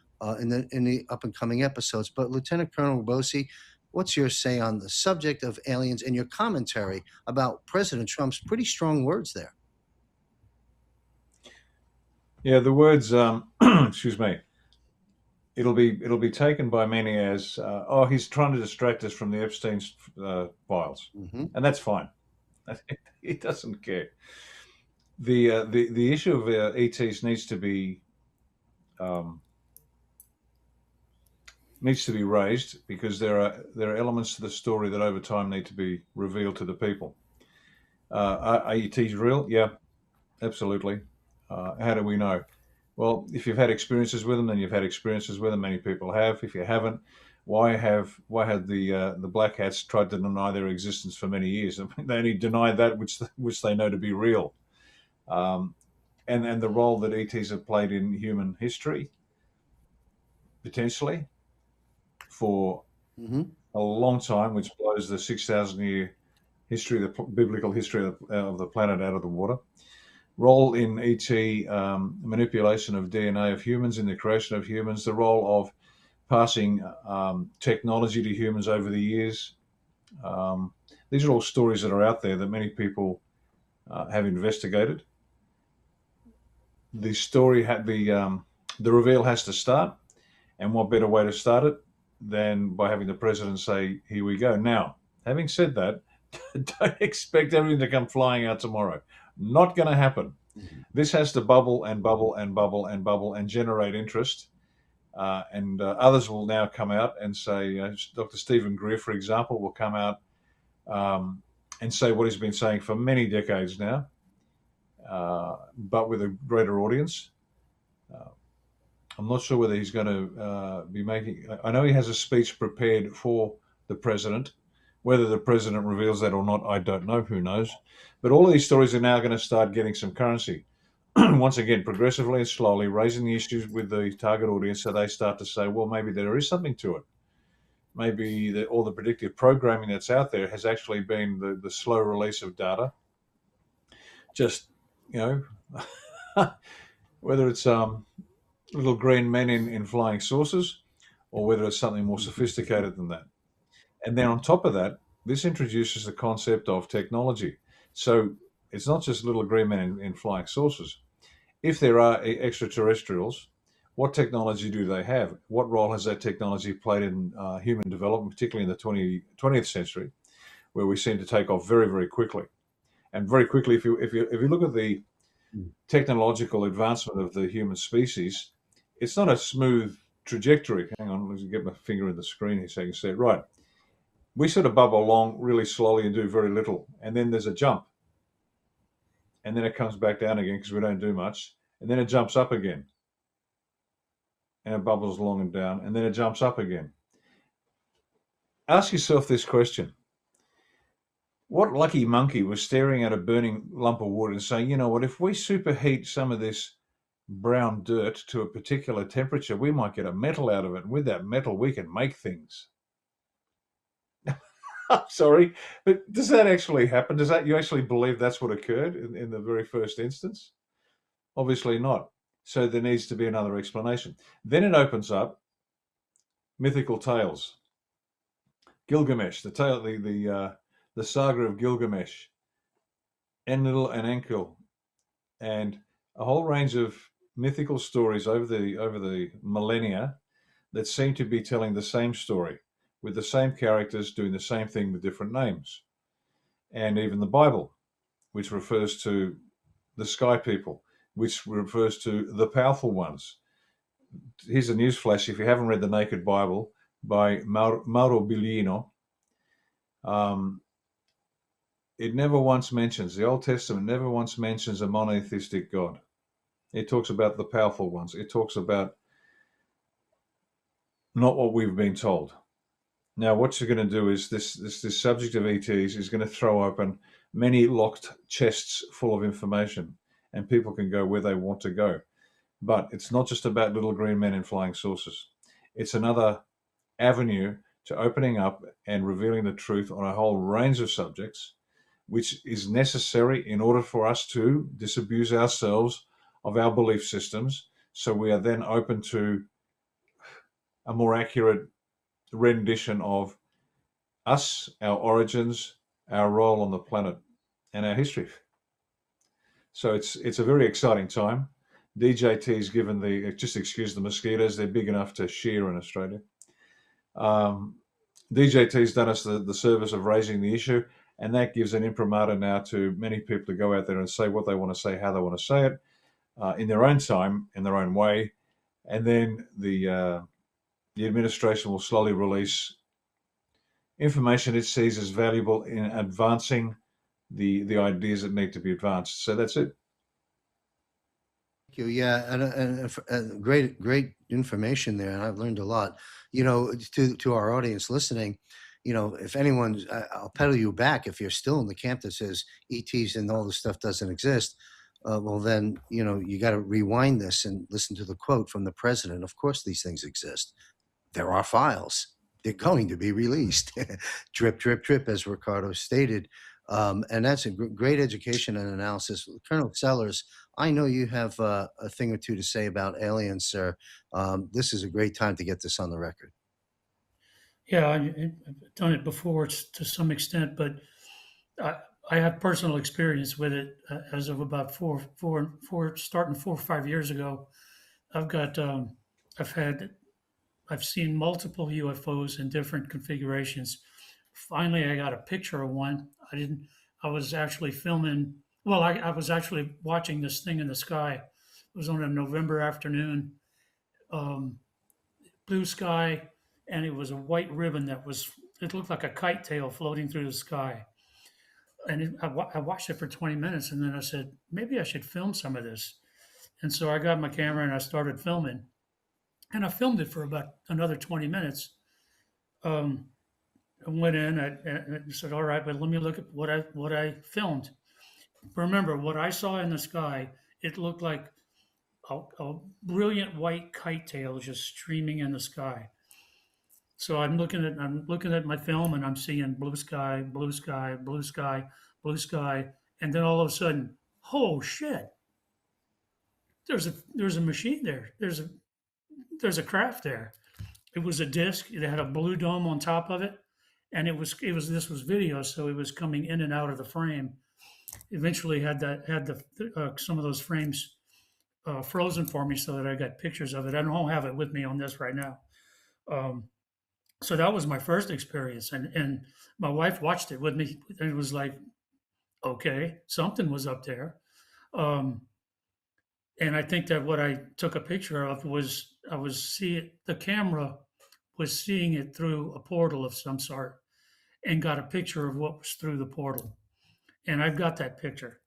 in the up-and-coming episodes. But Lieutenant Colonel Rabosi, what's your say on the subject of aliens and your commentary about President Trump's pretty strong words there?
Yeah, the words, excuse me, it'll be taken by many as, he's trying to distract us from the Epstein files, and that's fine. He doesn't care. The issue of ETs needs to be needs to be raised, because there are elements to the story that over time need to be revealed to the people. Are ETs real? Yeah, absolutely. How do we know? Well, if you've had experiences with them, then you've had experiences with them. Many people have. If you haven't, why have the black hats tried to deny their existence for many years? I mean, they only deny that which they know to be real. And the role that ETs have played in human history, potentially, for a long time, which blows the 6,000-year history, the biblical history of the planet out of the water. Role in ET manipulation of DNA of humans, in the creation of humans, the role of passing technology to humans over the years. These are all stories that are out there that many people have investigated. The story the reveal has to start, and what better way to start it than by having the president say, "Here we go." Now, having said that, don't expect everything to come flying out tomorrow. Not going to happen. This has to bubble and bubble and bubble and bubble and generate interest. And others will now come out and say, Dr. Stephen Greer, for example, will come out and say what he's been saying for many decades now, but with a greater audience. I'm not sure whether he's going to be making... I know he has a speech prepared for the president. Whether the president reveals that or not, I don't know. Who knows? But all of these stories are now going to start getting some currency. Once again, progressively and slowly, raising the issues with the target audience, so they start to say, well, maybe there is something to it. Maybe all the predictive programming that's out there has actually been the slow release of data. Just, whether it's little green men in flying saucers, or whether it's something more sophisticated than that. And then on top of that, this introduces the concept of technology. So it's not just little green men in flying saucers. If there are extraterrestrials, what technology do they have? What role has that technology played in human development, particularly in the 20th century, where we seem to take off very, very quickly? And very quickly, if you look at the technological advancement of the human species, it's not a smooth trajectory. Hang on, let me get my finger in the screen here so you can see it right. We sort of bubble along really slowly and do very little, and then there's a jump. And then it comes back down again because we don't do much. And then it jumps up again. And it bubbles along and down. And then it jumps up again. Ask yourself this question. What lucky monkey was staring at a burning lump of wood and saying, you know what, if we superheat some of this brown dirt to a particular temperature, we might get a metal out of it. And with that metal, we can make things. I'm sorry, but does that actually happen? Does that, you actually believe that's what occurred in the very first instance? Obviously not. So there needs to be another explanation. Then it opens up mythical tales. Gilgamesh, the saga of Gilgamesh, Enlil and Enlil, and a whole range of mythical stories over the millennia that seem to be telling the same story, with the same characters doing the same thing with different names. And even the Bible, which refers to the sky people, which refers to the powerful ones. Here's a newsflash: if you haven't read the Naked Bible by Mauro Biglino, it never once mentions, the Old Testament never once mentions a monotheistic God. It talks about the powerful ones. It talks about not what we've been told. Now, what you're going to do is this subject of ETs is going to throw open many locked chests full of information, and people can go where they want to go. But it's not just about little green men in flying saucers. It's another avenue to opening up and revealing the truth on a whole range of subjects, which is necessary in order for us to disabuse ourselves of our belief systems, so we are then open to a more accurate rendition of us, our origins, our role on the planet, and our history. So it's a very exciting time. DJT's given just excuse the mosquitoes, they're big enough to shear in Australia. DJT's done us the service of raising the issue, and that gives an imprimatur now to many people to go out there and say what they want to say, how they want to say it, in their own time, in their own way. And then the the administration will slowly release information it sees as valuable in advancing the ideas that need to be advanced. So that's it.
Thank you. Yeah, and great information there, and I've learned a lot. To our audience listening, if anyone's, I'll pedal you back. If you're still in the camp that says ETs and all this stuff doesn't exist, well then you got to rewind this and listen to the quote from the president. Of course, these things exist. There are files. They're going to be released. Drip, drip, drip, as Ricardo stated. And that's a great education and analysis. Colonel Sellers, I know you have a thing or two to say about aliens, sir. This is a great time to get this on the record.
Yeah, I've done it before to some extent, but I have personal experience with it as of about starting 4 or 5 years ago. I've seen multiple UFOs in different configurations. Finally, I got a picture of one. I was actually filming. Well, I was actually watching this thing in the sky. It was on a November afternoon, blue sky, and it was a white ribbon it looked like a kite tail floating through the sky. And I watched it for 20 minutes, and then I said, maybe I should film some of this. And so I got my camera and I started filming. And I filmed it for about another 20 minutes. I went in and said, all right, but let me look at what I filmed. Remember, what I saw in the sky, it looked like a brilliant white kite tail just streaming in the sky. So I'm looking at my film, and I'm seeing blue sky, blue sky, blue sky, blue sky, and then all of a sudden, oh shit! There's a machine there. There's a craft there. It was a disc. It had a blue dome on top of it, and this was video, so it was coming in and out of the frame. Eventually, had some of those frames frozen for me, so that I got pictures of it. I don't have it with me on this right now. So that was my first experience, and my wife watched it with me, and it was like, okay, something was up there. And I think that what I took a picture of was the camera was seeing it through a portal of some sort, and got a picture of what was through the portal. And I've got that picture.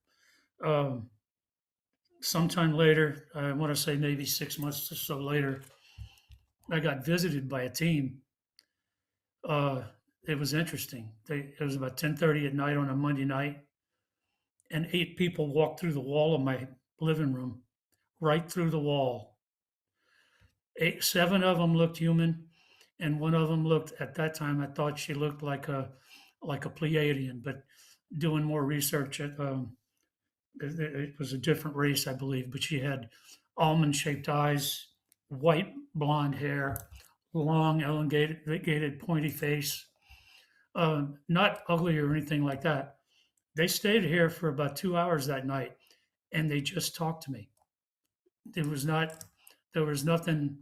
Sometime later, I want to say maybe 6 months or so later, I got visited by a team. It was interesting. It was about 10:30 at night on a Monday night, and 8 people walked through the wall of my living room, right through the wall. 7 of them looked human, and one of them looked, at that time, I thought she looked like a Pleiadian, but doing more research, it was a different race, I believe, but she had almond-shaped eyes, white blonde hair, long, elongated, pointy face, not ugly or anything like that. They stayed here for about 2 hours that night, and they just talked to me. There was nothing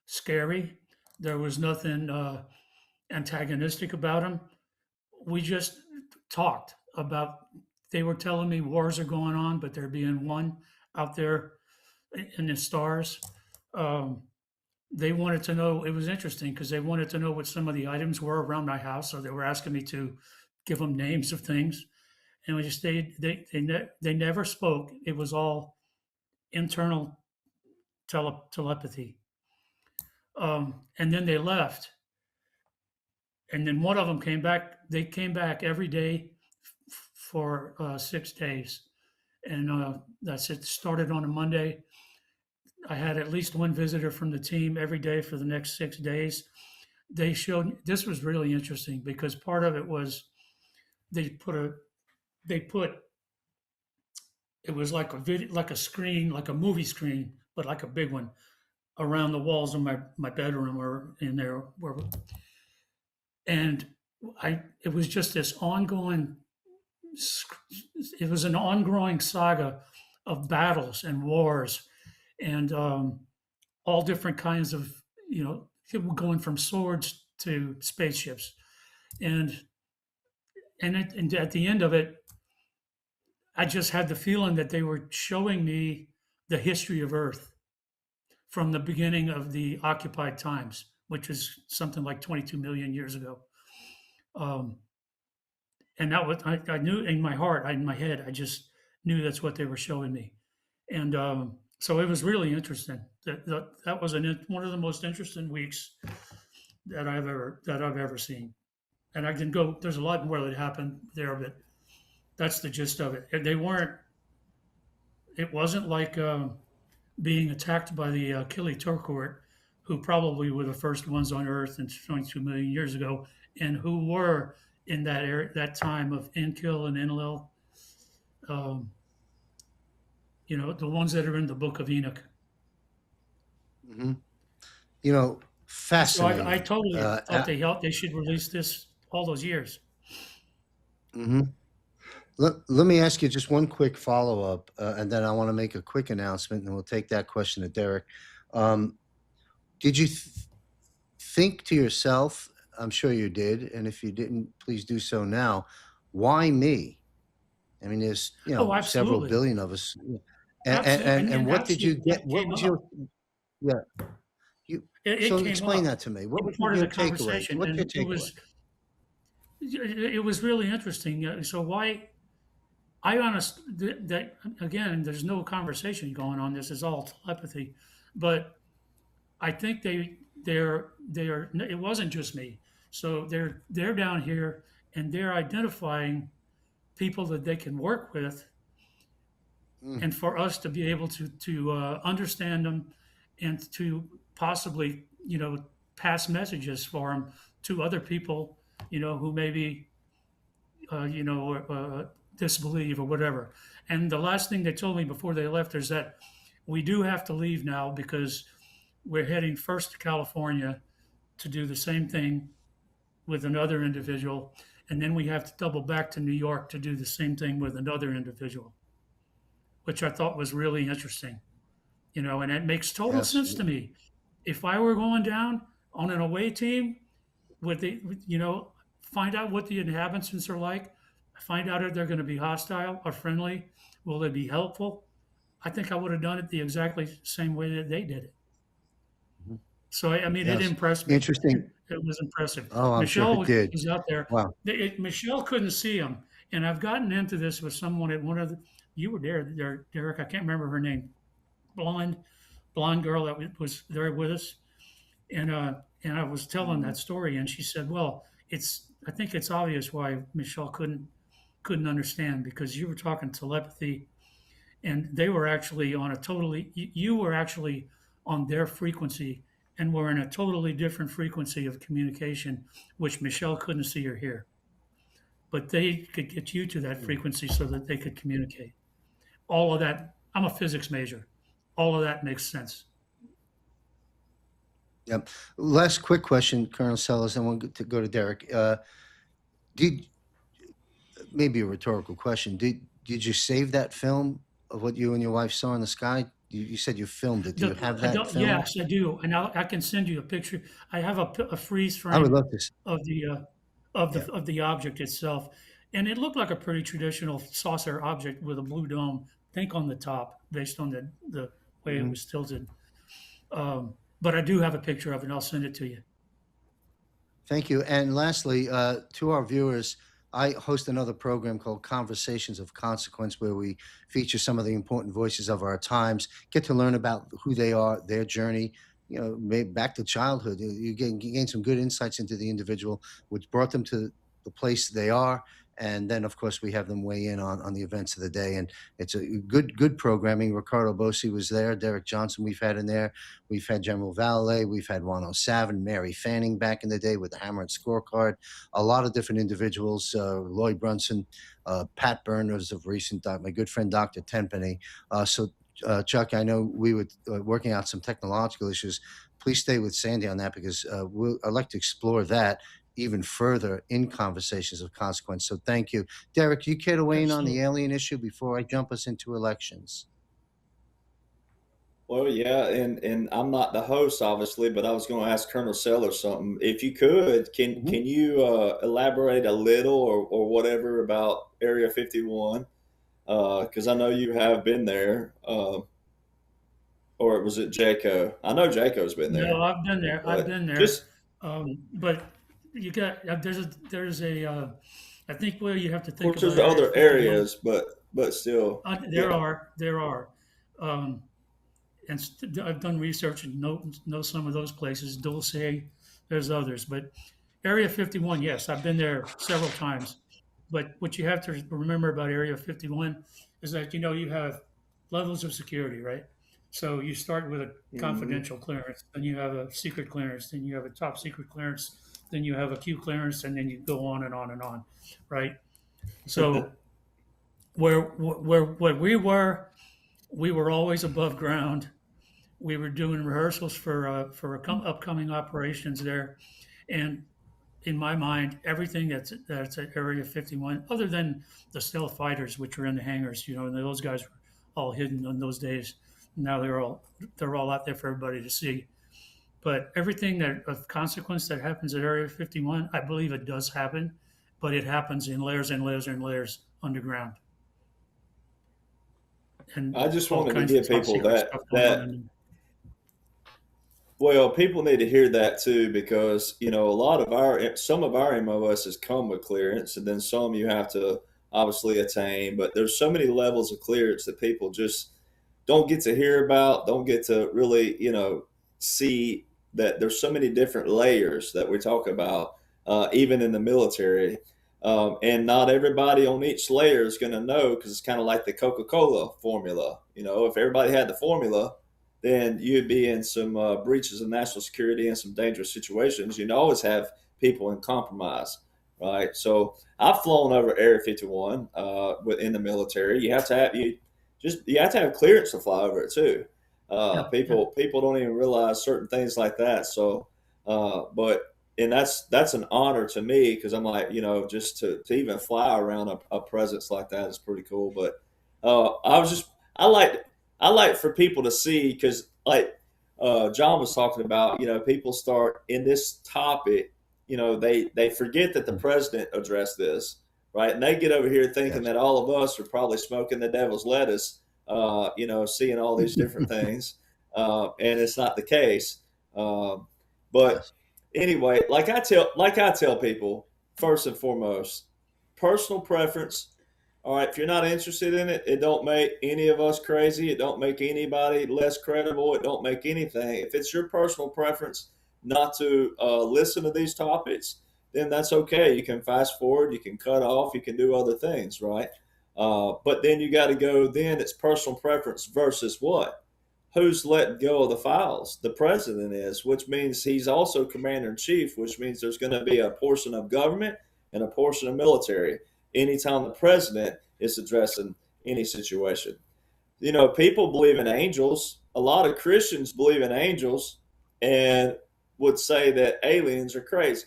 scary. There was nothing antagonistic about them. We just talked about. They were telling me wars are going on, but they're being won out there in the stars. They wanted to know. It was interesting because they wanted to know what some of the items were around my house, so they were asking me to give them names of things, and we just stayed. They never spoke. It was all internal telepathy. And then they left. And then one of them came back. They came back every day for 6 days. And that's it. Started on a Monday. I had at least one visitor from the team every day for the next 6 days. This was really interesting because part of it was it was like a video, like a screen, like a movie screen, but like a big one around the walls of my bedroom or in there. And it was just this ongoing, it was an ongoing saga of battles and wars and all different kinds of, going from swords to spaceships. And at the end of it, I just had the feeling that they were showing me the history of Earth from the beginning of the occupied times, which is something like 22 million years ago. And that was, I knew in my heart, in my head, I just knew that's what they were showing me. And so it was really interesting. That was one of the most interesting weeks that I've ever seen. And I can go. There's a lot more that happened there, but that's the gist of it. They weren't. It wasn't like being attacked by the Kili Turcourt, who probably were the first ones on Earth in 22 million years ago, and who were in that era, that time of Enlil and Enlil. The ones that are in the Book of Enoch.
Mm-hmm.
So
Fascinating.
I totally thought they should release this all those years.
Mm-hmm. Let me ask you just one quick follow-up, and then I want to make a quick announcement, and we'll take that question to Derek. Did you think to yourself, I'm sure you did, and if you didn't, please do so now, why me? I mean, there's, several
Absolutely.
billion of us.
Absolutely.
And what did you get?
That
What
came
was
up.
your,
It
so
came
explain
up.
that to me.
It
What
was
was
part of
your
the
takeaway?
conversation,
What's
and
your
it
takeaway?
was really interesting. So why? I honestly that again, there's no conversation going on. This is all telepathy, but I think they're it wasn't just me. So they're down here and they're identifying people that they can work with,
Mm,
and for us to be able to understand them and to possibly pass messages for them to other people who maybe disbelieve or whatever. And the last thing they told me before they left is that we do have to leave now because we're heading first to California to do the same thing with another individual, and then we have to double back to New York to do the same thing with another individual, which I thought was really interesting. And it makes total
yes.
sense to me. If I were going down on an away team, would they, find out what the inhabitants are like, find out if they're going to be hostile or friendly, will they be helpful? I think I would have done it the exactly same way that they did it.
Mhm.
So I mean, it
Yes.
impressed me.
Interesting.
It was impressive.
Oh, I'm sure
Michelle
it did.
was out there.
Wow.
Michelle couldn't see him, and I've gotten into this with someone at one of the. You were there, Derek. I can't remember her name. Blonde girl that was there with us, and I was telling that story, and she said, "Well, I think it's obvious why Michelle couldn't understand because you were talking telepathy, and they were actually on a totally. You were actually on their frequency, and were in a totally different frequency of communication, which Michelle couldn't see or hear, but they could get you to that frequency so that they could communicate. All of that. I'm a physics major. All of that makes sense."
Yep. Last quick question, Colonel Sellers, and we'll go to Derek. Did maybe a rhetorical question? Did you save that film of what you and your wife saw in the sky? You said you filmed it. Do you have that film?
Yes, I do, and I can send you a picture. I have a freeze
I would
frame
love to.
of the
Yeah.
of the object itself, and it looked like a pretty traditional saucer object with a blue dome. Think on the top, based on the way it
Mhm.
was tilted. But I do have a picture of it, and I'll send it to you.
Thank you. And lastly, to our viewers, I host another program called Conversations of Consequence, where we feature some of the important voices of our times, get to learn about who they are, their journey, maybe back to childhood. You gain some good insights into the individual, which brought them to the place they are. And then, of course, we have them weigh in on the events of the day. And it's a good programming. Ricardo Bossi was there. Derek Johnson we've had in there. We've had General Valet. We've had Juan O'Savin, Mary Fanning back in the day with the Hammer and Scorecard. A lot of different individuals, Lloyd Brunson, Pat Burners of recent, my good friend, Dr. Tenpenny. Chuck, I know we were working out some technological issues. Please stay with Sandy on that because I'd like to explore that even further in Conversations of Consequence. So thank you. Derek, you care to weigh in on the
Absolutely.
alien issue before I jump us into elections?
Well, yeah, and I'm not the host, obviously, but I was going to ask Colonel Sellers something. If you could, can
Mhm.
can you elaborate a little or whatever about Area 51? Because I know you have been there. or was it Jaco? I know Jaco's been
No,
there,
I've been there. I've
but
been there.
just
But you got there's a I think where you have to
of
think
course there's
about Area
other
51.
areas, but still, yeah.
There are, um, and I've done research and know some of those places. Dulce, there's others, but Area 51, yes, I've been there several times. But what you have to remember about Area 51 is that you have levels of security, right? So you start with a
Hmm.
confidential clearance, then you have a secret clearance, then you have a top secret clearance, then you have a Q clearance, and then you go on and on and on, right? So where we were always above ground. We were doing rehearsals for upcoming operations there, and in my mind, everything that's at Area 51, other than the stealth fighters, which were in the hangars, and those guys were all hidden in those days. Now they're all out there for everybody to see. But everything that of consequence that happens at Area 51, I believe it does happen, but it happens in layers and layers and layers underground, and
I just
all
wanted to
kinds of
give
top
people
secret
that
stuff going on
that
in there.
well, people need to hear that too, because a lot of some of our MOSs come with clearance, and then some you have to obviously attain. But there's so many levels of clearance that people just don't get to hear about, don't get to really see that there's so many different layers that we talk about, even in the military. And not everybody on each layer is going to know, because it's kind of like the Coca-Cola formula. If everybody had the formula, then you'd be in some breaches of national security and some dangerous situations. You'd always have people in compromise, right? So I've flown over Area 51 in the military. You have to have clearance to fly over it too.
Yeah, yeah.
People don't even realize certain things like that. So, but and that's an honor to me, because I'm like, just to even fly around a presence like that is pretty cool. But I was just I like for people to see, because like John was talking about, people start in this topic, they forget that the president addressed this, right? And they get over here thinking
Yes.
that all of us are probably smoking the devil's lettuce, seeing all these different things, and it's not the case. Um, but
Yes.
anyway, like I tell people, first and foremost, personal preference. All right, if you're not interested in it, it don't make any of us crazy. It don't make anybody less credible. It don't make anything. If it's your personal preference not to listen to these topics, then that's okay. You can fast forward. You can cut off. You can do other things, right? But then you got to go. Then it's personal preference versus what? Who's letting go of the files? The president is, which means he's also commander in chief, which means there's going to be a portion of government and a portion of military anytime the president is addressing any situation. People believe in angels. A lot of Christians believe in angels and would say that aliens are crazy.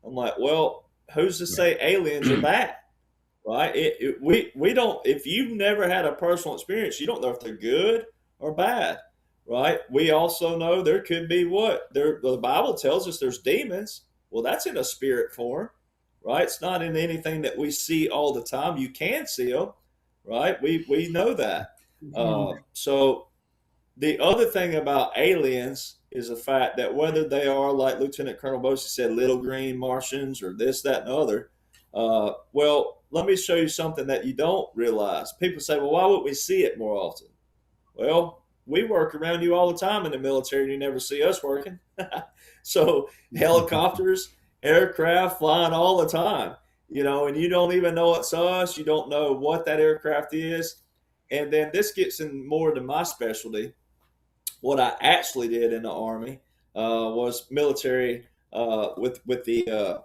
I'm like, well, who's to say aliens are bad? Right? We don't. If you've never had a personal experience, you don't know if they're good or bad. Right? We also know there could be what there. The Bible tells us there's demons. Well, that's in a spirit form, right? It's not in anything that we see all the time. You can see them, right? We know that.
Mhm.
So the other thing about aliens is the fact that whether they are, like Lieutenant Colonel Bosie said, little green Martians or this, that, and the other, well, let me show you something that you don't realize. People say, well, why would we see it more often? Well, we work around you all the time in the military, and you never see us working. So helicopters, aircraft flying all the time, and you don't even know it's us. You don't know what that aircraft is. And then this gets in more to my specialty. What I actually did in the Army was military with the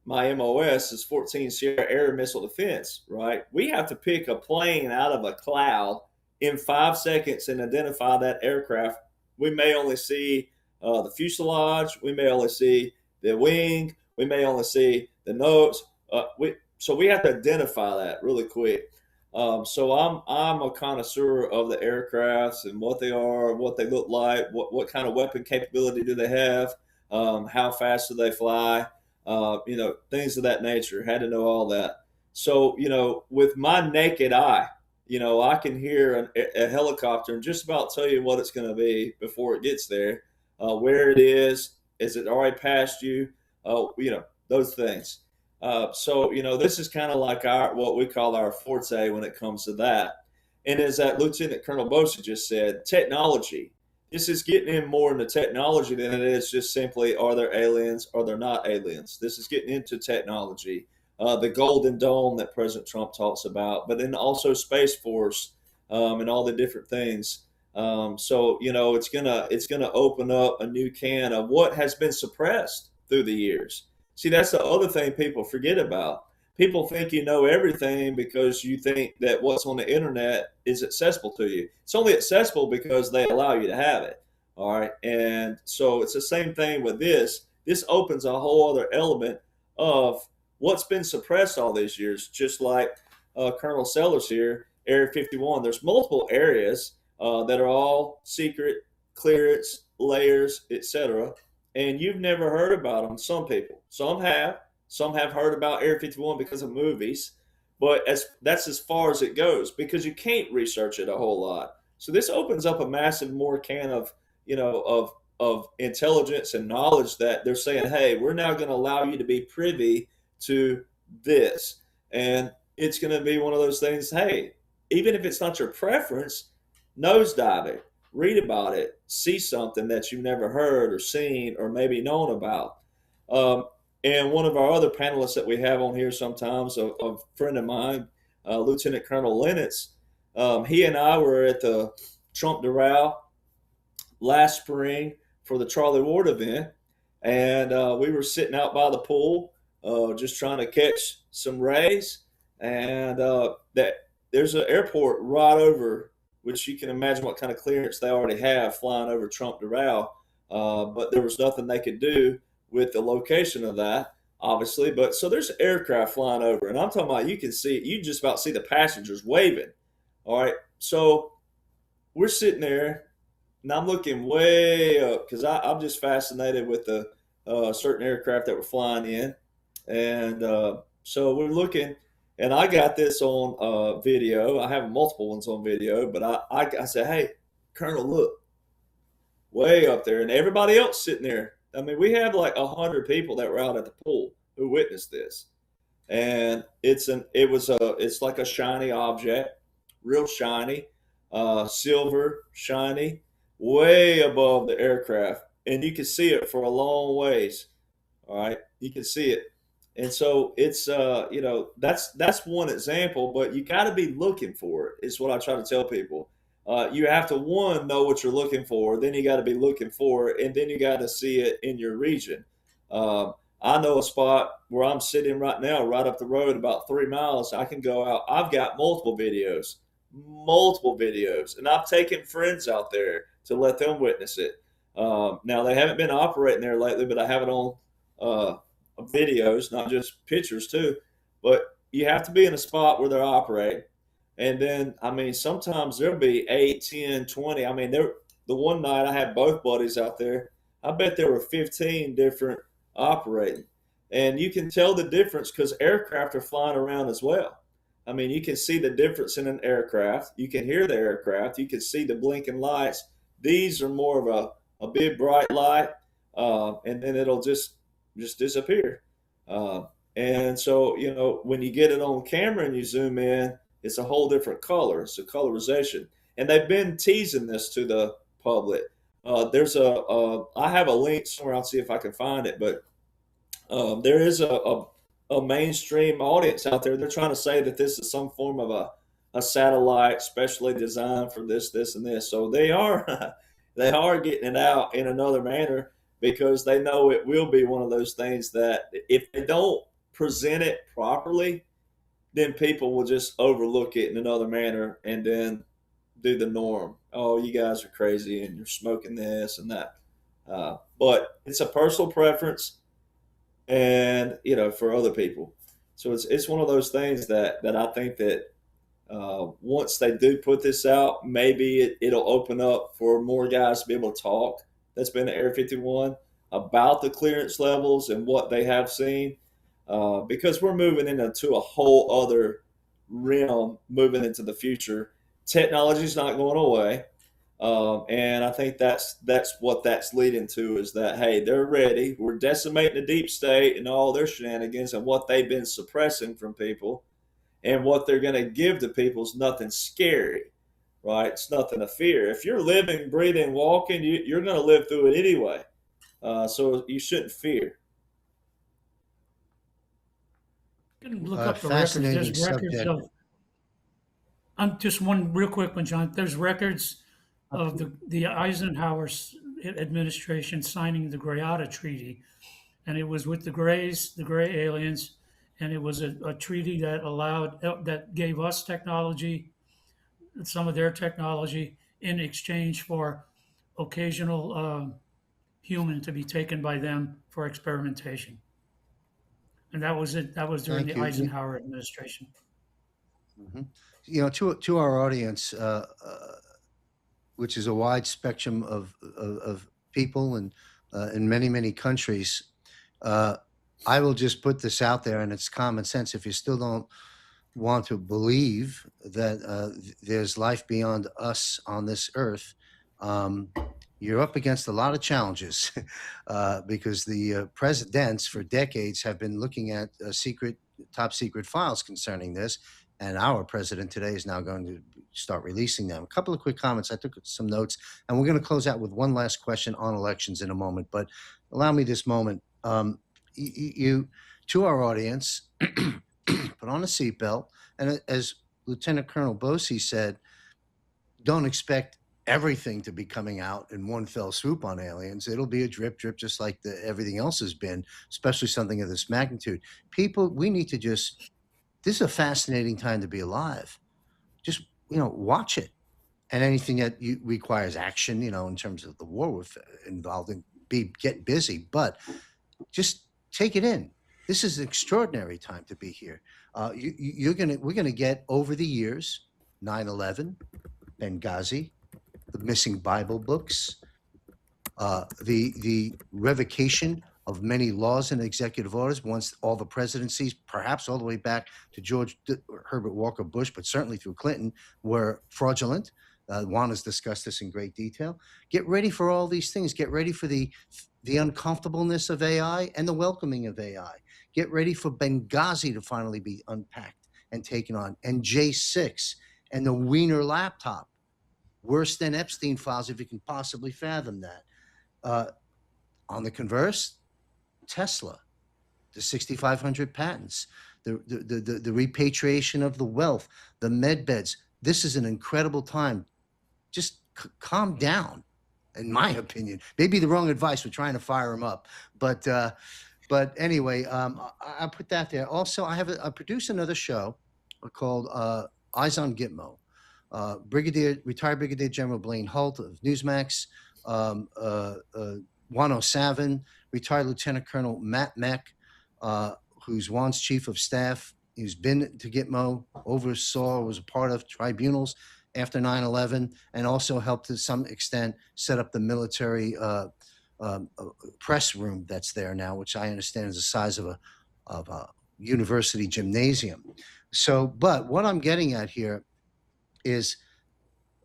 my MOS is 14 Sierra Air Missile Defense, right? We have to pick a plane out of a cloud in 5 seconds and identify that aircraft. We may only see the fuselage, we may only see the wing, we may only see the nose. So we have to identify that really quick. So I'm a connoisseur of the aircrafts and what they are, what they look like, what kind of weapon capability do they have, how fast do they fly, things of that nature. Had to know all that. So with my naked eye, I can hear a helicopter and just about tell you what it's going to be before it gets there, where it is it already past you, those things. So this is kind of like what we call our forte when it comes to that. And as that Lieutenant Colonel Bosa just said, technology. This is getting in more into technology than it is just simply, are there aliens, are there not aliens? This is getting into technology, the Golden Dome that President Trump talks about, but then also Space Force, and all the different things. So it's gonna open up a new can of what has been suppressed through the years. See, that's the other thing people forget about. People think you know everything because you think that what's on the internet is accessible to you. It's only accessible because they allow you to have it. All right. And so it's the same thing with this. This opens a whole other element of what's been suppressed all these years, just like Colonel Sellers here, Area 51. There's multiple areas that are all secret, clearance, layers, etc. And you've never heard about them. Some people, some have heard about Area 51 because of movies, but that's as far as it goes because you can't research it a whole lot. So this opens up a massive more can of of intelligence and knowledge that they're saying, hey, we're now going to allow you to be privy to this, and it's going to be one of those things. Hey, even if it's not your preference, nosedive it, read about it, see something that you've never heard or seen or maybe known about. And one of our other panelists that we have on here sometimes, a friend of mine, Lieutenant Colonel Lennox, he and I were at the Trump Doral last spring for the Charlie Ward event, and we were sitting out by the pool, just trying to catch some rays, and that there's an airport right over, which you can imagine what kind of clearance they already have flying over Trump Doral, but there was nothing they could do with the location of that, obviously. But so there's aircraft flying over, and I'm talking about you just about see the passengers waving. All right, so we're sitting there, and I'm looking way up because I'm just fascinated with the certain aircraft that were flying in, and so we're looking, and I got this on video. I have multiple ones on video, but I said, hey, Colonel, look, way up there, and everybody else sitting there. I mean, we had like 100 people that were out at the pool who witnessed this, and it's like a shiny object, real shiny, silver, shiny, way above the aircraft, and you can see it for a long ways. All right, you can see it, and so it's that's one example, but you got to be looking for it. Is what I try to tell people. You have to know what you're looking for, then you got to be looking for it, and then you got to see it in your region. I know a spot where I'm sitting right now, right up the road, about 3 miles. I can go out. I've got multiple videos, and I've taken friends out there to let them witness it. Now they haven't been operating there lately, but I have it on videos, not just pictures too. But you have to be in a spot where they're operating. And then, I mean, sometimes there'll be 8, 10, 20. I mean, the one night I had both buddies out there. I bet there were 15 different operating. And you can tell the difference because aircraft are flying around as well. I mean, you can see the difference in an aircraft. You can hear the aircraft. You can see the blinking lights. These are more of a big bright light, and then it'll just disappear. And so, when you get it on camera and you zoom in, it's a whole different color. It's a colorization. And they've been teasing this to the public. I have a link somewhere. I'll see if I can find it. But there is a mainstream audience out there. They're trying to say that this is some form of a satellite specially designed for this, and this. So they are they are getting it out in another manner because they know it will be one of those things that if they don't present it properly, then people will just overlook it in another manner and then do the norm. Oh, you guys are crazy and you're smoking this and that. But it's a personal preference, and for other people. So it's one of those things that I think that once they do put this out, maybe it'll open up for more guys to be able to talk. That's been at Area 51 about the clearance levels and what they have seen. Because we're moving into a whole other realm moving into the future. Technology is not going away. And I think that's what that's leading to, is that, hey, they're ready. We're decimating the deep state and all their shenanigans and what they've been suppressing from people, and what they're going to give to people is nothing scary, right? It's nothing to fear. If you're living, breathing, walking, you're going to live through it anyway. So you shouldn't fear.
You can look up the records.
Fascinating
There's records
subject.
of. I'm just one real quick one, John. There's records of the Eisenhower administration signing the Greada Treaty, and it was with the Greys, the Gray aliens, and it was a treaty that allowed that gave us technology, some of their technology, in exchange for occasional human to be taken by them for experimentation. And that was it. That was during
Thank
the
you.
Eisenhower administration.
Mhm. You know, to our audience, which is a wide spectrum of people and in many countries, I will just put this out there, and it's common sense. If you still don't want to believe that there's life beyond us on this earth, you're up against a lot of challenges because the presidents for decades have been looking at top secret files concerning this. And our president today is now going to start releasing them. A couple of quick comments. I took some notes, and we're going to close out with one last question on elections in a moment. But allow me this moment. You to our audience, put on a seatbelt, and as Lieutenant Colonel Bosey said, don't expect everything to be coming out in one fell swoop on aliens. It'll be a drip, just like everything else has been, especially something of this magnitude. People, we need to just. This is a fascinating time to be alive. Just watch it, and anything that requires action, in terms of the war we're involved in, get busy. But just take it in. This is an extraordinary time to be here. We're gonna get over the years, 9/11, Benghazi, the missing Bible books, the revocation of many laws and executive orders once all the presidencies, perhaps all the way back to George Herbert Walker Bush, but certainly through Clinton, were fraudulent. Juan has discussed this in great detail. Get ready for all these things. Get ready for the uncomfortableness of AI and the welcoming of AI. Get ready for Benghazi to finally be unpacked and taken on, and J6 and the Wiener laptop. Worse than Epstein files, if you can possibly fathom that. On the converse, Tesla, the 6,500 patents, the repatriation of the wealth, the med beds. This is an incredible time. Just calm down, in my opinion. Maybe the wrong advice. We're trying to fire them up, but anyway, I put that there. Also, I produce another show called Eyes on Gitmo. Retired Brigadier General Blaine Holt of Newsmax, Juan O'Savin, retired Lieutenant Colonel Matt Meck, who's Juan's chief of staff. He's been to Gitmo, oversaw, was a part of tribunals after 9/11, and also helped to some extent set up the military press room that's there now, which I understand is the size of a university gymnasium. So, but what I'm getting at here is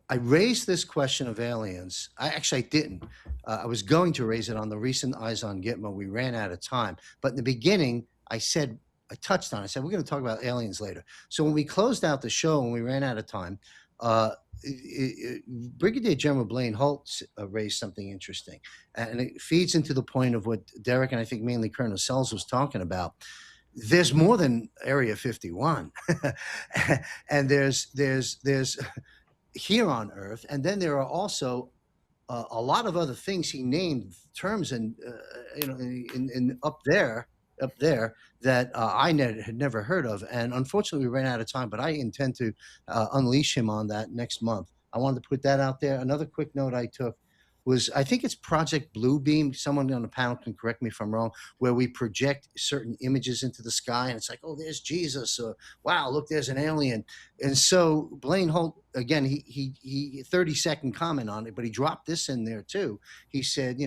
I raised this question of aliens. I didn't. I was going to raise it on the recent Eyes on Gitmo. We ran out of time. But in the beginning, I touched on it. I said, we're going to talk about aliens later. So when we closed out the show and we ran out of time, Brigadier General Blaine Holt raised something interesting. And it feeds into the point of what Derek and I think mainly Colonel Sells was talking about. There's more than Area 51. And there's here on Earth, and then there are also a lot of other things he named terms and in up there that I had never heard of, and unfortunately we ran out of time. But I intend to unleash him on that next month. I wanted to put that out there. Another quick note I took was, I think it's Project Bluebeam. Someone on the panel can correct me if I'm wrong, where we project certain images into the sky, and it's like, oh, there's Jesus, or wow, look, there's an alien. And so Blaine Holt, again, he 30-second comment on it, but he dropped this in there too. He said,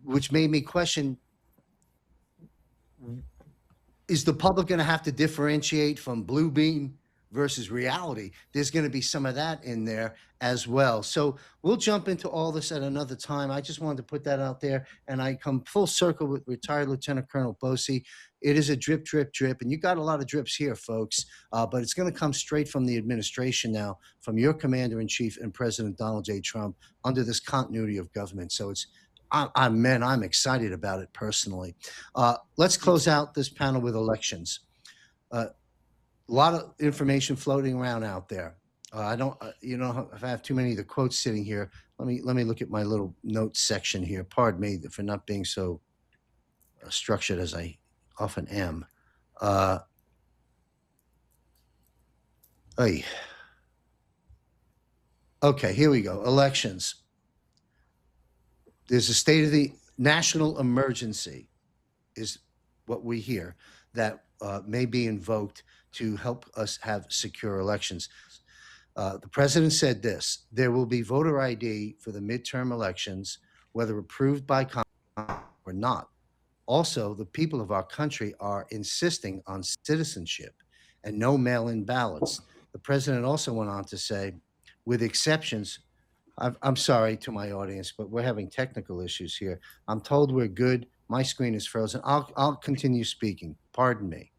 which made me question, is the public going to have to differentiate from blue beam versus reality? There's going to be some of that in there as well. So we'll jump into all this at another time. I just wanted to put that out there, and I come full circle with retired Lieutenant Colonel Bosey. It is a drip, drip, drip, and you got a lot of drips here, folks, but it's going to come straight from the administration now, from your Commander-in-Chief and President Donald J. Trump, under this continuity of government. So I'm excited about it personally. Let's close out this panel with elections. A lot of information floating around out there. I don't, if I have too many of the quotes sitting here, let me look at my little notes section here. Pardon me for not being so structured as I often am. Okay, here we go. Elections. There's a state of the national emergency, is what we hear, that may be invoked to help us have secure elections. The president said this: there will be voter ID for the midterm elections, whether approved by Congress or not. Also, the people of our country are insisting on citizenship and no mail-in ballots. The president also went on to say, with exceptions, I'm sorry to my audience, but we're having technical issues here. I'm told we're good. My screen is frozen. I'll continue speaking. Pardon me.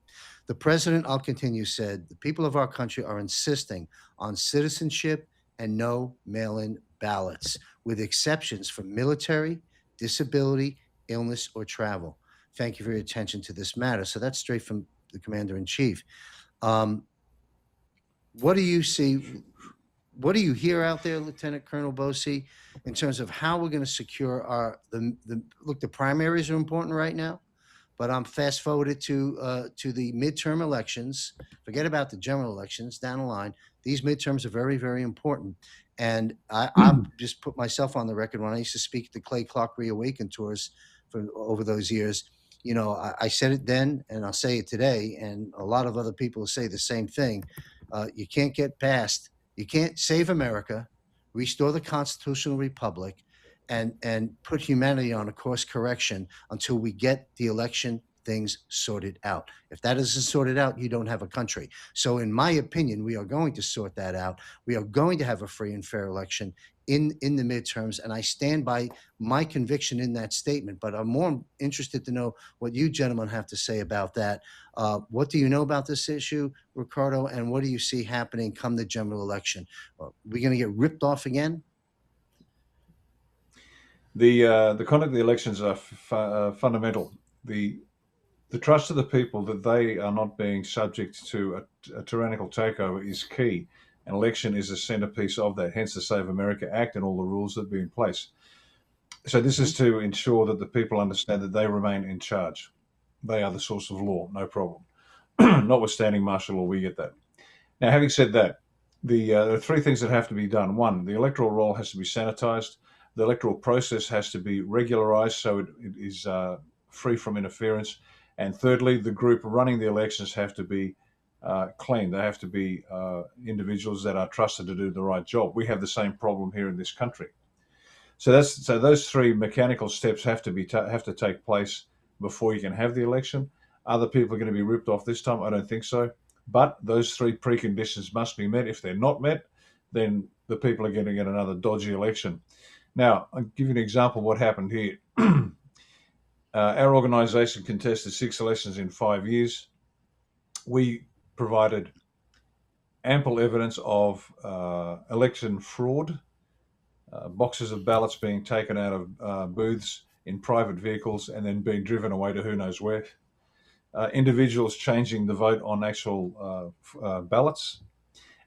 The president, I'll continue, said, the people of our country are insisting on citizenship and no mail-in ballots, with exceptions for military, disability, illness, or travel. Thank you for your attention to this matter. So that's straight from the Commander-in-Chief. What do you see? What do you hear out there, Lieutenant Colonel Bosey, in terms of how we're going to secure the primaries are important right now, but I'm fast forwarded to the midterm elections. Forget about the general elections down the line. These midterms are very, very important. And I'll just put myself on the record. When I used to speak at the Clay Clark Reawaken tours over those years, I said it then, and I'll say it today, and a lot of other people say the same thing. You can't get past. You can't save America, restore the constitutional republic, and put humanity on a course correction until we get the election things sorted out. If that isn't sorted out, you don't have a country. So in my opinion, we are going to sort that out. We are going to have a free and fair election in the midterms, and I stand by my conviction in that statement. But I'm more interested to know what you gentlemen have to say about that. What do you know about this issue, Ricardo, and what do you see happening come the general election? Are we going to get ripped off again?
The conduct of the elections are fundamental. The trust of the people that they are not being subject to a tyrannical takeover is key. An election is a centerpiece of that, hence the Save America Act and all the rules that be in place. So this is to ensure that the people understand that they remain in charge. They are the source of law, no problem. Notwithstanding martial law, we get that. Now, having said that, there are three things that have to be done. One, the electoral roll has to be sanitized. The electoral process has to be regularized so it is free from interference. And thirdly, the group running the elections have to be clean. They have to be individuals that are trusted to do the right job. We have the same problem here in this country. So those three mechanical steps have to take place before you can have the election. Other people are going to be ripped off this time? I don't think so. But those three preconditions must be met. If they're not met, then the people are going to get another dodgy election. Now, I'll give you an example of what happened here. Our organization contested 6 elections in 5 years. We provided ample evidence of election fraud, boxes of ballots being taken out of booths in private vehicles and then being driven away to who knows where, individuals changing the vote on actual ballots,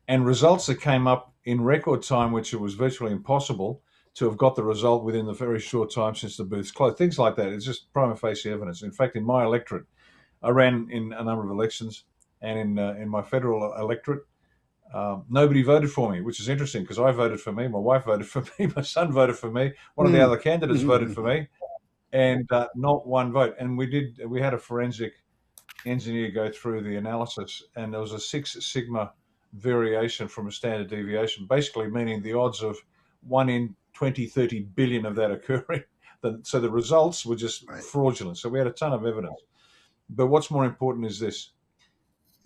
and results that came up in record time, which it was virtually impossible to have got the result within the very short time since the booths closed. Things like that. It's just prima facie evidence. In fact, in my electorate, I ran in a number of elections, and in my federal electorate, nobody voted for me, which is interesting because I voted for me, my wife voted for me, my son voted for me, one of the other candidates voted for me, and not one vote. And we had a forensic engineer go through the analysis, and there was a 6 sigma variation from a standard deviation, basically meaning the odds of 1 in 20, 30 billion of that occurring. So the results were just fraudulent. So we had a ton of evidence. But what's more important is this.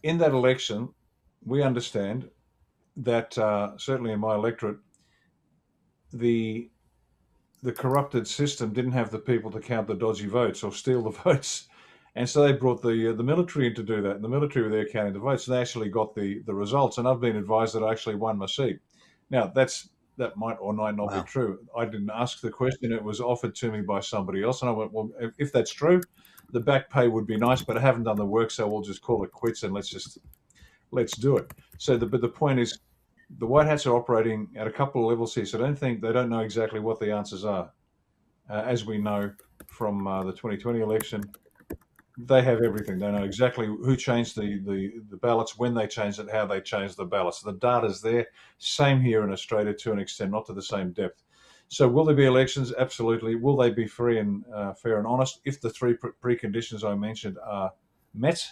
In that election, we understand that certainly in my electorate, the corrupted system didn't have the people to count the dodgy votes or steal the votes. And so they brought the military in to do that. And the military were there counting the votes. And they actually got the results. And I've been advised that I actually won my seat. Now, that might or might not be true. I didn't ask the question. It was offered to me by somebody else. And I went, well, if that's true, the back pay would be nice, but I haven't done the work, so we'll just call it quits and let's do it. So but the point is, the White Hats are operating at a couple of levels here, so they don't know exactly what the answers are. As we know from the 2020 election, they have everything. They know exactly who changed the ballots, when they changed it, how they changed the ballots. The data's there. Same here in Australia to an extent, not to the same depth. So will there be elections? Absolutely. Will they be free and fair and honest if the three preconditions I mentioned are met?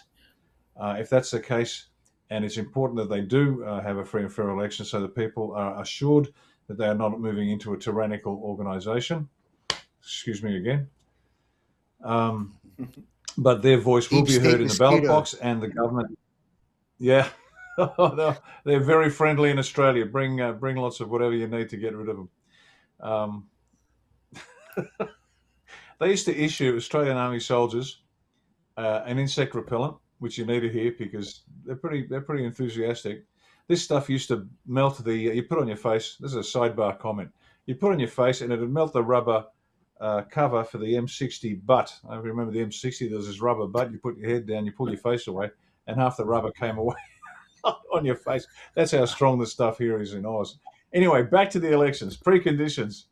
If that's the case, and it's important that they do have a free and fair election so that people are assured that they are not moving into a tyrannical organization. Excuse me again. But their voice will be heard in the ballot box, and the government. Yeah, they're very friendly in Australia. Bring lots of whatever you need to get rid of them. They used to issue Australian Army soldiers an insect repellent, which you need to hear because they're pretty enthusiastic. This stuff used to melt you put on your face. This is a sidebar comment. You put on your face and it would melt the rubber cover for the M60 butt. I remember the M60, there was this rubber butt. You put your head down, you pull your face away, and half the rubber came away on your face. That's how strong the stuff here is in Oz. Anyway, back to the elections. Preconditions.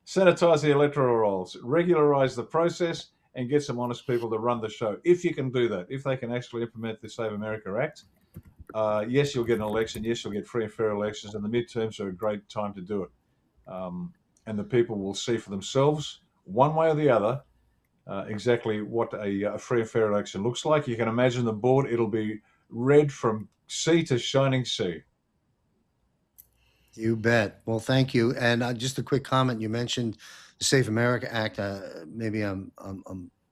Sanitize the electoral rolls. Regularize the process and get some honest people to run the show. If you can do that, if they can actually implement the Save America Act, yes, you'll get an election. Yes, you'll get free and fair elections, and the midterms are a great time to do it. And the people will see for themselves, one way or the other, exactly what a free and fair election looks like. You can imagine the board, it'll be red from sea to shining sea.
You bet. Well, thank you. And just a quick comment. You mentioned the Save America Act. Maybe I'm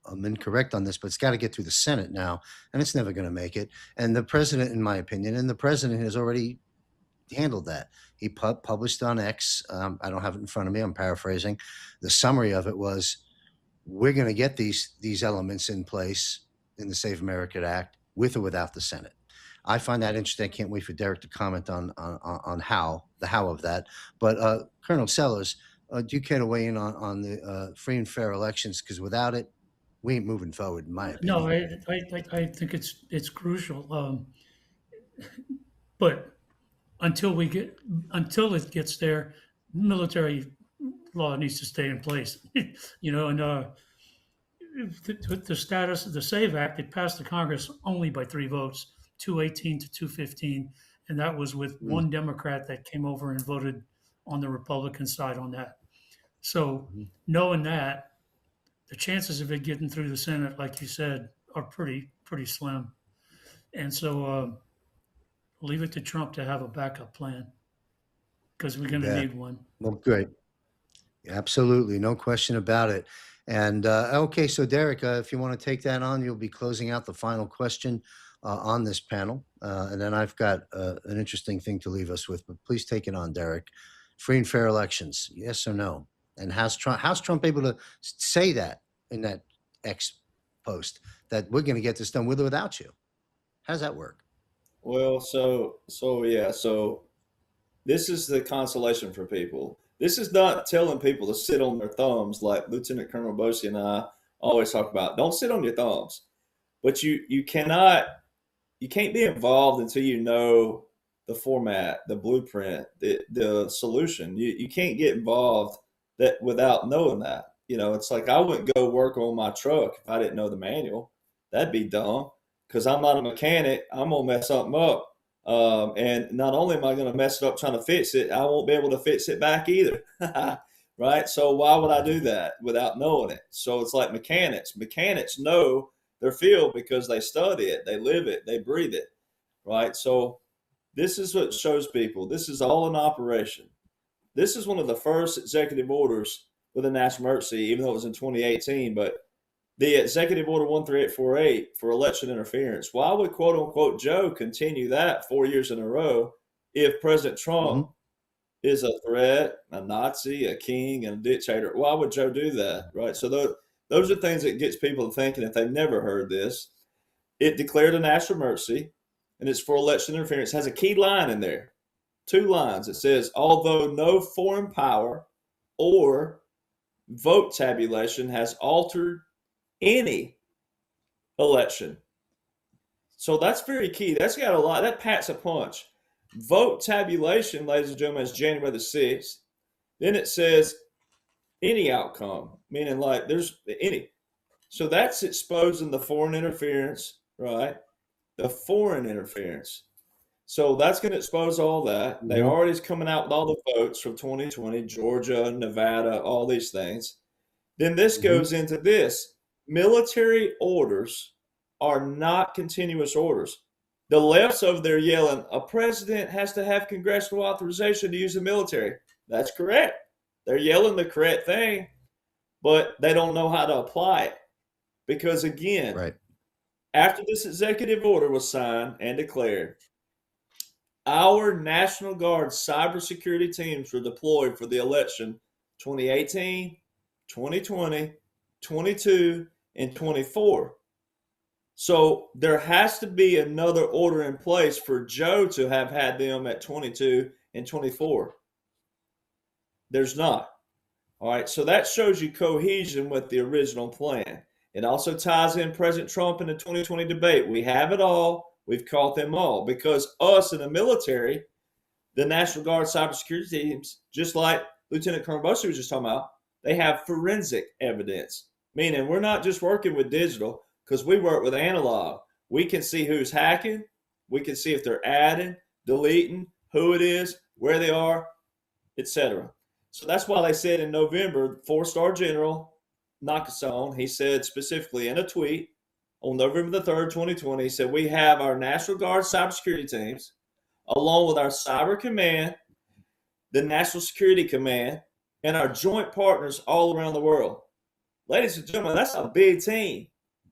incorrect on this, but it's got to get through the Senate now, and it's never going to make it. And the president, in my opinion, has already handled that. He published on X. I don't have it in front of me. I'm paraphrasing. The summary of it was, we're going to get these elements in place in the Save America Act with or without the Senate. I find that interesting. I can't wait for Derek to comment on the how of that. But Colonel Sellers, do you care to weigh in on the free and fair elections? Because without it, we ain't moving forward, in my opinion.
No, I think it's crucial. But until it gets there, military law needs to stay in place. And the status of the SAVE Act, it passed the Congress only by 3 votes, 218 to 215, and that was with one Democrat that came over and voted on the Republican side on that. So knowing that, the chances of it getting through the Senate, like you said, are pretty slim. And so leave it to Trump to have a backup plan, because we're going to need one.
Well, good. Absolutely. No question about it. And okay, so Derek, if you want to take that on, you'll be closing out the final question on this panel. And then I've got an interesting thing to leave us with, but please take it on, Derek. Free and fair elections, yes or no? And how's Trump able to say that in that X post, that we're going to get this done with or without you? How does that work?
Well, so this is the consolation for people. This is not telling people to sit on their thumbs like Lieutenant Colonel Bosie and I always talk about. Don't sit on your thumbs. But you can't be involved until you know the format, the blueprint, the solution. You can't get involved without knowing that. It's like I wouldn't go work on my truck if I didn't know the manual. That'd be dumb, because I'm not a mechanic. I'm gonna mess something up. And not only am I going to mess it up trying to fix it, I won't be able to fix it back either. Right? So why would I do that without knowing it? So it's like mechanics. Mechanics know their field because they study it, they live it, they breathe it. Right? So this is what shows people. This is all in operation. This is one of the first executive orders with a national emergency, even though it was in 2018. But the Executive Order 13848 for election interference. Why would quote unquote Joe continue that 4 years in a row if President Trump is a threat, a Nazi, a king, and a dictator? Why would Joe do that? Right. So those are things that gets people thinking if they've never heard this. It declared a national emergency, and it's for election interference. It has a key line in there, 2 lines. It says, although no foreign power or vote tabulation has altered any election. So that's very key. That's got a lot. That packs a punch. Vote tabulation, ladies and gentlemen, is January the 6th. Then it says any outcome, meaning like there's any. So that's exposing the foreign interference, right? The foreign interference. So that's going to expose all that. They already is coming out with all the votes from 2020, Georgia, Nevada, all these things. Then this goes into this. Military orders are not continuous orders. The left's over there yelling, a president has to have congressional authorization to use the military. That's correct. They're yelling the correct thing, but they don't know how to apply it. Because again, after this executive order was signed and declared, our National Guard cybersecurity teams were deployed for the election 2018, 2020, 22, and 24. So there has to be another order in place for Joe to have had them at 22 and 24. There's not. All right, so that shows you cohesion with the original plan. It also ties in President Trump in the 2020 debate. We have it all. We've caught them all because us in the military, the National Guard cybersecurity teams, just like Lieutenant Colonel Buster was just talking about, they have forensic evidence, meaning we're not just working with digital because we work with analog. We can see who's hacking. We can see if they're adding, deleting, who it is, where they are, etc. So that's why they said in November, 4-star General Nakasone, he said specifically in a tweet on November the 3rd, 2020, he said, we have our National Guard cybersecurity teams, along with our Cyber Command, the National Security Command, and our joint partners all around the world. Ladies and gentlemen, that's a big team.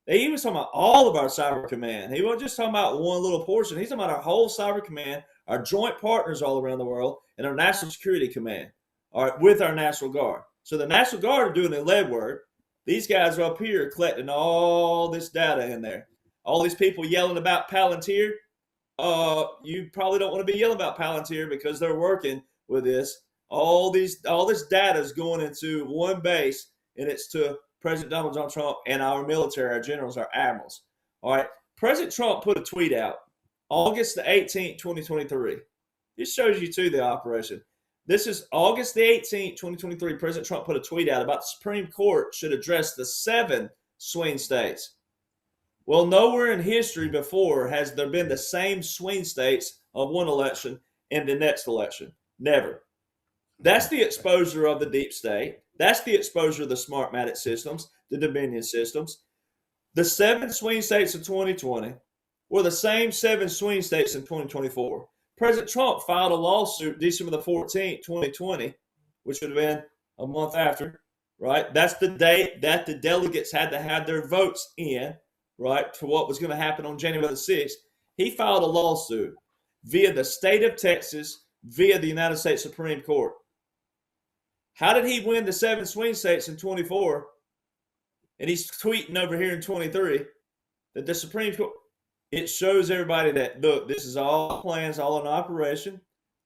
He was talking about all of our Cyber Command. He wasn't just talking about one little portion. He's talking about our whole Cyber Command, our joint partners all around the world, and our National Security Command, all right, with our National Guard. So the National Guard are doing the lead work. These guys are up here collecting all this data in there. All these people yelling about Palantir, you probably don't want to be yelling about Palantir because they're working with this. All this data is going into one base, and it's to President Donald John Trump and our military, our generals, our admirals. All right. President Trump put a tweet out August the 18th, 2023. This shows you, too, the operation. This is August the 18th, 2023. President Trump put a tweet out about the Supreme Court should address the 7 swing states. Well, nowhere in history before has there been the same swing states of one election and the next election. Never. That's the exposure of the deep state. That's the exposure of the Smartmatic systems, the Dominion systems. The 7 swing states in 2020 were the same 7 swing states in 2024. President Trump filed a lawsuit December the 14th, 2020, which would have been a month after, right? That's the date that the delegates had to have their votes in, right, to what was going to happen on January the 6th. He filed a lawsuit via the state of Texas, via the United States Supreme Court. How did he win the 7 swing states in 24? And he's tweeting over here in 23 that the Supreme Court, it shows everybody that, look, this is all plans, all in operation,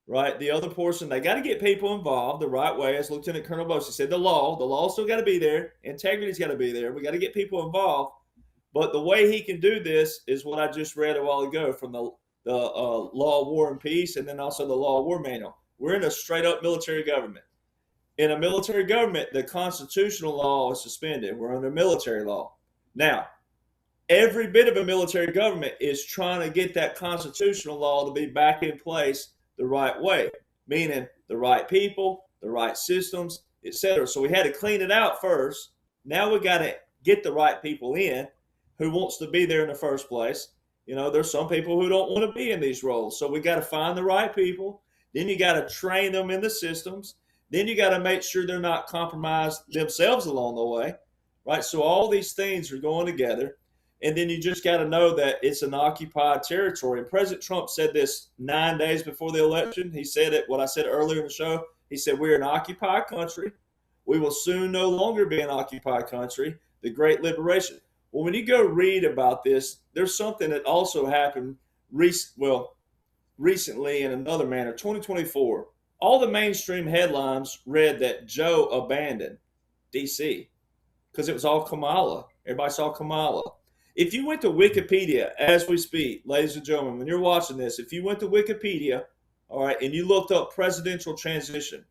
right? The other portion, they got to get people involved the right way. As Lieutenant Colonel Bosie said, the law still got to be there. Integrity's got to be there. We got to get people involved. But the way he can do this is what I just read a while ago from the Law of War and Peace, and then also the Law of War Manual. We're in a straight-up military government. In a military government, the constitutional law is suspended. We're under military law. Now, every bit of a military government is trying to get that constitutional law to be back in place the right way, meaning the right people, the right systems, etc. So we had to clean it out first. Now we got to get the right people in who wants to be there in the first place. You know, there's some people who don't want to be in these roles. So we got to find the right people. Then you got to train them in the systems. Then you got to make sure they're not compromised themselves along the way, right? So all these things are going together. And then you just got to know that it's an occupied territory. And President Trump said this 9 days before the election. He said it, what I said earlier in the show. He said, we're an occupied country. We will soon no longer be an occupied country. The Great Liberation. Well, when you go read about this, there's something that also happened recently in another manner. 2024, all the mainstream headlines read that Joe abandoned D.C. because it was all Kamala. Everybody saw Kamala. If you went to Wikipedia as we speak, ladies and gentlemen, when you're watching this, if you went to Wikipedia, all right, and you looked up presidential transition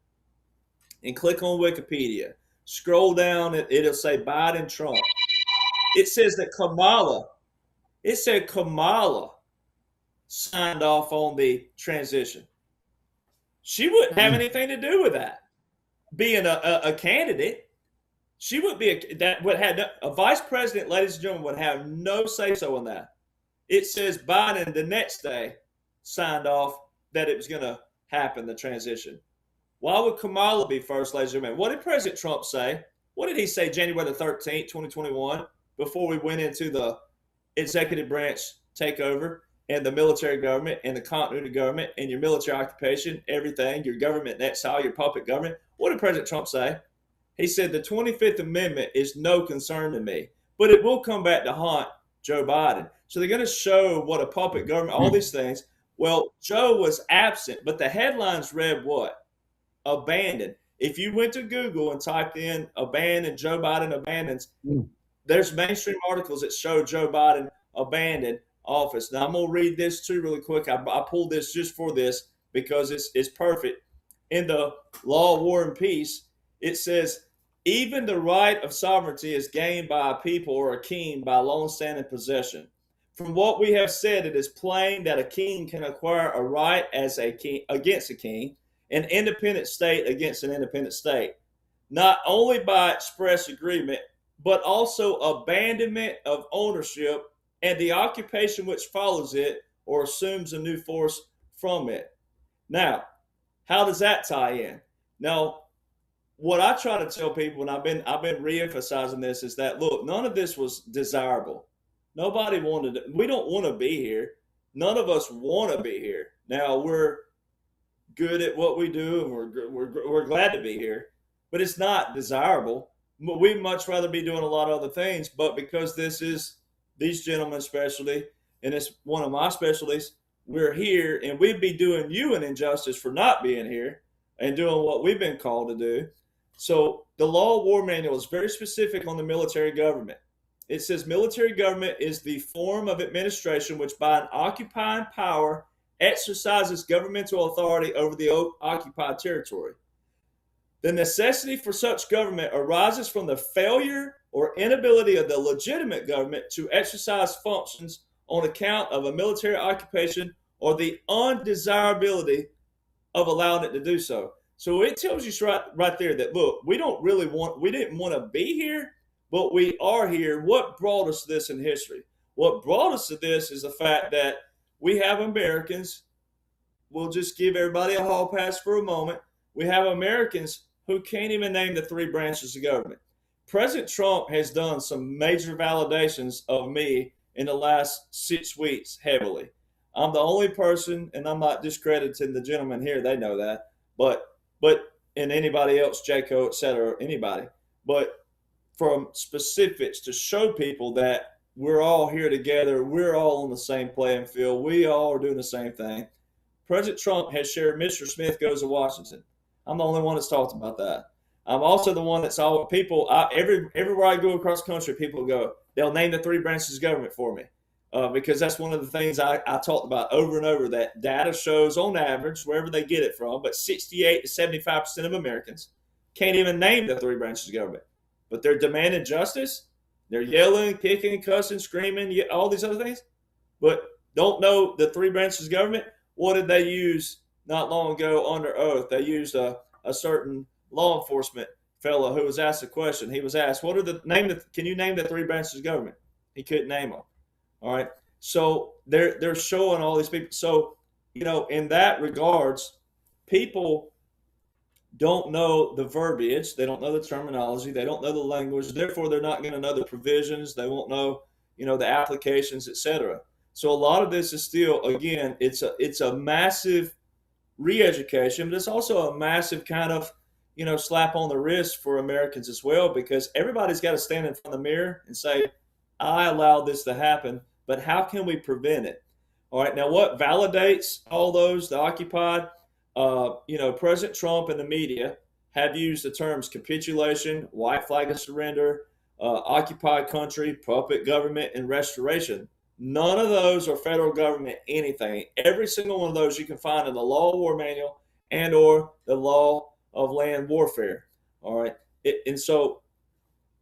and click on Wikipedia, scroll down, it'll say Biden, Trump. It says that Kamala signed off on the transition. She wouldn't have anything to do with that. Being a candidate, she would be a vice president, ladies and gentlemen, would have no say so in that. It says Biden the next day signed off that it was going to happen, the transition. Why would Kamala be first, ladies and gentlemen? What did President Trump say? What did he say January the 13th, 2021, before we went into the executive branch takeover and the military government and the continuity government and your military occupation, everything, your government exile, your puppet government? What did President Trump say? He said the 25th Amendment is no concern to me, but it will come back to haunt Joe Biden. So they're going to show what a puppet government, all these things. Well, Joe was absent, but the headlines read what? Abandoned. If you went to Google and typed in abandoned, Joe Biden abandons, there's mainstream articles that show Joe Biden abandoned office. Now, I'm going to read this too really quick. I pulled this just for this because it's perfect. In the Law, War, and Peace, it says, even the right of sovereignty is gained by a people or a king by long-standing possession. From what we have said, it is plain that a king can acquire a right as a king against a king, an independent state against an independent state, not only by express agreement, but also abandonment of ownership and the occupation which follows it or assumes a new force from it. Now, how does that tie in? Now, what I try to tell people, and I've been re-emphasizing this, is that look, none of this was desirable. Nobody wanted it. We don't want to be here. None of us want to be here. Now we're good at what we do, and we're glad to be here, but it's not desirable. We'd much rather be doing a lot of other things. But because this is these gentlemen's specialty, and it's one of my specialties, we're here, and we'd be doing you an injustice for not being here and doing what we've been called to do. So the Law of War Manual is very specific on the military government. It says military government is the form of administration which by an occupying power exercises governmental authority over the occupied territory. The necessity for such government arises from the failure or inability of the legitimate government to exercise functions on account of a military occupation or the undesirability of allowing it to do so. So it tells you right there that, look, we didn't want to be here, but we are here. What brought us to this in history? What brought us to this is the fact that we have Americans. We'll just give everybody a hall pass for a moment. We have Americans who can't even name the three branches of government. President Trump has done some major validations of me in the last 6 weeks heavily. I'm the only person, and I'm not discrediting the gentleman here, they know that, but and anybody else, Jaco, et cetera, anybody, but from specifics to show people that we're all here together, we're all on the same playing field, we all are doing the same thing. President Trump has shared Mr. Smith Goes to Washington. I'm the only one that's talked about that. I'm also the one that's all people, everywhere I go across the country, people go, they'll name the three branches of government for me. Because that's one of the things I talked about over and over, that data shows on average, wherever they get it from, but 68 to 75% of Americans can't even name the three branches of government. But they're demanding justice. They're yelling, kicking, cussing, screaming, all these other things, but don't know the three branches of government. What did they use not long ago under oath? They used a certain law enforcement fellow who was asked a question. He was asked, can you name the three branches of government? He couldn't name them. All right. So they're showing all these people. So, in that regards, people don't know the verbiage, they don't know the terminology, they don't know the language, therefore they're not going to know the provisions, they won't know, the applications, etc. So a lot of this is still, again, it's a massive re-education, but it's also a massive kind of slap on the wrist for Americans as well, because everybody's got to stand in front of the mirror and say, I allowed this to happen, but how can we prevent it? All right, now what validates all those, the occupied, President Trump and the media have used the terms capitulation, white flag of surrender, occupied country, puppet government, and restoration. None of those are federal government anything. Every single one of those you can find in the Law of War Manual and or the Law of Land Warfare. All right, and so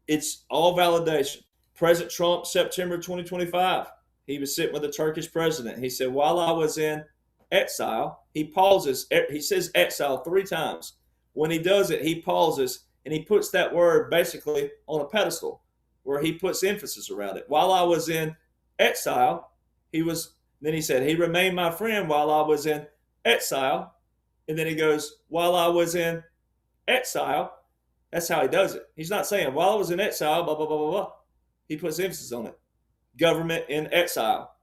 it's all validation. President Trump, September 2025, he was sitting with the Turkish president. He said, while I was in exile, he pauses. He says exile 3 times. When he does it, he pauses and he puts that word basically on a pedestal where he puts emphasis around it. While I was in exile, then he said, he remained my friend while I was in exile. And then he goes, while I was in exile. That's how he does it. He's not saying, while I was in exile, blah, blah, blah, blah, blah. He puts emphasis on it. Government in exile.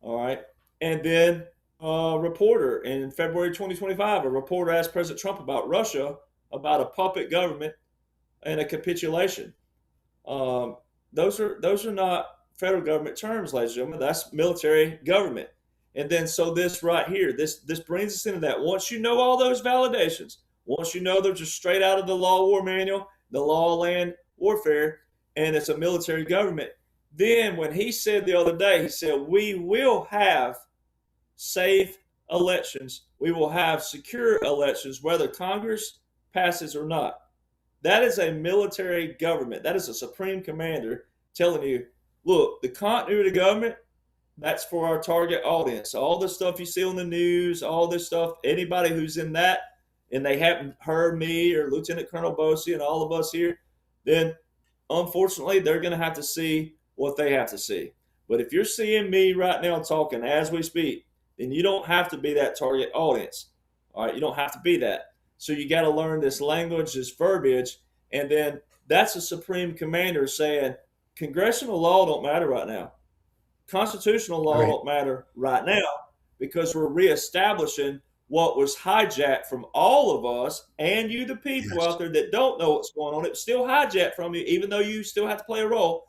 All right. And then a reporter in February 2025, a reporter asked President Trump about Russia, about a puppet government and a capitulation. Those are not federal government terms, ladies and gentlemen. That's military government. And then so this right here, this brings us into that. Once you know all those validations, once you know they're just straight out of the Law of War Manual, the Law of Land Warfare, and it's a military government, then when he said the other day, he said, we will have safe elections. We will have secure elections, whether Congress passes or not. That is a military government. That is a supreme commander telling you, look, the continuity of government, that's for our target audience. All the stuff you see on the news, all this stuff, anybody who's in that, and they haven't heard me or Lieutenant Colonel Bosey and all of us here, then unfortunately, they're going to have to see what they have to see. But if you're seeing me right now talking as we speak, then you don't have to be that target audience. All right, you don't have to be that. So you got to learn this language, this verbiage, and then that's a supreme commander saying congressional law don't matter right now. Constitutional law don't matter right now because we're reestablishing what was hijacked from all of us and you, the people out there that don't know what's going on. It's still hijacked from you, even though you still have to play a role.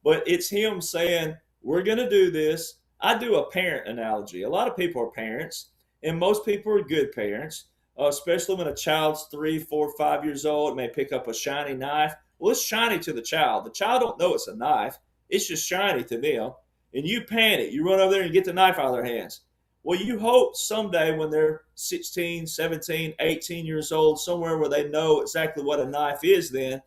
But it's him saying, we're going to do this. I do a parent analogy. A lot of people are parents, and most people are good parents, especially when a child's 3, 4, 5 years old, it may pick up a shiny knife. Well, it's shiny to the child. The child don't know it's a knife. It's just shiny to them. And you panic. You run over there and get the knife out of their hands. Well, you hope someday when they're 16, 17, 18 years old, somewhere where they know exactly what a knife is then,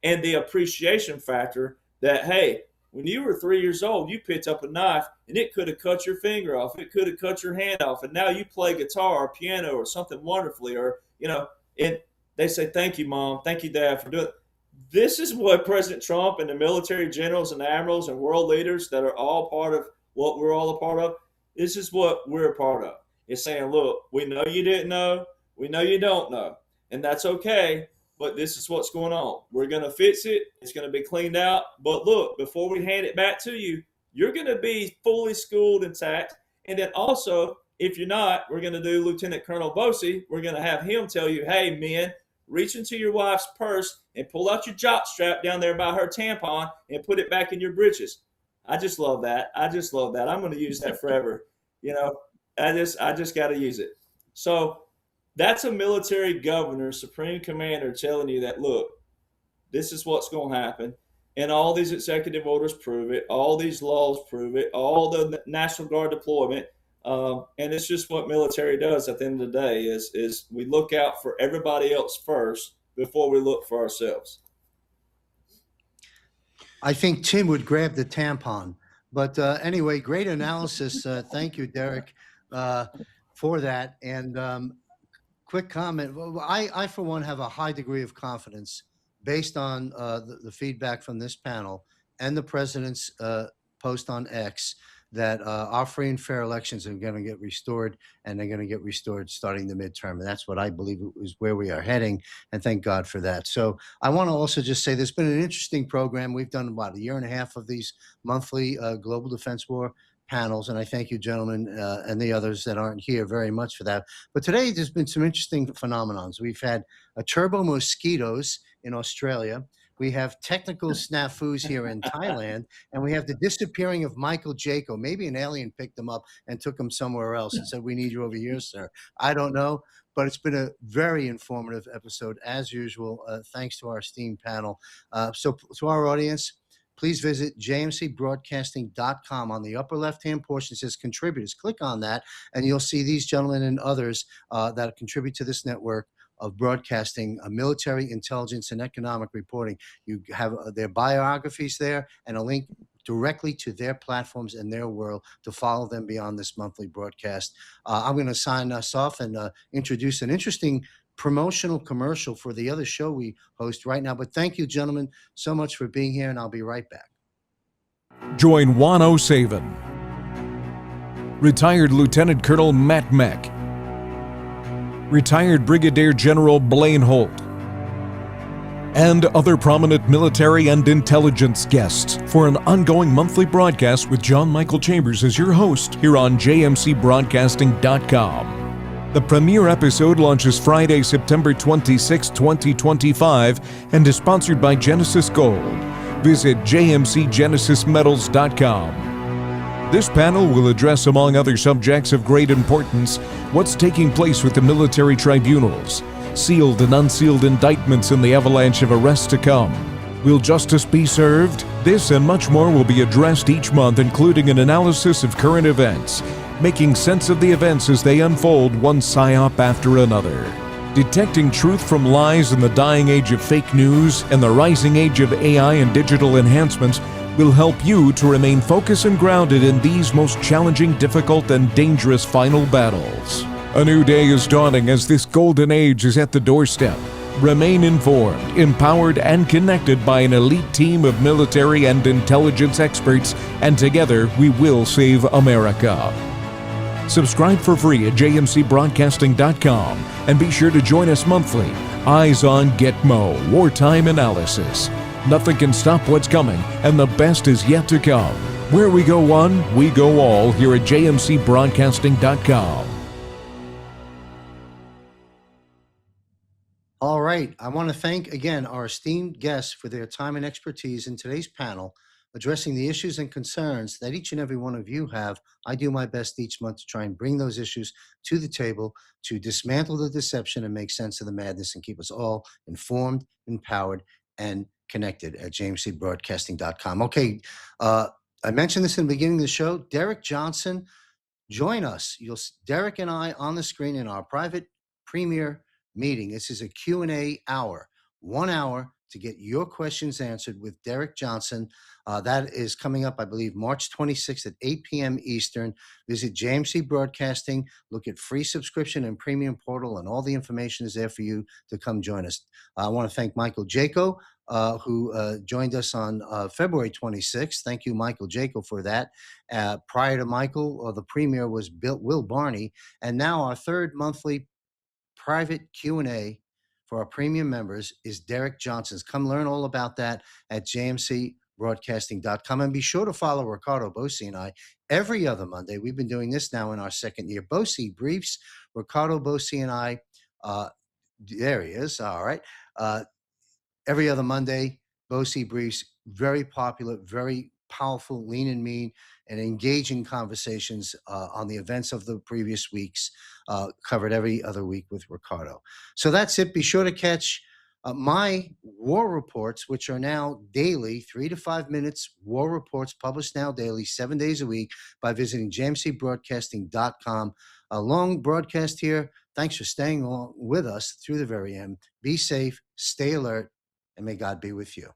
and the appreciation factor that, hey, when you were 3 years old, you picked up a knife and it could have cut your finger off. It could have cut your hand off. And now you play guitar or piano or something wonderfully, or, and they say, thank you, Mom. Thank you, Dad, for doing it. This is what President Trump and the military generals and admirals and world leaders that are all part of what we're all a part of, this is what we're a part of. It's saying, look, we know you didn't know. We know you don't know. And that's okay. But this is what's going on. We're going to fix it. It's going to be cleaned out. But look, before we hand it back to you, you're going to be fully schooled and taxed. And then also, if you're not, we're going to do Lieutenant Colonel Bosey. We're going to have him tell you, hey, men, reach into your wife's purse and pull out your jock strap down there by her tampon and put it back in your britches. I just love that. I just love that. I'm going to use that forever. I just got to use it. So that's a military governor, supreme commander telling you that, look, this is what's going to happen. And all these executive orders prove it. All these laws prove it. All the National Guard deployment. And it's just what military does at the end of the day is we look out for everybody else first before we look for ourselves.
I think Tim would grab the tampon. But anyway, great analysis. Thank you, Derek, for that. And quick comment. I, for one, have a high degree of confidence based on the feedback from this panel and the president's post on X that our free and fair elections are going to get restored, and they're going to get restored starting the midterm. And that's what I believe is where we are heading. And thank God for that. So I want to also just say there's been an interesting program. We've done about a year and a half of these monthly Global Defense War panels, and I thank you, gentlemen, and the others that aren't here very much for that. But today there's been some interesting phenomenons. We've had turbo mosquitoes in Australia. We have technical snafus here in Thailand, and we have the disappearing of Michael Jaco. Maybe an alien picked him up and took him somewhere else and said, "We need you over here, sir." I don't know, but it's been a very informative episode as usual. Thanks to our esteemed panel. So to our audience, please visit jmcbroadcasting.com. On the upper left-hand portion, it says contributors. Click on that, and you'll see these gentlemen and others that contribute to this network of broadcasting military intelligence and economic reporting. You have their biographies there and a link directly to their platforms and their world to follow them beyond this monthly broadcast. I'm going to sign us off and introduce an interesting promotional commercial for the other show we host right now. But thank you, gentlemen, so much for being here, and I'll be right back.
Join Juan O'Savin, retired Lieutenant Colonel Matt Meck, retired Brigadier General Blaine Holt, and other prominent military and intelligence guests for an ongoing monthly broadcast with John Michael Chambers as your host here on jmcbroadcasting.com. The premiere episode launches Friday, September 26, 2025, and is sponsored by Genesis Gold. Visit jmcgenesismetals.com. This panel will address, among other subjects of great importance, what's taking place with the military tribunals, sealed and unsealed indictments, and the avalanche of arrests to come. Will justice be served? This and much more will be addressed each month, including an analysis of current events, making sense of the events as they unfold, one psyop after another. Detecting truth from lies in the dying age of fake news and the rising age of AI and digital enhancements will help you to remain focused and grounded in these most challenging, difficult, and dangerous final battles. A new day is dawning as this golden age is at the doorstep. Remain informed, empowered, and connected by an elite team of military and intelligence experts, and together we will save America. Subscribe for free at jmcbroadcasting.com and be sure to join us monthly. Eyes on Gitmo, wartime analysis. Nothing can stop what's coming, and the best is yet to come. Where we go one, we go all here at jmcbroadcasting.com.
All right. I want to thank again our esteemed guests for their time and expertise in today's panel, addressing the issues and concerns that each and every one of you have. I do my best each month to try and bring those issues to the table to dismantle the deception and make sense of the madness and keep us all informed, empowered, and connected at jmcbroadcasting.com. Okay. I mentioned this in the beginning of the show. Derek Johnson, join us. Derek and I on the screen in our private premier meeting. This is a Q&A hour, 1 hour to get your questions answered with Derek Johnson. That is coming up, I believe, March 26th at 8 p.m. Eastern. Visit JMC Broadcasting, look at free subscription and premium portal, and all the information is there for you to come join us. I want to thank Michael Jaco, who joined us on February 26th. Thank you, Michael Jaco, for that. Prior to Michael, the premier was Will Barney, and now our third monthly private Q&A for our premium members is Derek Johnson's. Come learn all about that at jmcbroadcasting.com. And be sure to follow Ricardo Bossi and I every other Monday. We've been doing this now in our second year. Bossi Briefs, Ricardo Bossi and I, there he is, all right. Every other Monday, Bossi Briefs, very popular, very powerful, lean and mean, and engaging conversations on the events of the previous weeks, covered every other week with Ricardo. So that's it. Be sure to catch my war reports, which are now daily, 3 to 5 minutes, war reports published now daily, 7 days a week, by visiting jmcbroadcasting.com. A long broadcast here. Thanks for staying along with us through the very end. Be safe, stay alert, and may God be with you.